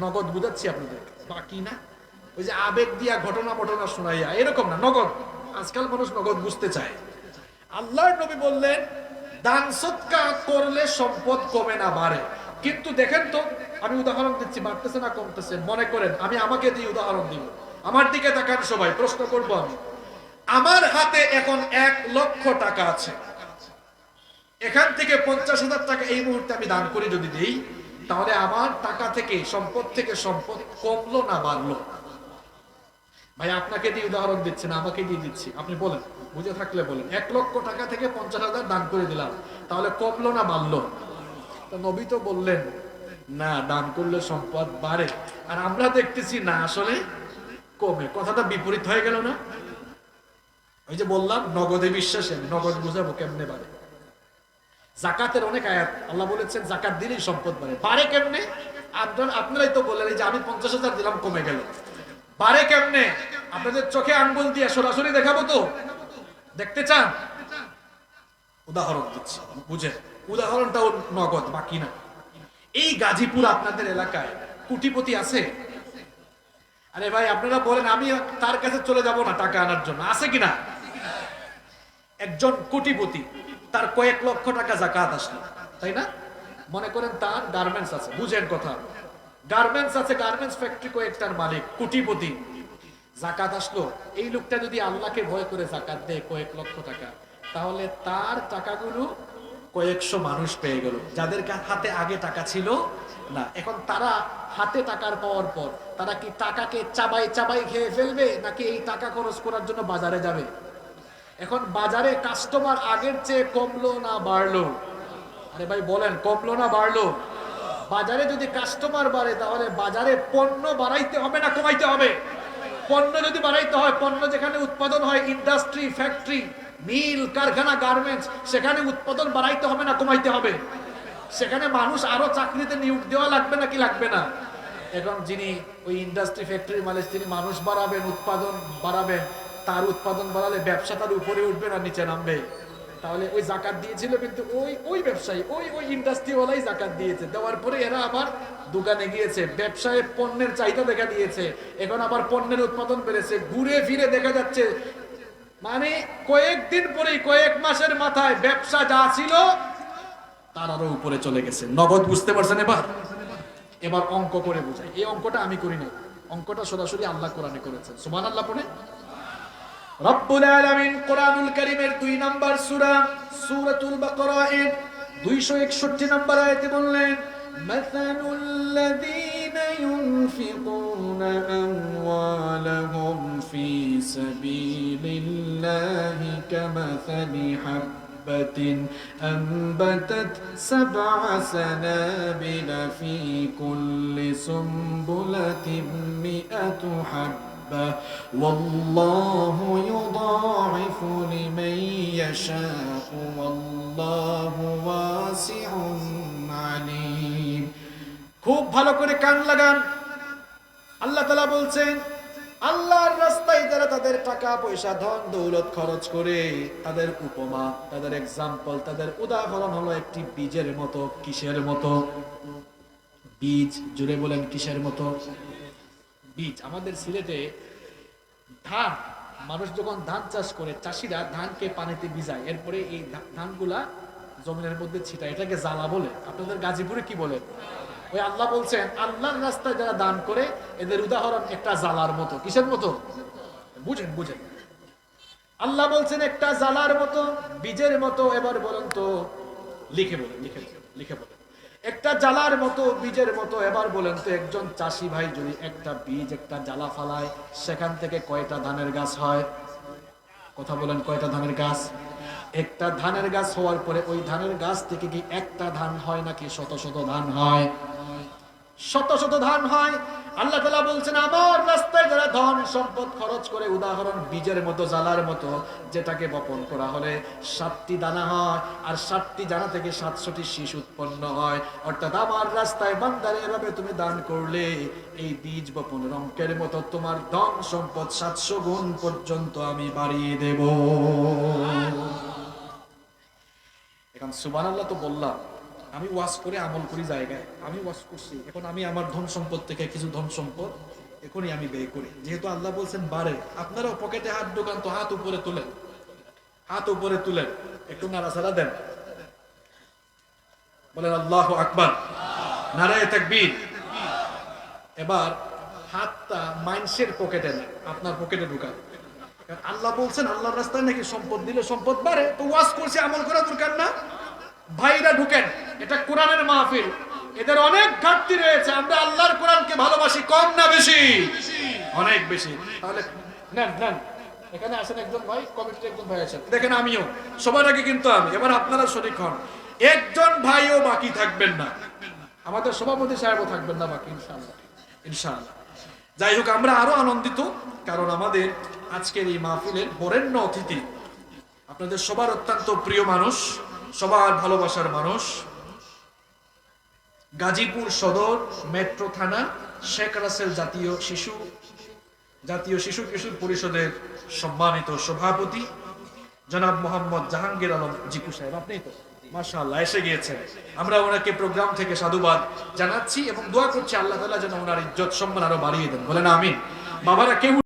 নগদ বুঝাচ্ছি আপনাদের, বাকি না ওই যে আবেগ দিয়া ঘটনা শোনাইয়া এরকম না, নগদ। আজকাল মানুষ নগদ বুঝতে চায়। আল্লাহর নবী বললেন, দান সদকা করলে সম্পদ কমে না বাড়ে। কিন্তু দেখেন তো, আমি উদাহরণ দিচ্ছি, বাড়তেছে না কমতেছে? মনে করেন আমি আমাকে দিয়ে উদাহরণ দিব, আমার দিকে তাকান সবাই, প্রশ্ন করব আমি। আমার হাতে এখন 1 লক্ষ টাকা আছে, এখান থেকে 50,000 টাকা এই মুহূর্তে আমি দান করে যদি দেই, তাহলে আমার টাকা থেকে, সম্পদ থেকে সম্পদ কমলো না বাড়লো? ভাই আপনাকে দিয়ে উদাহরণ দিচ্ছি না, আমাকে দিয়ে দিচ্ছি, আপনি বলেন, বুঝে থাকলে বলেন। 1 লক্ষ টাকা থেকে 50,000 দান করে দিলাম, তাহলে কমলো না বাড়লো? তো নবী তো বললেন না, দান করলে সম্পদ বাড়ে, আর আমরা দেখতেছি না, আসলে কমে। কথাটা বিপরীত হয়ে গেল না? ওই যে বললাম নগদে বিশ্বাসে, নগদ বুঝাবো কেমনে বাড়ে। জাকাতের অনেক আয়াত, আল্লাহ বলেছেন জাকাত দিলেই সম্পদ বাড়ে। বাড়ে কেমনে? আপনারাই তো বললেন, এই যে আমি 50,000 দিলাম কমে গেল, বাড়ে কেমনে? আপনাদের চোখে আঙ্গুল দিয়ে সরাসরি দেখাবো তো? দেখতে চান? উদাহরণ দিচ্ছি, বুঝেন। উদাহরণটাও নগদ, বাকি না। এই গাজীপুর আপনাদের এলাকায় কোটিপতি আছে? আরে ভাই আপনারা বলেন, আমি তার কাছে চলে যাব না টাকা আনার জন্য, আছে কিনা? একজন কোটিপতি, তার কয়েক লক্ষ টাকা যাকাত আসলো, তাই না? মনে করেন তার গার্মেন্টস আছে, বুঝেন কথা, গার্মেন্টস আছে, গার্মেন্টস ফ্যাক্টরি কয়েকটার মালিক, কোটিপতি। যাকাত আসলো, এই লোকটা যদি আল্লাহকে ভয় করে যাকাত দেয় কয়েক লক্ষ টাকা, তাহলে তার টাকাগুলো কয়েকশো মানুষ পেয়ে গেল, যাদের হাতে আগে টাকা ছিল না। এখন তারা হাতে টাকার পাওয়ার পর তারা কি টাকাকে চাবাই চাবাই খেয়ে ফেলবে, নাকি এই টাকা খরচ করার জন্য বাজারে যাবে? এখন বাজারে কাস্টমার আগের চেয়ে কমলো না বাড়লো? আরে ভাই বলেন, কমলো না বাড়লো? বাজারে যদি কাস্টমার বাড়ে, তাহলে বাজারে পণ্য বাড়াইতে হবে না কমাইতে হবে? পণ্য যদি বাড়াইতে হয়, পণ্য যেখানে উৎপাদন হয়, ইন্ডাস্ট্রি, ফ্যাক্টরি, মিল, কারখানা, গার্মেন্টস, সেখানে উৎপাদন বাড়াইতে হবে না কমাইতে হবে? সেখানে মানুষ আরো চাকরিতে নিয়োগ দেওয়া লাগবে নাকি লাগবে না? এখন যিনি ওই ইন্ডাস্ট্রি, ফ্যাক্টরি মালিক, তিনি মানুষ বাড়াবেন, উৎপাদন বাড়াবেন, তার উৎপাদন বাড়ালে ব্যবসা তার উপরে উঠবে না নিচে নামবে? তাহলে ওই জাকাত দিয়েছিল, কিন্তু ওই ব্যবসায়ী, ওই ইন্ডাস্ট্রিওয়ালাই জাকাত দিয়েছে, দেওয়ার পরে এরা আবার দোকানে গিয়েছে, ব্যবসায় পণ্যের চাহিদা দেখা দিয়েছে, এখন আবার পণ্যের উৎপাদন বেড়েছে, ঘুরে ফিরে দেখা যাচ্ছে মানে কয়েকদিন পরে, কয়েক মাসের মাথায় ব্যবসা যা ছিল তার আরো উপরে চলে গেছে। নগদ বুঝতে পারছেন? এবার অঙ্ক করে বোঝাই। এই অঙ্কটা আমি করি নাই, অঙ্কটা সরাসরি আল্লাহ কোরআনে করেছেন। সুবহানাল্লাহ পড়ে। রব্বুল আলামিন কোরআনুল কারীমের 2 নম্বর সূরা সূরাতুল বাকারা এর 261 নম্বর আয়াতে বললেন, মাসালুল লাযীনা ইউনফিকুনা আমওয়ালাহুম ফি সাবিলিল্লাহি কামাসালি হাববাতিন আনবাতাত সাবআ সানাবিলা ফি কুল্লি সুমবুলাতিন মিআতু হাব্বা والله يضاعف لمن يشاء والله واسع عليم। খুব ভালো করে কান লাগান। আল্লাহ তাআলা বলছেন, আল্লাহর রাস্তায় যারা তাদের টাকা পয়সা ধন দৌলত খরচ করে, তাদের উপমা, তাদের এক্সাম্পল, তাদের উদাহরণ হলো একটি বীজের মতো। কিসের মতো? বীজ। জুড়ে বলেন কিসের মতো? বীজ। আমাদের সিলেটে ধান, মানুষ যখন ধান চাষ করে, চাষিরা ধানকে পানিতে ভিজায়, এরপরে এই ধানগুলা জমিনের মধ্যে ছিটায়, এটাকে জ্বালা বলে। আপনাদের গাজীপুরে কি বলে? ওই আল্লাহ বলছেন, আল্লাহর রাস্তায় যারা দান করে এদের উদাহরণ একটা জ্বালার মতো। কিসের মতো? বুঝেন বুঝেন। আল্লাহ বলছেন একটা জ্বালার মতো, বীজের মতো। এবার বলেন তো, লিখে বলেন, লিখে বলেন। একটা জ্বালার মতো, বীজের মতো। এবার বলেন তো, একজন চাষি ভাই যদি একটা বীজ, একটা জ্বালা ফালায়, সেখান থেকে কয়টা ধানের গাছ হয়? কথা বলেন, কয়টা ধানের গাছ? একটা ধানের গাছ হওয়ার পরে ওই ধানের গাছ থেকে কি একটা ধান হয় নাকি শত শত ধান হয়? শত শত ধান হয়। আল্লাহ তাআলা বলছেন, আমার রাস্তায় যারা ধন সম্পদ খরচ করে, উদাহরণ বীজের মতো, জ্বালার মতো, যেটাকে বপন করা হলে 7টি দানা হয়, আর 7টি দানা থেকে 700টি শীষ উৎপন্ন হয়। অর্থাৎ আমার রাস্তায় বান্দারে এভাবে তুমি দান করলে, এই বীজ বপনের অঙ্কের মতো তোমার ধন সম্পদ 700 গুণ পর্যন্ত আমি বাড়িয়ে দেব। এখন সুবহানাল্লাহ তো বললাম, আমি ওয়াজ করে আমল করি জায়গায়, আমি ওয়াজ করছি, এখন আমি আমার ধন সম্পদ থেকে কিছু ধন সম্পদ এখনই আমি ব্যয় করি। যেহেতু আল্লাহ বলছেন বাড়ে, আপনারাও পকেটে হাত ঢোকান তো, হাত উপরে তুলেন, হাত উপরে তুলেন, একটু নাড়াচাড়া দেন, বলেন আল্লাহু আকবার, নারায়ে তাকবীর। এবার হাতটা মাইন্সের পকেটে না, আপনার পকেটে ঢুকান। আল্লাহ বলছেন আল্লাহর রাস্তায় নাকি সম্পদ দিলে সম্পদ বাড়ে, তো ওয়াজ করছি, আমল করা দরকার না? ভাইরা ঢুকেন, এটা কোরআনের মাহফিল, এদের অনেক ঘাটতি রয়েছে। আমরা আল্লাহর কোরআনকে ভালোবাসি কম না বেশি? অনেক বেশি। তাহলে নেন নেন, এখানে আসেন একজন ভাই, কমিটির একজন ভাই আছেন, দেখেন আমিও, সবার আগে কিন্তু আমি, এবার আপনারা শরীক হন। একজন ভাইও বাকি থাকবেন না, আমাদের সভাপতি সাহেবও থাকবেন না বাকি, ইনশাআল্লাহ ইনশাআল্লাহ। যাই হোক, আমরা আরো আনন্দিত, কারণ আমাদের আজকের এই মাহফিলের বরেণ্য অতিথি আপনাদের সবার অত্যন্ত প্রিয় মানুষ, সবার ভালোবাসার মানুষ, গাজীপুর সদর মেট্রো থানা শেখ রাসেল জাতীয় শিশু কিশোর পরিষদের সম্মানিত সভাপতি জনাব মোহাম্মদ জাহাঙ্গীর আলম জিকু সাহেব, আপনি তো মাশাআল্লাহ এসে গিয়েছেন। আমরা ওনাকে প্রোগ্রাম থেকে সাধুবাদ জানাচ্ছি এবং দোয়া করছি আল্লাহ তাআলা যেন ওনার ইজ্জত সম্মান আরো বাড়িয়ে দেন। বলেন আমিন। বাবারা কেউ